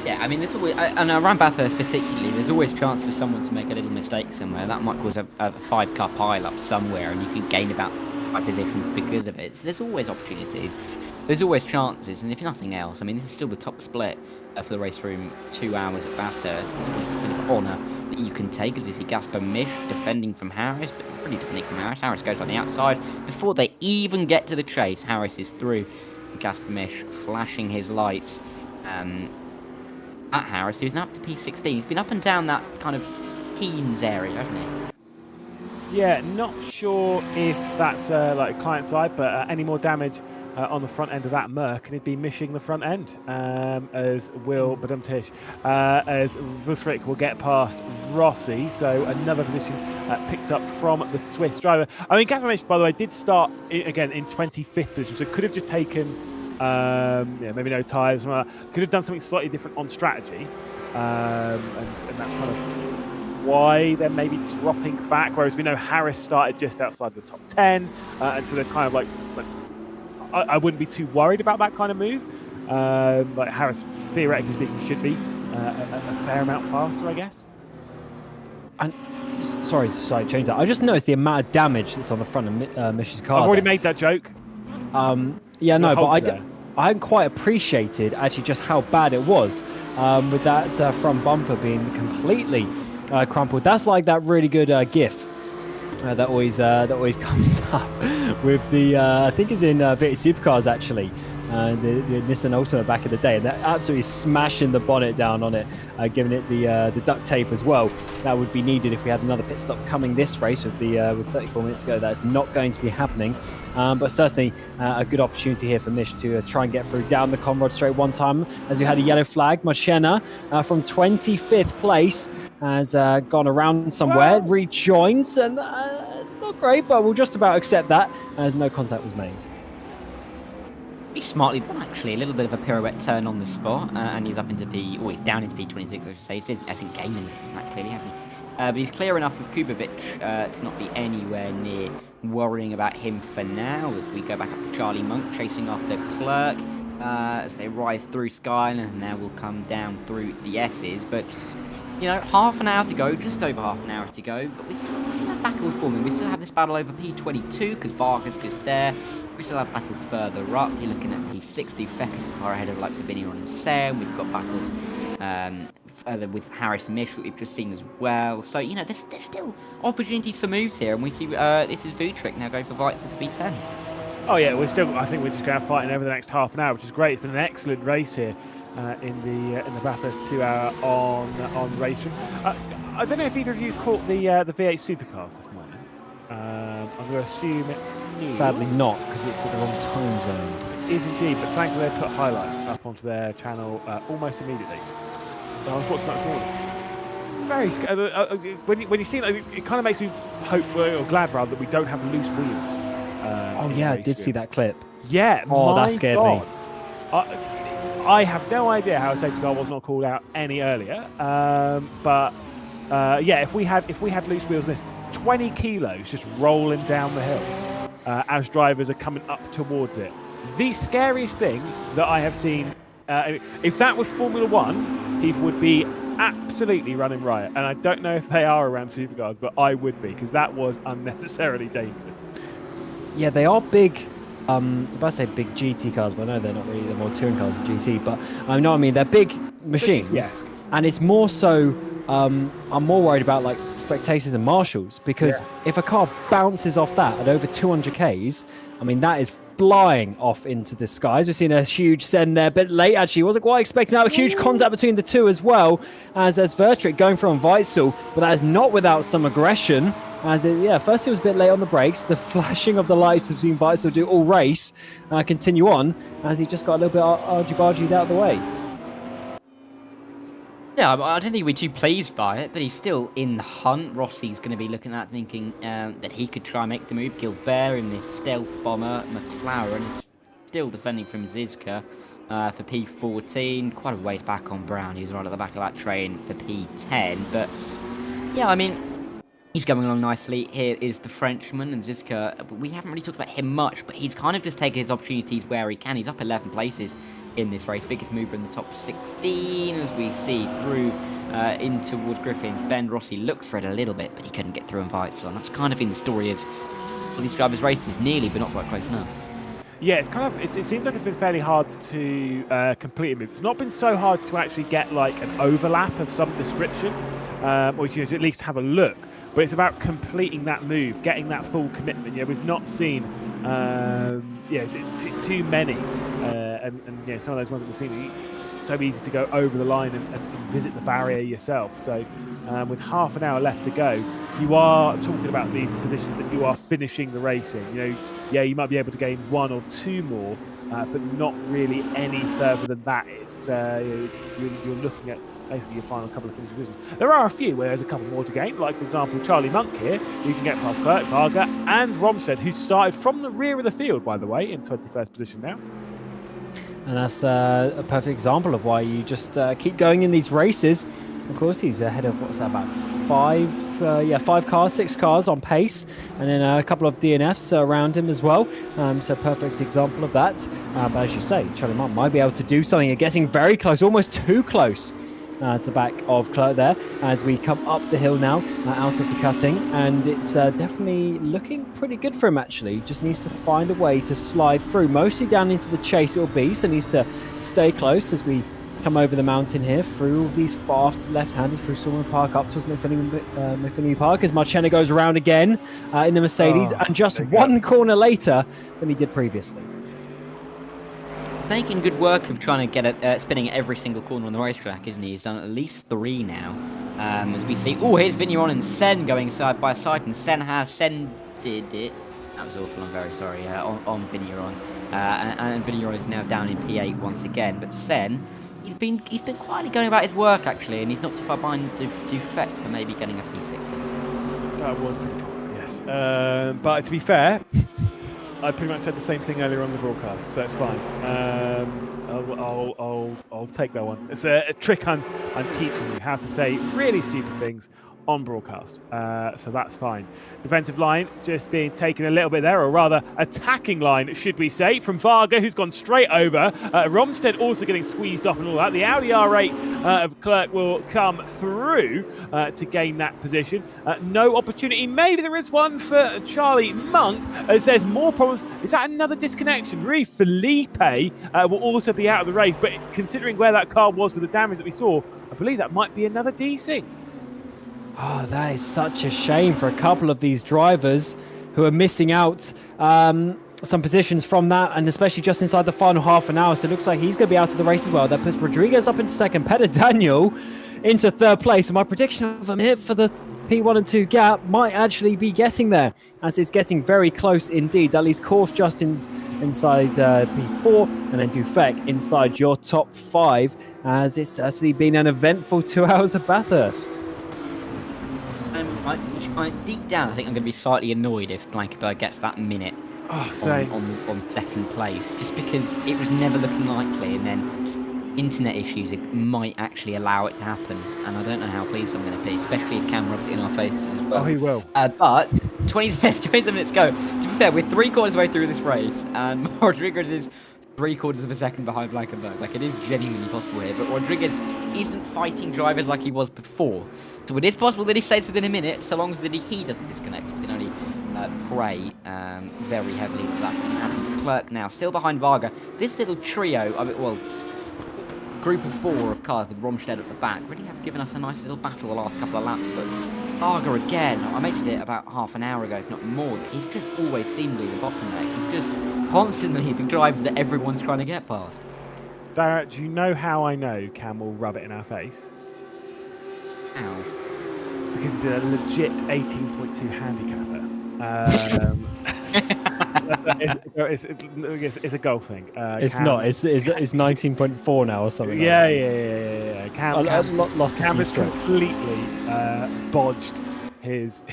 Yeah, I mean, there's always, and around Bathurst particularly, there's always chance for someone to make a little mistake somewhere. That might cause a 5-car pile-up somewhere, and you can gain about 5 positions because of it. So there's always opportunities. There's always chances, and if nothing else, I mean, this is still the top split for the RaceRoom 2 hours at Bathurst. And there's a bit of honour that you can take, as we see Gasper Misch defending from Harris, but not really defending from Harris. Harris goes on the outside. Before they even get to the chase, Harris is through. Gasper Misch flashing his lights at Harris, who's now up to P16. He's been up and down that kind of teens area, hasn't he? Yeah, not sure if that's like client side, but any more damage on the front end of that Merc, and he'd be mishing the front end as Badumtish, as Vutricht will get past Rossi. So another position picked up from the Swiss driver. I mean, Gasper Misch, by the way, did start again in 25th position, so could have just taken maybe no tyres. Could have done something slightly different on strategy, and that's kind of why they're maybe dropping back, whereas we know Harris started just outside the top 10, and so they're kind of like I wouldn't be too worried about that kind of move. Like Harris, theoretically speaking, should be a fair amount faster, I guess. And sorry, change that. I just noticed the amount of damage that's on the front of Mish's car. I've already there. made that joke. Yeah, no, but I hadn't quite appreciated actually just how bad it was with that front bumper being completely crumpled. That's like that really good GIF that always comes up with the I think it's in V8 Supercars actually. The Nissan Ultima back in the day, and that absolutely smashing the bonnet down on it, giving it the duct tape as well. That would be needed if we had another pit stop coming this race with 34 minutes to go. That's not going to be happening, but certainly a good opportunity here for Mish to try and get through down the Conrad straight one time, as we had a yellow flag. Marchena from 25th place has gone around somewhere, rejoins, and not great, but we'll just about accept that as no contact was made. Pretty smartly done, actually. A little bit of a pirouette turn on the spot, and he's up into P, or he's down into P26, I should say. He hasn't gained anything from that, clearly, hasn't he? But he's clear enough of Kubovic to not be anywhere near worrying about him for now, as we go back up to Charlie Monk, chasing after Clerk, as they rise through Skyline, and now will come down through the S's. But, you know, half an hour to go, just over half an hour to go, but we still have battles forming. We still have this battle over P22, because Vargas is there. We still have battles further up. You're looking at P60, Feckers far ahead of like Sabinion and Sam. We've got battles further with Harris and Mish that we've just seen as well. So, you know, there's still opportunities for moves here, and we see this is Vutric now going for Weitzel for P10. Oh yeah, I think we're just going to fight over the next half an hour, which is great. It's been an excellent race here in the Bathurst 2 hour on RaceRoom. I don't know if either of you caught the V8 Supercars this morning. I'm going to assume it. Sadly not, because it's at the wrong time zone. It is indeed, but thankfully they put highlights up onto their channel almost immediately. I was watching that this morning. It's very when you see it, it kind of makes me hopeful or glad rather that we don't have loose wheels. Oh yeah, I did see that clip. Yeah. Oh, that scared me. I have no idea how a safety car was not called out any earlier. But yeah, if we had loose wheels, this 20 kilos just rolling down the hill. As drivers are coming up towards it. The scariest thing that I have seen, if that was Formula One, people would be absolutely running riot. And I don't know if they are around supercars, but I would be, because that was unnecessarily dangerous. Yeah, they are big. If I say big GT cars, but I know they're not really, they're more touring cars than GT, but I know what I mean, they're big machines. Yes. And it's more so, I'm more worried about like spectators and marshals, because if a car bounces off that at over 200 Ks, I mean, that is flying off into the skies. We've seen a huge send there, a bit late actually. Wasn't quite expecting that. A huge contact between the two as well, as Vutric going for on Weitzel, but that is not without some aggression. As first it was a bit late on the brakes. The flashing of the lights we've seen Weitzel do all race continue on, as he just got a little bit argy-bargied out of the way. Yeah, I don't think we're too pleased by it, but he's still in the hunt. Rossi's going to be looking at thinking that he could try and make the move. Gilbert in this stealth bomber. McLaren is still defending from Zizka for P14. Quite a ways back on Brown. He's right at the back of that train for P10. But yeah, I mean, he's going along nicely. Here is the Frenchman and Zizka. We haven't really talked about him much, but he's kind of just taking his opportunities where he can. He's up 11 places in this race, biggest mover in the top 16 as we see through in towards Griffins. Ben Rossi looked for it a little bit, but he couldn't get through and Weitzel, and that's kind of in the story of all these drivers' races, nearly but not quite close enough. Yeah, it's kind of. It seems like it's been fairly hard to complete a move. It's not been so hard to actually get like an overlap of some description, or to at least have a look. But it's about completing that move, getting that full commitment. Yeah, we've not seen too many, and some of those ones that we've seen, it's so easy to go over the line and visit the barrier yourself. So with half an hour left to go, you are talking about these positions that you are finishing the racing. You might be able to gain one or two more, but not really any further than that. It's you're looking at basically your final couple of finishing positions. There are a few where there's a couple more to gain, like for example Charlie Monk here. You can get past Clerk, Varga and Romsted, who started from the rear of the field, by the way, in 21st position now. And that's a perfect example of why you just keep going in these races. Of course, he's ahead of, what's that, about five cars, 6 cars on pace, and then a couple of DNFs around him as well. So perfect example of that. But as you say, Charlie Martin might be able to do something. You're getting very close, almost too close. To the back of Clerk there as we come up the hill now out of the cutting, and it's definitely looking pretty good for him actually. Just needs to find a way to slide through, mostly down into the chase it will be, so needs to stay close as we come over the mountain here through all these fast left-handers through Salmon Park up towards McPhilly Park as Marchena goes around again in the Mercedes, and just one corner later than he did previously. Making good work of trying to get it spinning at every single corner on the racetrack, isn't he? He's done at least 3 now. As we see, here's Vigneron and Sen going side by side, and Sen did it. That was awful. I'm very sorry. On Vigneron, and Vigneron is now down in P8 once again. But Sen, he's been quietly going about his work actually, and he's not too far behind Dufek for maybe getting a P6. That was pretty cool. Yes, but to be fair, I pretty much said the same thing earlier on the broadcast, so it's fine. I'll take that one. It's a trick I'm teaching you, how to say really stupid things on broadcast, so that's fine. Defensive line just being taken a little bit there, or rather attacking line should we say, from Varga, who's gone straight over. Romstead also getting squeezed off and all that. The Audi R8 of Clerk will come through to gain that position. No opportunity, maybe there is one for Charlie Monk as there's more problems. Is that another disconnection? Really, Felipe will also be out of the race, but considering where that car was with the damage that we saw, I believe that might be another DC. Oh, that is such a shame for a couple of these drivers who are missing out some positions from that, and especially just inside the final half an hour. So it looks like he's going to be out of the race as well. That puts Rodriguez up into second, Peter Daniel into third place. And my prediction of him here for the P1 and 2 gap might actually be getting there, as it's getting very close indeed. That leaves Korf just inside P4, and then Dufek inside your top 5, as it's certainly been an eventful 2 hours of Bathurst. Deep down, I think I'm going to be slightly annoyed if Blankenberg gets that minute on second place, just because it was never looking likely, and then internet issues might actually allow it to happen, and I don't know how pleased I'm going to be, especially if Cam rubs it in our faces as well. Oh, he will. But 27 minutes go. To be fair, we're 3/4 of the way through this race, and Rodriguez is 3/4 of a second behind Blankenberg. Like, it is genuinely possible here, but Rodriguez isn't fighting drivers like he was before. So it is possible that he stays within a minute, so long as he doesn't disconnect. We can only pray very heavily that that can happen. Clerk now, still behind Varga. This little trio, group of 4 of cars with Romstead at the back, really have given us a nice little battle the last couple of laps. But Varga again, I mentioned it about half an hour ago, if not more, that he's just always seemed to be the bottleneck. He's just constantly the driver that everyone's trying to get past. Barrett, do you know how I know Cam will rub it in our face? How? Because he's a legit 18.2 handicapper. It's a golf thing. It's Cam, not. It's 19.4 now or something. Yeah. Cam lost Cam has completely bodged his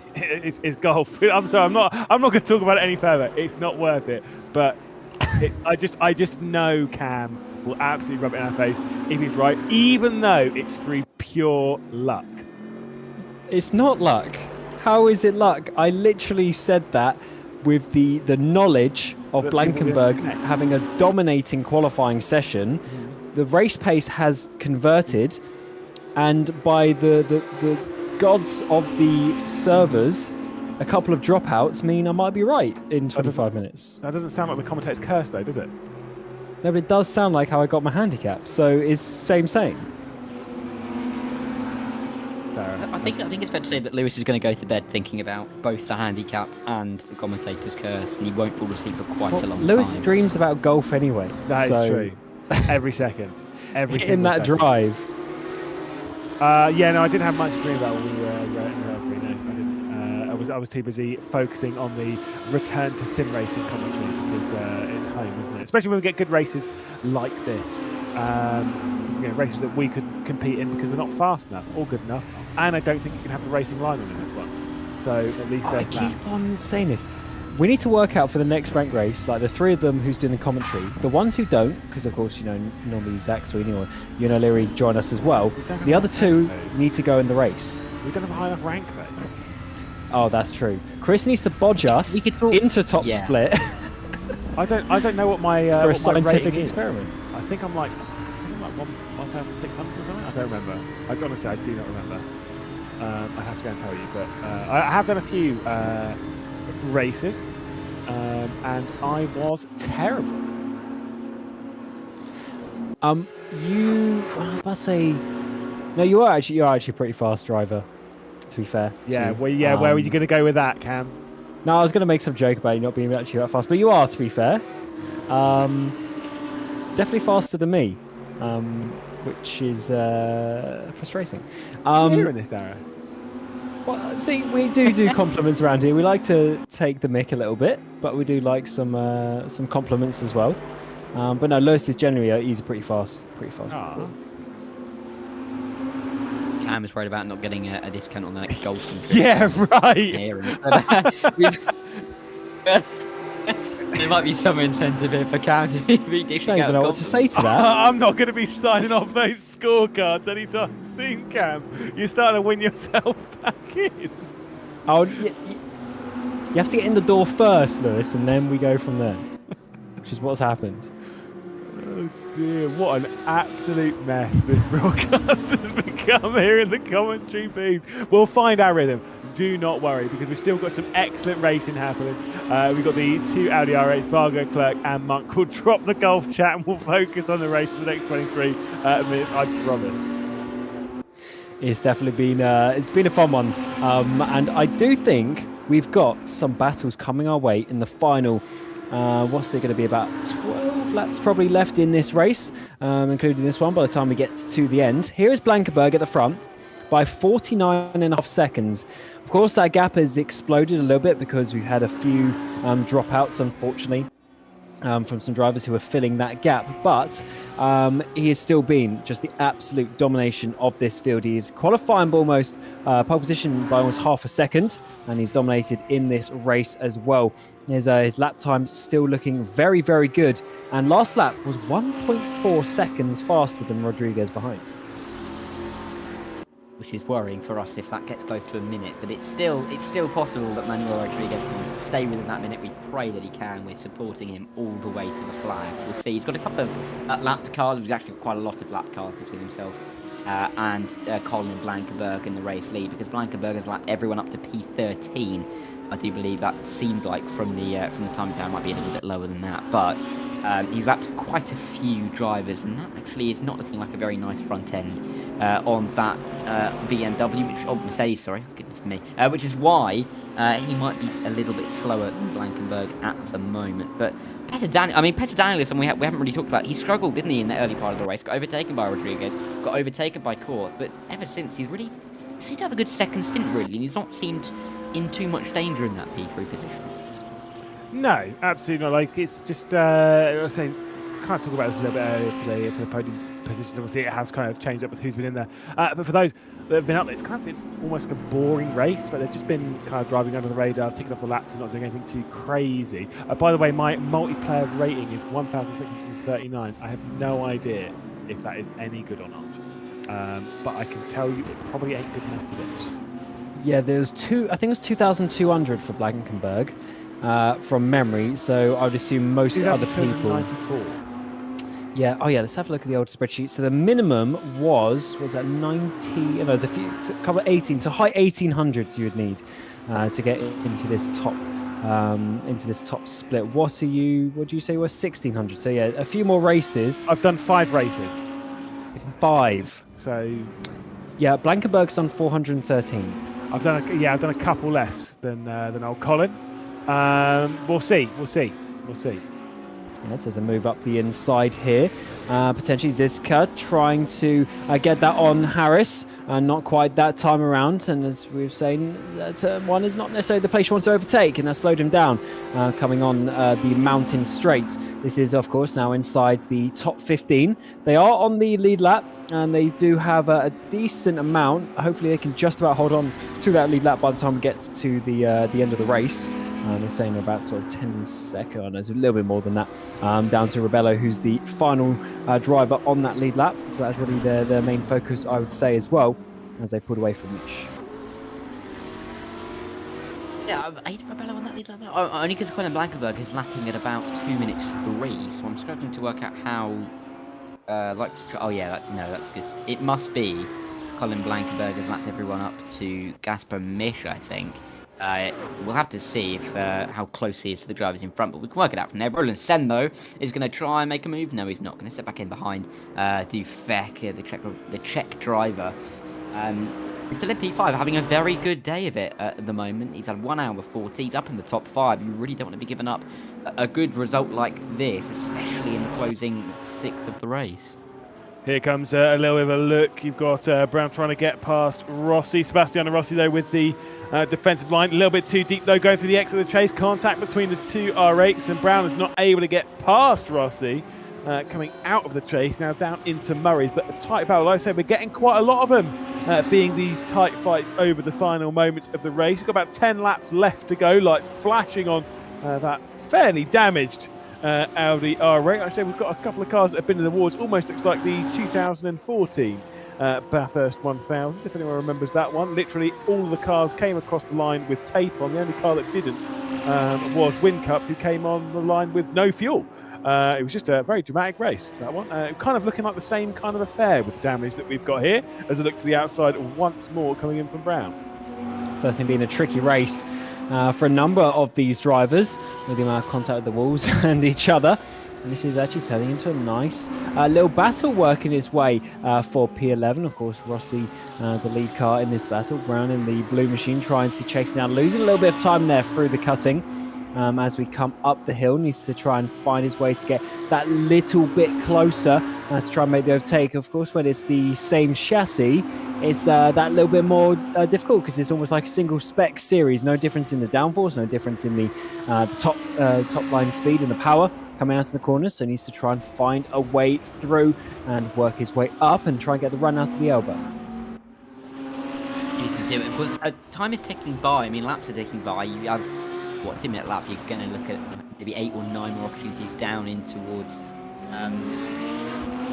golf. I'm sorry. I'm not going to talk about it any further. It's not worth it. But I just know Cam will absolutely rub it in our face if he's right, even though it's through pure luck. It's not luck. How is it luck? I literally said that with the knowledge of Blankenberg having a dominating qualifying session. The race pace has converted, and by the gods of the servers, a couple of dropouts mean I might be right in 25 minutes. That doesn't sound like the commentator's curse, though, does it? No, but it does sound like how I got my handicap. So it's same. I think it's fair to say that Lewis is going to go to bed thinking about both the handicap and the commentator's curse, and he won't fall asleep for quite a long time. Lewis dreams about golf anyway. That is true. Every second. Every single in that second. drive. I didn't have much to dream about when we were in the referee. No, I didn't. I was too busy focusing on the return to sim racing commentary because it's home, isn't it? Especially when we get good races like this. Races that we could compete in because we're not fast enough or good enough, and I don't think you can have the racing line on in this one. So at least there's I keep on saying this. we need to work out for the next rank race, like the three of them who's doing the commentary, the ones who don't, because of course, normally Zach Sweeney or Ewan O'Leary join us as well. The other two need to go in the race. We don't have a high enough rank though. Oh, that's true. Chris needs to bodge us into top split. I don't know what my for a what scientific my experiment. I think I'm like 1,600 or something. I don't remember. Honestly, I do not remember. I have to go and tell you, but I have done a few races, and I was terrible. I was about to say, no, you're actually a pretty fast driver. To be fair. Yeah. Where were you going to go with that, Cam? No, I was going to make some joke about you not being actually that fast, but you are, to be fair. Definitely faster than me, which is frustrating. Hearing this, Dara. Well, see, we do compliments around here. We like to take the mick a little bit, but we do like some compliments as well. But no, Lewis is generally he's a pretty fast. Cam is worried about not getting a discount on the next Golden. Yeah, right. There might be some incentive here for Cam to be dishing I don't even know what to say to that. I'm not going to be signing off those scorecards anytime soon, Cam. You're starting to win yourself back in. Oh, you have to get in the door first, Lewis, and then we go from there, which is what's happened. Oh dear, what an absolute mess this broadcast has become here in the commentary booth. We'll find our rhythm. Do not worry, because we've still got some excellent racing happening. We've got the two Audi R8s, Vargo, Clerk and Monk. We'll drop the golf chat and we'll focus on the race for the next 23 minutes, I promise. It's definitely been it's been a fun one, and I do think we've got some battles coming our way in the final. What's it going to be, about 12 laps probably left in this race, including this one by the time we get to the end. Here is Blankenberg at the front by 49.5 seconds. Of course, that gap has exploded a little bit because we've had a few dropouts, unfortunately, from some drivers who are filling that gap. But he has still been just the absolute domination of this field. He's qualifying by almost pole position by almost half a second, and he's dominated in this race as well. His lap time's still looking very, very good. And last lap was 1.4 seconds faster than Rodriguez behind. Which is worrying for us if that gets close to a minute, but it's still possible that Manuel Rodriguez can stay within that minute. We pray that he can. We're supporting him all the way to the flag. We'll see. He's got a couple of lap cars. He's actually got quite a lot of lap cars between himself and Colin Blankenberg in the race lead, because Blankenberg has lapped everyone up to P13. I do believe that seemed like from the time down, might be a little bit lower than that, but he's lapped quite a few drivers, and that actually is not looking like a very nice front end on that BMW, Mercedes, sorry, goodness me, which is why he might be a little bit slower than Blankenberg at the moment. But Petter Danielson, we haven't really talked about. He struggled, didn't he, in the early part of the race? Got overtaken by Rodriguez, got overtaken by Korth, but ever since he seemed to have a good second stint, really, and he's not seemed in too much danger in that P3 position. No, absolutely not. Like, it's just I was saying, can't talk about this a little bit earlier for the podium positions. Obviously, it has kind of changed up with who's been in there. But for those that have been up there, it's kind of been almost like a boring race. Like, they've just been kind of driving under the radar, ticking off the laps and not doing anything too crazy. By the way, my multiplayer rating is 1,639. I have no idea if that is any good or not. But I can tell you it probably ain't good enough for this. Yeah, there's I think it was 2,200 for Blankenberg from memory. So I would assume most other people. 94. Yeah. Oh, yeah. Let's have a look at the old spreadsheet. So the minimum was that 90? No, there's a couple of 18. So high 1800s you would need to get into this top split. What do you say was 1600? So yeah, a few more races. I've done 5 races. 5. So yeah, Blankenberg's done 413. I've done a couple less than old Colin. We'll see. Yes, there's a move up the inside here. Potentially Ziska trying to get that on Harris. Not quite that time around. And as we've seen, turn 1 is not necessarily the place you want to overtake, and that slowed him down coming on the mountain straight. This is, of course, now inside the top 15. They are on the lead lap, and they do have a decent amount. Hopefully they can just about hold on to that lead lap by the time we get to the end of the race. They're saying about sort of 10 seconds, there's a little bit more than that, down to Rebello, who's the final driver on that lead lap. So that's really their main focus, I would say, as well, as they pulled away from Mish. Yeah, I hate Rebello on that lead like that. Only because Colin Blankenberg is lapping at about 2 minutes 3, so I'm struggling to work out how. Oh yeah, that's because it must be Colin Blankenberg has lapped everyone up to Gasper Mish, I think. We'll have to see if how close he is to the drivers in front, but we can work it out from there. Roland Sen, though, is going to try and make a move. No, he's not. Going to step back in behind Dufek, the Czech driver. Still in P5, having a very good day of it at the moment. He's had 1 hour 40. He's up in the top 5. You really don't want to be giving up a good result like this, especially in the closing 6th of the race. Here comes a little bit of a look. You've got Brown trying to get past Rossi. Sebastiano Rossi, though, with the defensive line. A little bit too deep, though, going through the exit of the chase. Contact between the two R8s, and Brown is not able to get past Rossi. Coming out of the chase, now down into Murray's, but a tight battle. Like I said, we're getting quite a lot of them being these tight fights over the final moments of the race. We've got about 10 laps left to go. Lights flashing on that fairly damaged Audi R8. Like I said, we've got a couple of cars that have been in the wars. Almost looks like the 2014 Bathurst 1000, if anyone remembers that one. Literally all of the cars came across the line with tape on. The only car that didn't was Wincup, who came on the line with no fuel. It was just a very dramatic race, that one. Kind of looking like the same kind of affair with the damage that we've got here, as I look to the outside once more coming in from Brown. Certainly been a tricky race for a number of these drivers, with the amount of contact with the walls and each other. And this is actually turning into a nice little battle working its way for P11. Of course, Rossi, the lead car in this battle. Brown in the blue machine trying to chase it down, losing a little bit of time there through the cutting. As we come up the hill, needs to try and find his way to get that little bit closer to try and make the overtake. Of course, when it's the same chassis, it's that little bit more difficult, because it's almost like a single spec series. No difference in the downforce, no difference in the top line speed and the power coming out of the corners. So he needs to try and find a way through and work his way up and try and get the run out of the elbow. You can do it because time is ticking by. I mean, laps are ticking by. You have 2-minute lap. You're going to look at maybe 8 or 9 more opportunities down in towards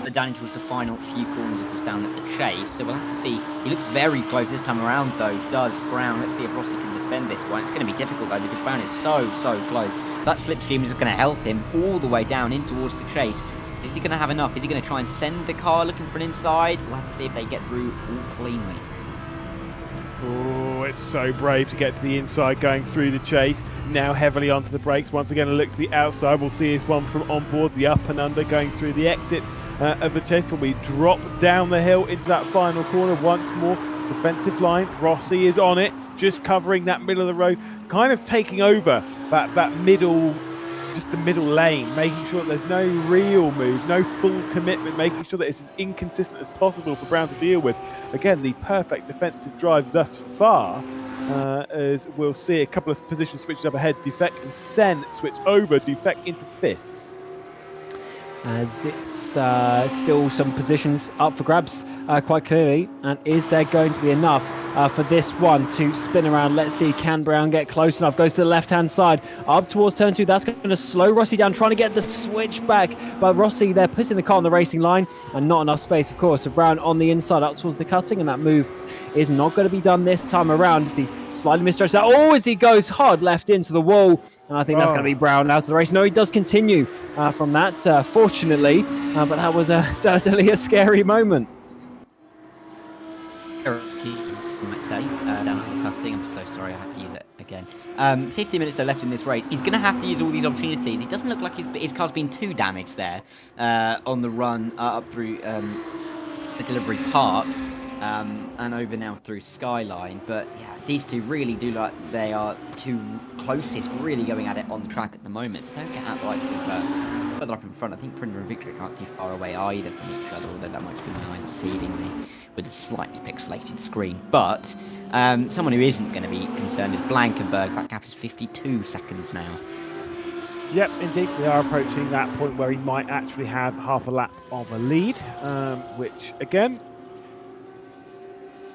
the final few corners, of course, down at the chase. So we'll have to see. He looks very close this time around, though, does Brown. Let's see if Rossi can defend this one. It's going to be difficult, though, because Brown is so close. That slipstream is going to help him all the way down in towards the chase. Is he going to have enough? Is he going to try and send the car looking for an inside? We'll have to see if they get through all cleanly. Oh, it's so brave to get to the inside going through the chase. Now heavily onto the brakes. Once again, a look to the outside. We'll see his one from on board, the up and under going through the exit of the chase. When we drop down the hill into that final corner once more. Defensive line. Rossi is on it, just covering that middle of the road, kind of taking over that middle, just the middle lane, making sure that there's no real move, no full commitment, making sure that it's as inconsistent as possible for Brown to deal with. Again, the perfect defensive drive thus far, as we'll see a couple of position switches up ahead. Dufek and Sen switch over, Dufek into 5th. As it's still some positions up for grabs quite clearly. And is there going to be enough for this one to spin around? Let's see, can Brown get close enough? Goes to the left-hand side, up towards turn 2. That's going to slow Rossi down, trying to get the switch back. But Rossi there putting the car on the racing line, and not enough space, of course, for Brown on the inside up towards the cutting. And that move is not going to be done this time around, as he slightly misjudged that. Oh, as he goes hard left into the wall. And I think that's going to be Brown out of the race. No, he does continue from that, fortunately. But that was certainly a scary moment. Down on the cutting. I'm so sorry I had to use it again. 15 minutes left in this race. He's going to have to use all these opportunities. He doesn't look like his car's been too damaged there on the run up through the delivery park. And over now through Skyline. But yeah, these two really do like they are the two closest really going at it on the track at the moment. Don't get out likes of further up in front. I think Prinder and Victory aren't too far away either from each other, although that might be my eyes deceiving me with a slightly pixelated screen. But someone who isn't going to be concerned is Blankenberg. That gap is 52 seconds now. Yep, indeed, we are approaching that point where he might actually have half a lap of a lead, which again,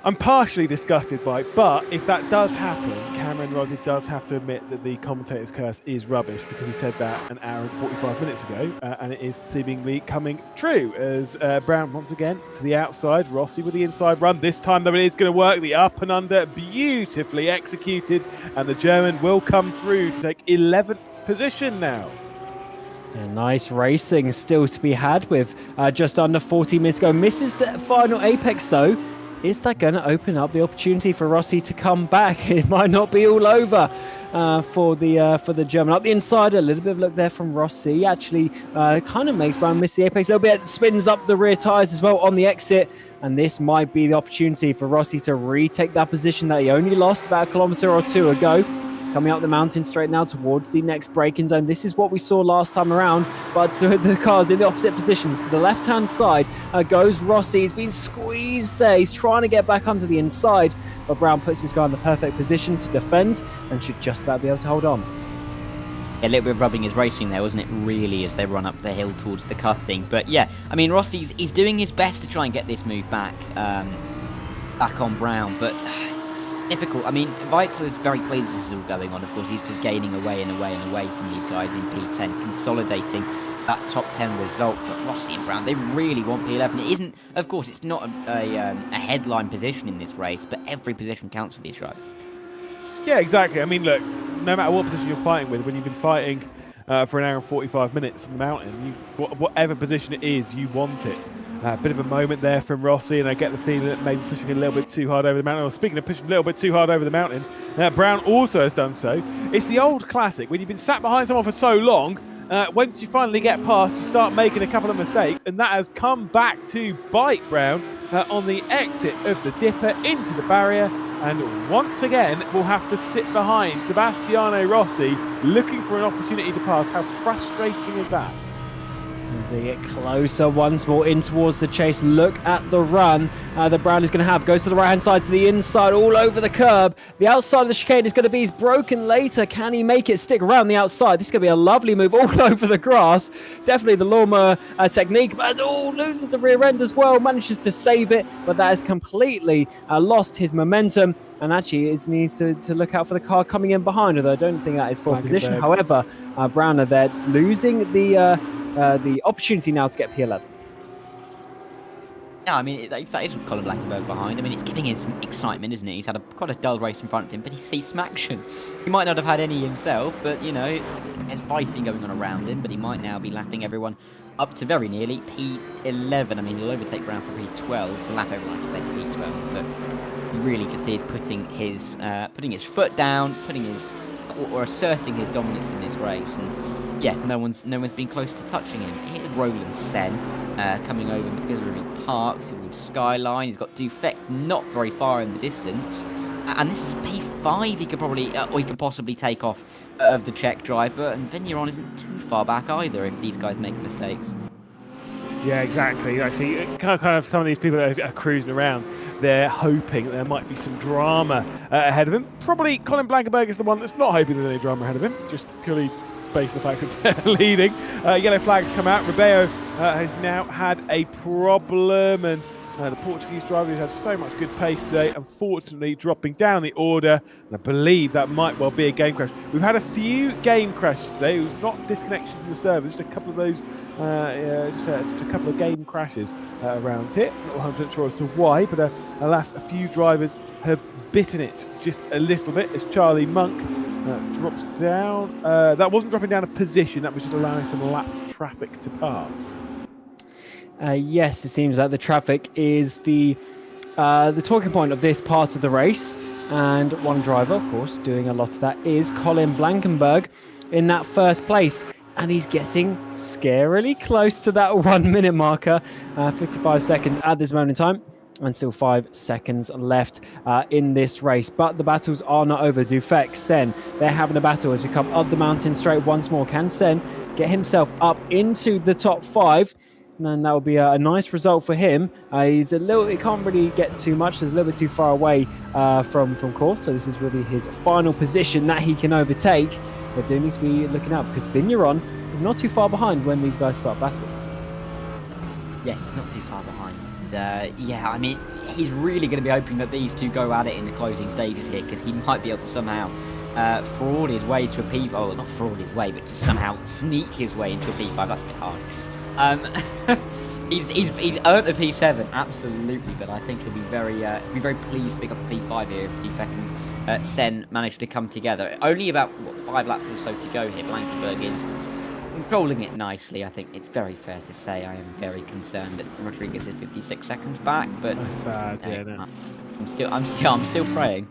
I'm partially disgusted by it, but if that does happen, Cameron Rossi does have to admit that the commentator's curse is rubbish, because he said that an hour and 45 minutes ago, and it is seemingly coming true as Brown once again to the outside, Rossi with the inside run. This time though it is going to work, the up and under beautifully executed, and the German will come through to take 11th position now. Yeah, nice racing still to be had with just under 40 minutes to go. Misses the final apex though. Is that going to open up the opportunity for Rossi to come back? It might not be all over for the German. Up the inside, a little bit of look there from Rossi. Actually, kind of makes Brown miss the apex a little bit. Spins up the rear tyres as well on the exit. And this might be the opportunity for Rossi to retake that position that he only lost about a kilometre or two ago. Coming up the mountain straight now towards the next braking zone. This is what we saw last time around, but the car's in the opposite positions. To the left-hand side goes Rossi. He's been squeezed there. He's trying to get back onto the inside, but Brown puts his guy in the perfect position to defend and should just about be able to hold on. A little bit of rubbing his racing there, wasn't it, really, as they run up the hill towards the cutting. But yeah, I mean, Rossi's he's doing his best to try and get this move back on Brown, but difficult. I mean, Weitzel is very pleased this is all going on. Of course, he's just gaining away and away and away from these guys in P10, consolidating that top 10 result. But Rossi and Brown, they really want P11. It isn't, of course, it's not a headline position in this race, but every position counts for these drivers. Yeah, exactly. I mean, look, no matter what position you're fighting with, when you've been fighting for an hour and 45 minutes on the mountain, whatever position it is, you want it. A bit of a moment there from Rossi, and I get the feeling that maybe pushing a little bit too hard over the mountain. Or speaking of pushing a little bit too hard over the mountain, Brown also has done so. It's the old classic. When you've been sat behind someone for so long, once you finally get past, you start making a couple of mistakes, and that has come back to bite Brown on the exit of the dipper into the barrier. And once again, we'll have to sit behind Sebastiano Rossi, looking for an opportunity to pass. How frustrating is that? As they get closer once more in towards the chase. Look at the run that Brown is going to have. Goes to the right-hand side, to the inside, all over the curb. The outside of the chicane is going to be broken later. Can he make it stick around the outside? This is going to be a lovely move all over the grass. Definitely the lawnmower technique, but loses the rear end as well. Manages to save it, but that has completely lost his momentum. And actually, it needs to look out for the car coming in behind, although I don't think that is full position. However, Brown are there losing the opportunity now to get P11. Yeah, I mean, that is Colin Blankenberg behind. I mean, it's giving him excitement, isn't it? He's had quite a dull race in front of him, but he sees some action. He might not have had any himself, but, you know, there's fighting going on around him, but he might now be lapping everyone up to very nearly P11. I mean, he'll overtake Brown for P12, to lap everyone to say for P12, but he really just is putting his foot down, or asserting his dominance in this race. And yeah, no one's been close to touching him. Here's Roland Sen coming over McGillivray Park towards Skyline. He's got Dufect not very far in the distance, and this is P5. He could probably, or he could possibly take off of the Czech driver, and Vigneron isn't too far back either if these guys make mistakes. Yeah, exactly. Actually, kind of some of these people that are cruising around, they're hoping that there might be some drama ahead of him. Probably Colin Blankenberg is the one that's not hoping there's any drama ahead of him, just purely based on the fact that they're leading. Yellow flags come out. Ribeiro has now had a problem, and the Portuguese driver who's had so much good pace today, unfortunately dropping down the order, and I believe that might well be a game crash. We've had a few game crashes today. It was not disconnections from the server, just a couple of those, just a couple of game crashes around here. Not 100% sure as to why, but alas, a few drivers have bitten it just a little bit as Charlie Monk drops down. That wasn't dropping down a position, that was just allowing some lapsed traffic to pass. Yes, it seems like the traffic is the talking point of this part of the race, and one driver, of course, doing a lot of that is Colin Blankenberg in that first place, and he's getting scarily close to that 1 minute marker, 55 seconds at this moment in time, and still 5 seconds left in this race. But the battles are not over. Dufek, Sen, they're having a battle as we come up the mountain straight once more. Can Sen get himself up into the top 5? And that would be a nice result for him. He can't really get too much. He's a little bit too far away from course. So this is really his final position that he can overtake. But do need to be looking out because Vigneron is not too far behind when these guys start battling. Yeah, he's not too far behind. yeah, I mean, he's really going to be hoping that these two go at it in the closing stages here, because he might be able to somehow fraud his way to a P5. Oh, not fraud his way, but just somehow sneak his way into a P5. That's a bit hard. He's earned a P7, absolutely, but I think he'll be very pleased to pick up a P5 here if Defek and Sen manage to come together. Only about, what, 5 laps or so to go here. Blankenberg is controlling it nicely. I think it's very fair to say I am very concerned that Rodriguez is 56 seconds back, but That's bad, yeah. No. I'm still praying.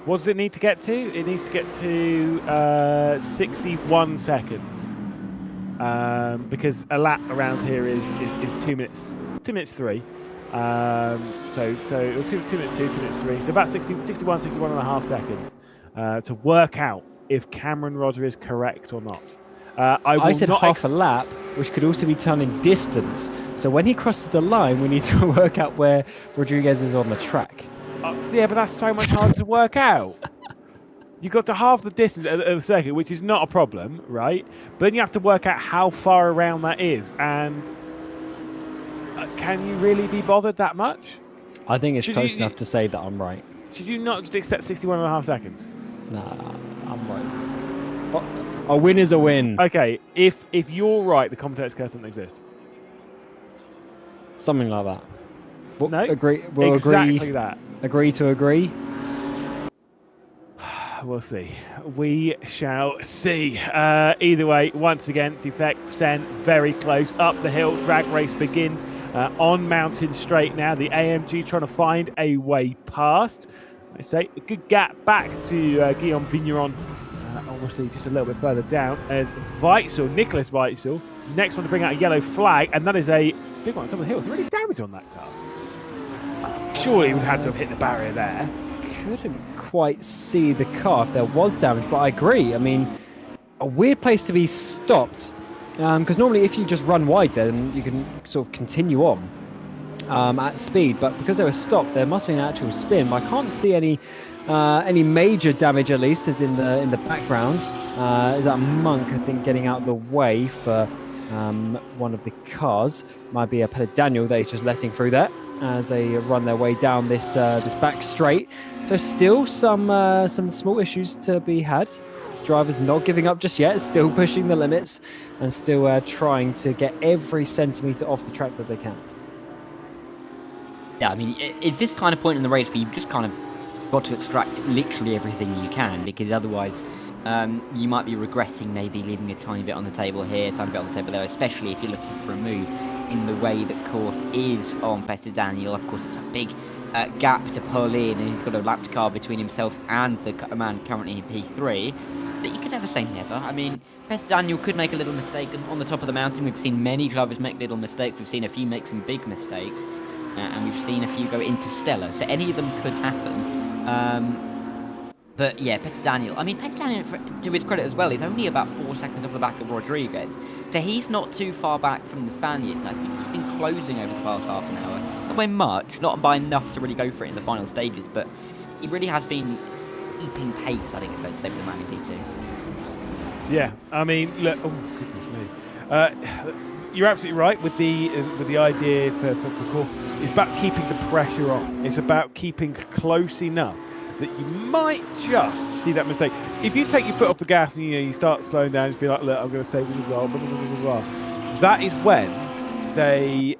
What does it need to get to? It needs to get to 61 seconds. Because a lap around here is 2 minutes 3. So 2 minutes 2 minutes 3. So about 61 and a half seconds to work out if Cameron Rodder is correct or not. I said half a lap, which could also be done in distance. So when he crosses the line, we need to work out where Rodriguez is on the track. Yeah, but that's so much harder to work out. You got to half the distance at the circuit, which is not a problem, right? But then you have to work out how far around that is, and can you really be bothered that much? I think it's close enough to say that I'm right. Should you not just accept 61 and a half seconds? Nah, I'm right. A win is a win. Okay, if you're right, the commentator's curse doesn't exist. Something like that. No, agree. We'll exactly agree. That. Agree to agree. We'll see. We shall see. Either way, once again, Defect Sen very close up the hill. Drag race begins on Mountain Straight now. The AMG trying to find a way past. I say a good gap back to Guillaume Vigneron. Obviously, just a little bit further down as Weitzel, Nicholas Weitzel, next one to bring out a yellow flag, and that is a big one on top of the hill. It's really damage on that car. Surely he would have had to have hit the barrier there. Couldn't quite see the car if there was damage, but I agree. I mean, a weird place to be stopped, because normally if you just run wide, then you can sort of continue on at speed. But because they were stopped, there must be an actual spin. But I can't see any major damage, at least, as in the background. Is that Monk, I think, getting out of the way for one of the cars? Might be a Peter Daniel that he's just letting through there as they run their way down this back straight. So still some small issues to be had. This driver's not giving up just yet, still pushing the limits and still trying to get every centimetre off the track that they can. Yeah, I mean, it's this kind of point in the race where you've just kind of got to extract literally everything you can, because otherwise you might be regretting maybe leaving a tiny bit on the table here, a tiny bit on the table there, especially if you're looking for a move in the way that Korth is on Peter Daniel. Of course, it's a big gap to pull in, and he's got a lapped car between himself and the man currently in P3. But you can never say never. I mean, Peter Daniel could make a little mistake on the top of the mountain. We've seen many drivers make little mistakes. We've seen a few make some big mistakes, and we've seen a few go interstellar. So any of them could happen. But yeah, Peter Daniel, to his credit as well, is only about 4 seconds off the back of Rodriguez. So he's not too far back from the Spaniard. And I think he's been closing over the past half an hour. Not by much, not by enough to really go for it in the final stages, but he really has been keeping pace, I think, if I say, with the man in P2. Yeah, I mean, look, oh goodness me. You're absolutely right with the idea for Korth. It's about keeping the pressure on. It's about keeping close enough that you might just see that mistake. If you take your foot off the gas and you start slowing down, just be like, look, I'm going to save the result, blah, blah, blah, blah, blah. That is when they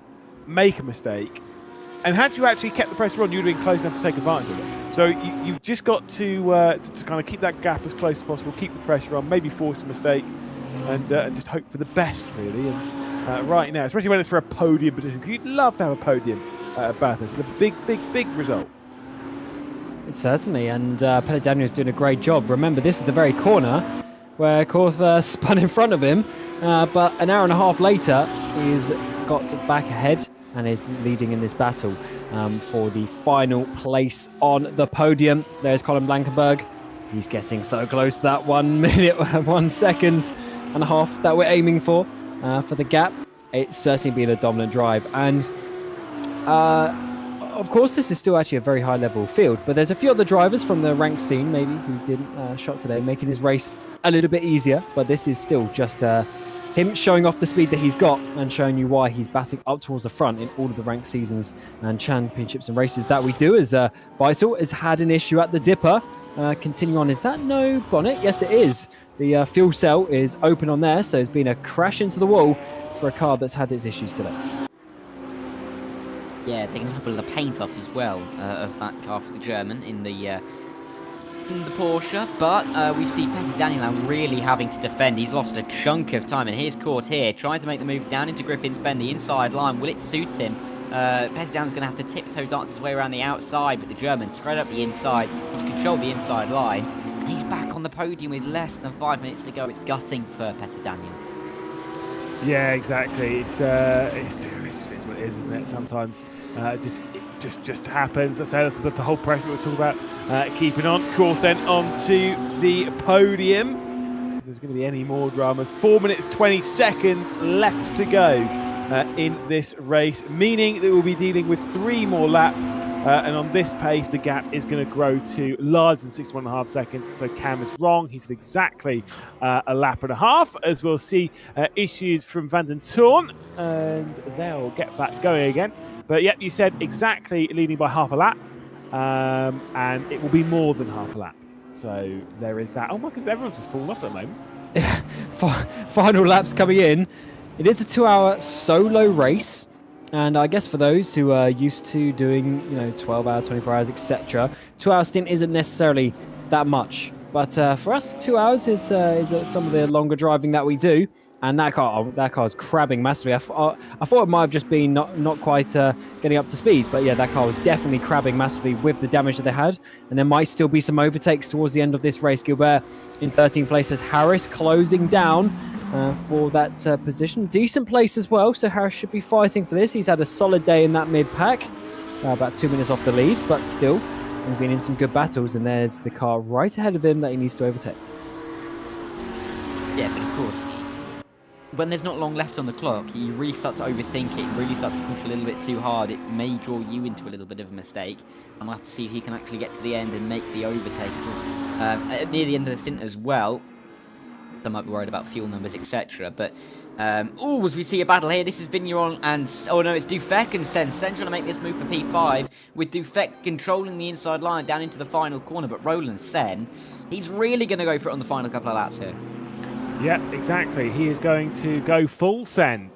make a mistake. And had you actually kept the pressure on, you would have been close enough to take advantage of it. So you've just got to kind of keep that gap as close as possible, keep the pressure on, maybe force a mistake, and just hope for the best, really. And right now, especially when it's for a podium position, because you'd love to have a podium at Bathurst. It's a big, big, big result. It certainly, and Peter Daniel's doing a great job. Remember, this is the very corner where Korth spun in front of him, but an hour and a half later, he's got back ahead and is leading in this battle for the final place on the podium. There's Colin Blankenberg. He's getting so close to that 1 minute, 1 second and a half that we're aiming for the gap. It's certainly been a dominant drive, and of course, this is still actually a very high-level field, but there's a few other drivers from the ranked scene, maybe, who didn't shot today, making his race a little bit easier. But this is still just a him showing off the speed that he's got and showing you why he's batting up towards the front in all of the ranked seasons and championships and races that we do. As Vital has had an issue at the dipper. Continuing on, is that no bonnet? Yes, it is. The fuel cell is open on there, so it's been a crash into the wall for a car that's had its issues today. Yeah, taking a couple of the paint off as well of that car for the German in the Porsche, but we see Petty Daniel now really having to defend. He's lost a chunk of time, and here's Court here, trying to make the move down into Griffin's Bend, the inside line. Will it suit him? Petty Daniel's going to have to tiptoe dance his way around the outside, but the German spread up the inside. He's controlled the inside line, and he's back on the podium with less than 5 minutes to go. It's gutting for Petty Daniel. Yeah, exactly. It's what it is, isn't it? Sometimes it just happens. I say that's the whole pressure we're talking about. Keeping on, course then onto the podium. So if there's going to be any more dramas. 4 minutes 20 seconds left to go in this race, meaning that we'll be dealing with 3 more laps. And on this pace, the gap is going to grow to larger than 61.5 seconds. So Cam is wrong. He said exactly a lap and a half, as we'll see issues from Van den Toorn, and they'll get back going again. But yep, you said exactly leading by half a lap, and it will be more than half a lap. So there is that. Oh my goodness, everyone's just falling off at the moment. Final laps coming in. It is a 2-hour solo race. And I guess for those who are used to doing, 12 hours, 24 hours, etc., 2-hour stint isn't necessarily that much. But for us, 2 hours is some of the longer driving that we do. And that car is crabbing massively. I thought it might have just been not quite getting up to speed. But yeah, that car was definitely crabbing massively with the damage that they had. And there might still be some overtakes towards the end of this race. Gilbert in 13th place as Harris closing down for that position. Decent place as well, so Harris should be fighting for this. He's had a solid day in that mid-pack. About 2 minutes off the lead, but still, he's been in some good battles. And there's the car right ahead of him that he needs to overtake. Yeah, but of course, when there's not long left on the clock, you really start to overthink it, really start to push a little bit too hard. It may draw you into a little bit of a mistake. And we'll have to see if he can actually get to the end and make the overtake. Of course, near the end of the stint as well, they might be worried about fuel numbers, etc. But, as we see a battle here, this is Vigneron and, oh no, it's Dufek and Sen. Sen trying to make this move for P5, with Dufek controlling the inside line down into the final corner. But Roland Sen, he's really going to go for it on the final couple of laps here. Yeah, exactly. He is going to go full send.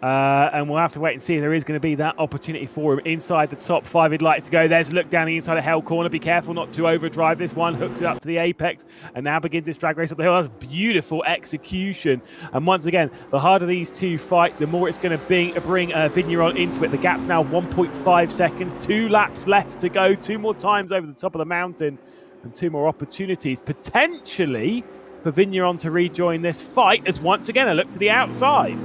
And we'll have to wait and see if there is going to be that opportunity for him inside the top 5 he'd like to go. There's a look down the inside of Hell Corner. Be careful not to overdrive this one. Hooks it up to the apex and now begins this drag race up the hill. That's beautiful execution. And once again, the harder these two fight, the more it's going to bring Vigneron into it. The gap's now 1.5 seconds. 2 laps left to go. 2 more times over the top of the mountain and 2 more opportunities potentially for Vigneron to rejoin this fight, as once again a look to the outside.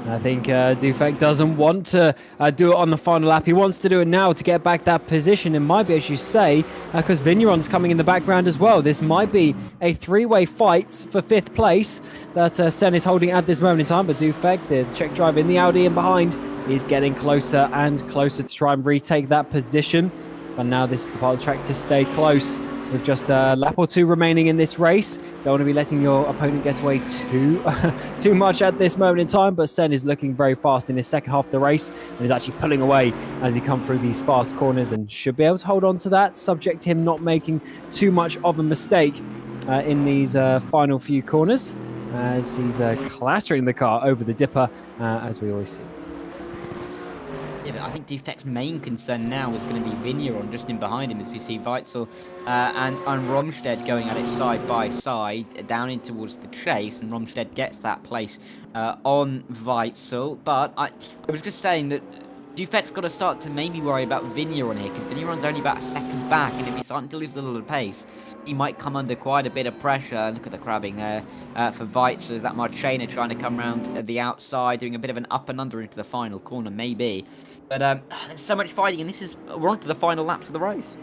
I think Dufek doesn't want to do it on the final lap. He wants to do it now to get back that position. It might be, as you say, because Vigneron's coming in the background as well. This might be a 3-way fight for 5th place that Sen is holding at this moment in time. But Dufek, the Czech driver in the Audi in behind, is getting closer and closer to try and retake that position. But now this is the part of the track to stay close. With just a lap or 2 remaining in this race. Don't want to be letting your opponent get away too much at this moment in time, but Sen is looking very fast in his second half of the race and is actually pulling away as he comes through these fast corners and should be able to hold on to that, subject to him not making too much of a mistake in these final few corners as he's clattering the car over the dipper, as we always see. Yeah, but I think Dufek's main concern now is going to be Vigneron just in behind him, as we see Weitzel and Romstedt going at it side by side down in towards the chase, and Romstedt gets that place on Weitzel. But I was just saying that Dufek's got to start to maybe worry about Vigneron here, because Vigneron's only about a second back, and if he's starting to lose a little bit of pace, he might come under quite a bit of pressure. Look at the crabbing there for Weitzel. Is that Marchena trying to come around the outside, doing a bit of an up and under into the final corner, maybe. But there's so much fighting, and we're on to the final laps of the race.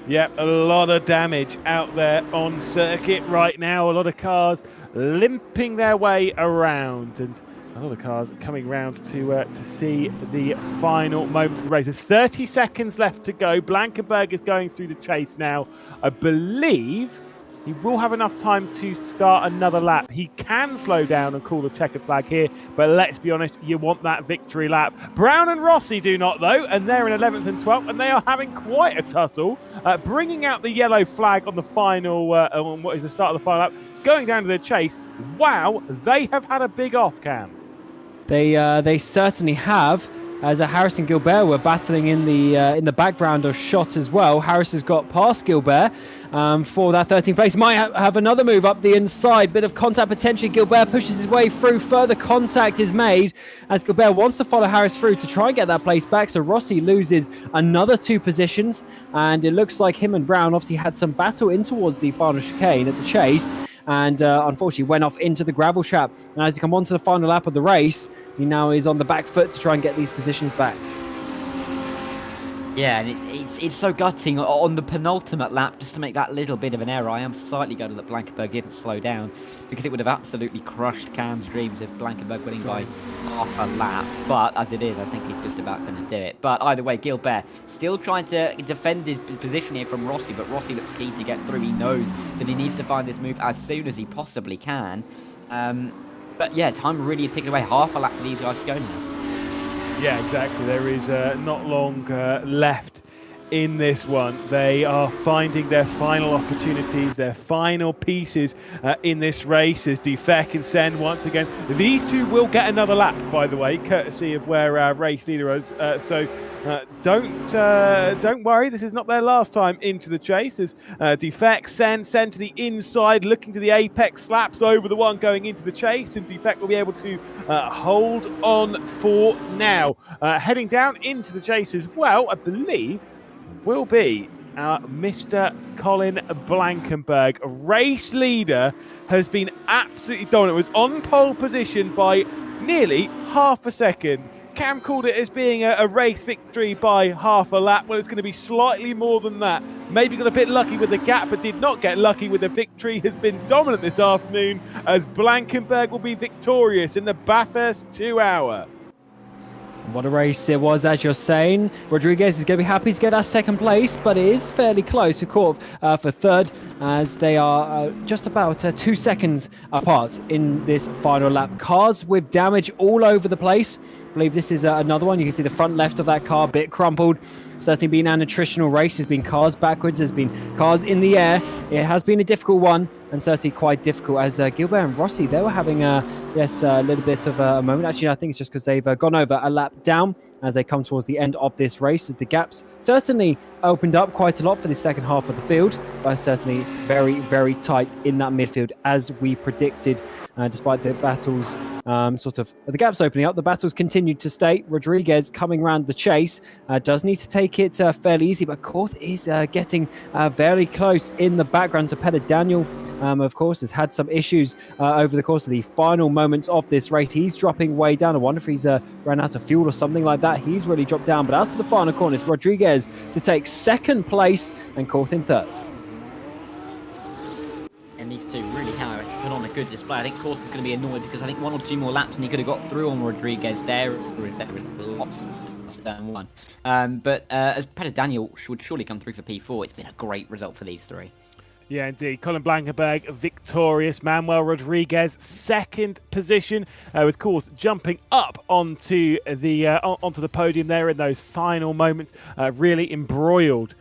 Yep, a lot of damage out there on circuit right now. A lot of cars limping their way around, and a lot of cars coming round to see the final moments of the race. There's 30 seconds left to go. Blankenberg is going through the chase now. I believe He will have enough time to start another lap. He can slow down and call the checkered flag here, but let's be honest, you want that victory lap. Brown and Rossi do not, though, and they're in 11th and 12th, and they are having quite a tussle, bringing out the yellow flag on the final, on what is the start of the final lap. It's going down to the chase. Wow, they have had a big off, Cam. They certainly have. As Harris and Gilbert were battling in the background of shot as well. Harris has got past Gilbert for that 13th place. Might have another move up the inside. Bit of contact potentially. Gilbert pushes his way through. Further contact is made as Gilbert wants to follow Harris through to try and get that place back. So Rossi loses another 2 positions. And it looks like him and Brown obviously had some battle in towards the final chicane at the chase. And unfortunately went off into the gravel trap. And as you come on to the final lap of the race, he now is on the back foot to try and get these positions back. Yeah, and it's so gutting on the penultimate lap just to make that little bit of an error. I am slightly gutted that Blankenberg didn't slow down because it would have absolutely crushed Cam's dreams of Blankenberg winning by half a lap. But as it is, I think he's just about going to do it. But either way, Gilbert still trying to defend his position here from Rossi, but Rossi looks keen to get through. He knows that he needs to find this move as soon as he possibly can. But yeah, time really is ticking away. Half a lap for these guys to go now. Yeah, exactly. There is not long left in this one. They are finding their final opportunities, their final pieces in this race as Defek and Sen once again. These two will get another lap, by the way, courtesy of where our race leader is. So don't worry, this is not their last time into the chase as Defek, Sen to the inside, looking to the apex, slaps over the one going into the chase, and Defek will be able to hold on for now. Heading down into the chase as well, I believe, will be Mr. Colin Blankenberg. Race leader has been absolutely dominant. It was on pole position by nearly half a second. Cam called it as being a race victory by half a lap. Well, it's going to be slightly more than that. Maybe got a bit lucky with the gap, but did not get lucky with the victory. Has been dominant this afternoon as Blankenberg will be victorious in the Bathurst 2 hour. What a race it was, as you're saying. Rodriguez is going to be happy to get that second place, but it is fairly close. We caught for third as they are just about 2 seconds apart in this final lap. Cars with damage all over the place. I believe this is another one. You can see the front left of that car a bit crumpled. Certainly been an attritional race. There's been cars backwards. There's been cars in the air. It has been a difficult one, and certainly quite difficult as Gilbert and Rossi, they were having a little bit of a moment. Actually, I think it's just because they've gone over a lap down as they come towards the end of this race, as the gaps certainly opened up quite a lot for the second half of the field, but certainly very, very tight in that midfield as we predicted. Despite the battles, the gaps opening up, the battles continued to stay. Rodriguez coming around the chase does need to take it fairly easy, but Korth is getting very close in the background. So Peter Daniel, of course, has had some issues over the course of the final moments of this race. He's dropping way down. I wonder if he's ran out of fuel or something like that. He's really dropped down, but out to the final corner, it's Rodriguez to take second place and Korth in third. And these two really have put on a good display. I think Korth is going to be annoyed because I think 1 or 2 more laps and he could have got through on Rodriguez there. Lots of one. But as Peter Daniel would surely come through for P4, it's been a great result for these three. Yeah, indeed. Colin Blankenberg victorious. Manuel Rodriguez second position, with Korth jumping up onto the podium there in those final moments. Really embroiled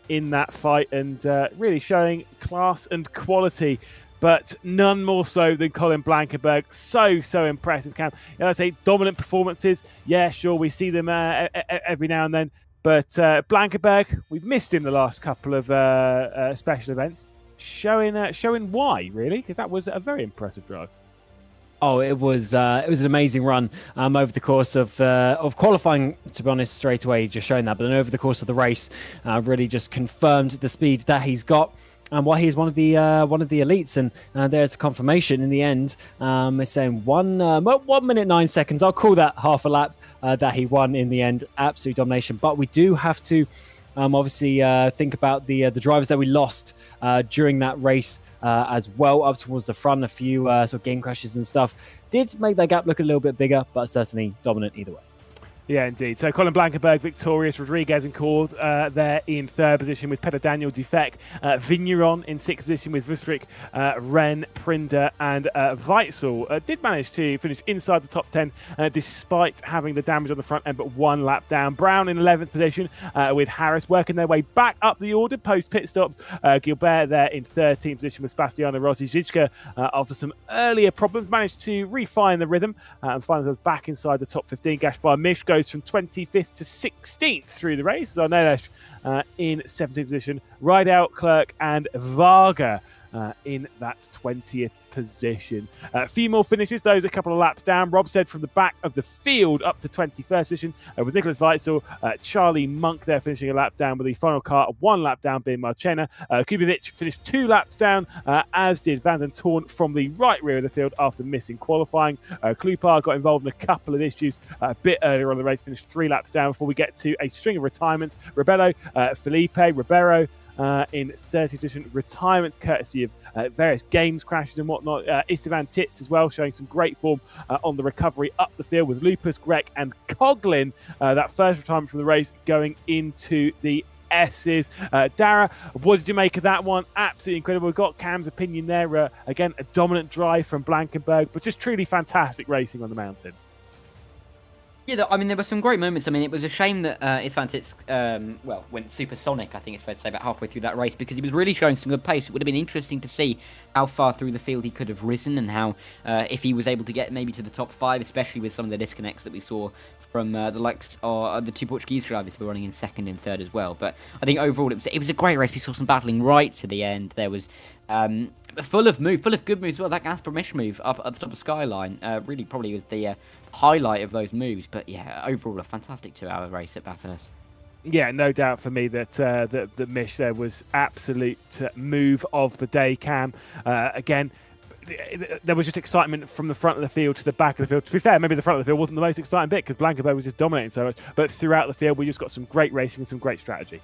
in that fight and really showing class and quality. But none more so than Colin Blankenberg. So impressive, Cam. I say dominant performances. Yeah, sure, we see them every now and then. But Blankenberg, we've missed him the last couple of special events. Showing why, really, because that was a very impressive drive. Oh, it was an amazing run over the course of qualifying. To be honest, straight away, just showing that, but then over the course of the race, really just confirmed the speed that he's got. And why he's one of the elites, and there's a confirmation in the end. It's saying 1 minute 9 seconds. I'll call that half a lap that he won in the end. Absolute domination. But we do have to obviously think about the drivers that we lost during that race as well, up towards the front. A few sort of game crashes and stuff did make that gap look a little bit bigger, but certainly dominant either way. Yeah, indeed. So Colin Blankenberg victorious, Rodriguez and Cord there in third position with Peter Daniel Defect, Vigneron in sixth position with Vustric, Ren, Prinder and Weitzel. Did manage to finish inside the top 10 despite having the damage on the front end, but one lap down. Brown in 11th position with Harris working their way back up the order post pit stops. Gilbert there in 13th position with Sebastiano Rossi. Zizka, after some earlier problems, managed to refine the rhythm and find themselves back inside the top 15. Gaspar Mish goes from 25th to 16th through the race. Zarnelesh in 17th position. Rideout, Clerk and Varga in that 20th position. A few more finishes, those a couple of laps down. Rob said from the back of the field up to 21st position with Nicholas Weitzel. Charlie Monk there finishing a lap down with the final car, one lap down being Marchena. Kubovic finished 2 laps down, as did Van den Toorn from the right rear of the field after missing qualifying. Klupar got involved in a couple of issues a bit earlier on the race, finished 3 laps down before we get to a string of retirements. Rebello, Felipe, Ribeiro, in 30th position, retirements courtesy of various games crashes and whatnot. Istvan Titz as well, showing some great form on the recovery up the field with Lupus, Grek and Coglin. That first retirement from the race going into the S's. Dara, what did you make of that one? Absolutely incredible. We've got Cam's opinion there. Again, a dominant drive from Blankenberg, but just truly fantastic racing on the mountain. Yeah, I mean, there were some great moments. I mean, it was a shame that Istvan Titz, went supersonic, I think it's fair to say, about halfway through that race, because he was really showing some good pace. It would have been interesting to see how far through the field he could have risen, and how, if he was able to get maybe to the top 5, especially with some of the disconnects that we saw from the likes of the 2 Portuguese drivers who were running in 2nd and 3rd as well. But I think overall it was a great race. We saw some battling right to the end. There was full of good moves as well. That Gazpromish move up at the top of Skyline really probably was the highlight of those moves. But yeah, overall a fantastic 2-hour race at Bathurst. Yeah, no doubt for me that the Mish there was absolute move of the day, Cam. Again, there was just excitement from the front of the field to the back of the field. To be fair, maybe the front of the field wasn't the most exciting bit because Blankenberg was just dominating so much. But throughout the field, we just got some great racing and some great strategy.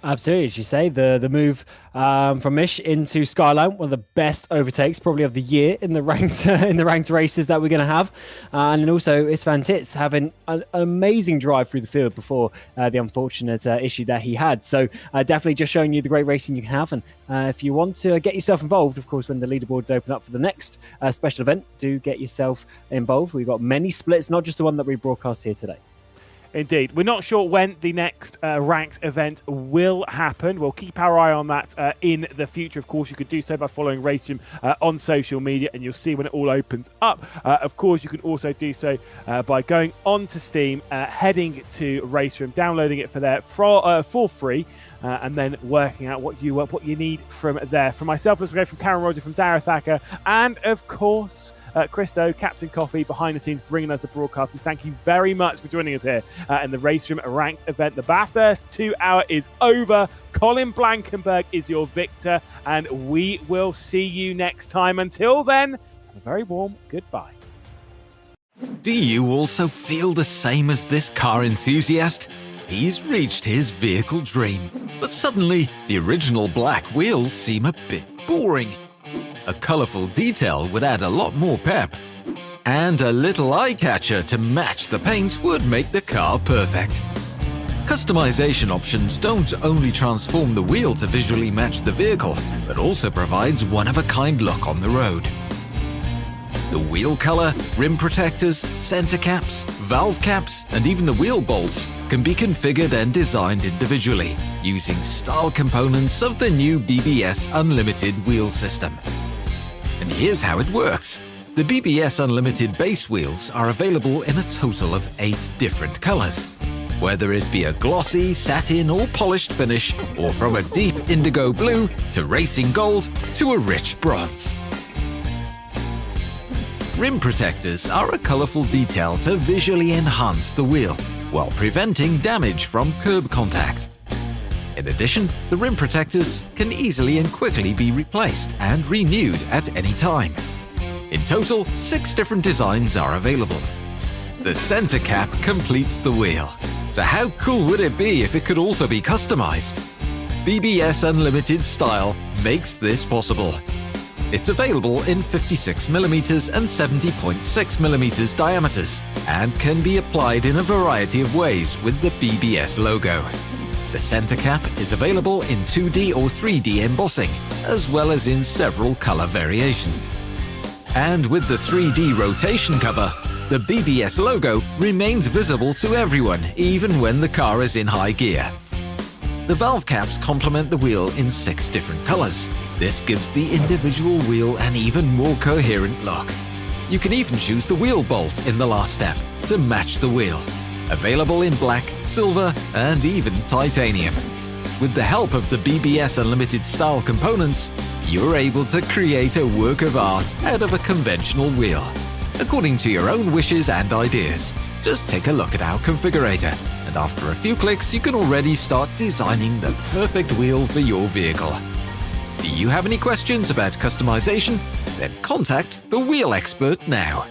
Absolutely, as you say, the move from Mish into Skyline, one of the best overtakes probably of the year in the ranked races that we're going to have, and then also Istvan Titz having an amazing drive through the field before the unfortunate issue that he had. So definitely just showing you the great racing you can have, and if you want to get yourself involved, of course, when the leaderboards open up for the next special event, do get yourself involved. We've got many splits, not just the one that we broadcast here today. Indeed. We're not sure when the next ranked event will happen. We'll keep our eye on that in the future. Of course, you could do so by following RaceRoom on social media, and you'll see when it all opens up. Of course, you can also do so by going onto Steam, heading to RaceRoom, downloading it for free, and then working out what you need from there. From myself, let's go from Karen Roger, from Dara Thacker, and of course, Christo, Captain Coffee, behind the scenes, bringing us the broadcast. And thank you very much for joining us here in the RaceRoom ranked event. The Bathurst 2-hour is over. Colin Blankenberg is your victor, and we will see you next time. Until then, have a very warm goodbye. Do you also feel the same as this car enthusiast? He's reached his vehicle dream, but suddenly the original black wheels seem a bit boring. A colourful detail would add a lot more pep. And a little eye-catcher to match the paint would make the car perfect. Customization options don't only transform the wheel to visually match the vehicle, but also provides one-of-a-kind look on the road. The wheel colour, rim protectors, centre caps, valve caps, and even the wheel bolts can be configured and designed individually using style components of the new BBS Unlimited wheel system. And here's how it works. The BBS Unlimited base wheels are available in a total of 8 different colours, whether it be a glossy, satin or polished finish, or from a deep indigo blue to racing gold to a rich bronze. Rim protectors are a colourful detail to visually enhance the wheel, while preventing damage from curb contact. In addition, the rim protectors can easily and quickly be replaced and renewed at any time. In total, 6 different designs are available. The center cap completes the wheel. So how cool would it be if it could also be customized? BBS Unlimited Style makes this possible. It's available in 56mm and 70.6mm diameters, and can be applied in a variety of ways with the BBS logo. The center cap is available in 2D or 3D embossing, as well as in several color variations. And with the 3D rotation cover, the BBS logo remains visible to everyone, even when the car is in high gear. The valve caps complement the wheel in 6 different colors. This gives the individual wheel an even more coherent look. You can even choose the wheel bolt in the last step to match the wheel. Available in black, silver, and even titanium. With the help of the BBS Unlimited style components, you're able to create a work of art out of a conventional wheel, according to your own wishes and ideas. Just take a look at our configurator, and after a few clicks you can already start designing the perfect wheel for your vehicle. Do you have any questions about customization? Then contact the wheel expert now.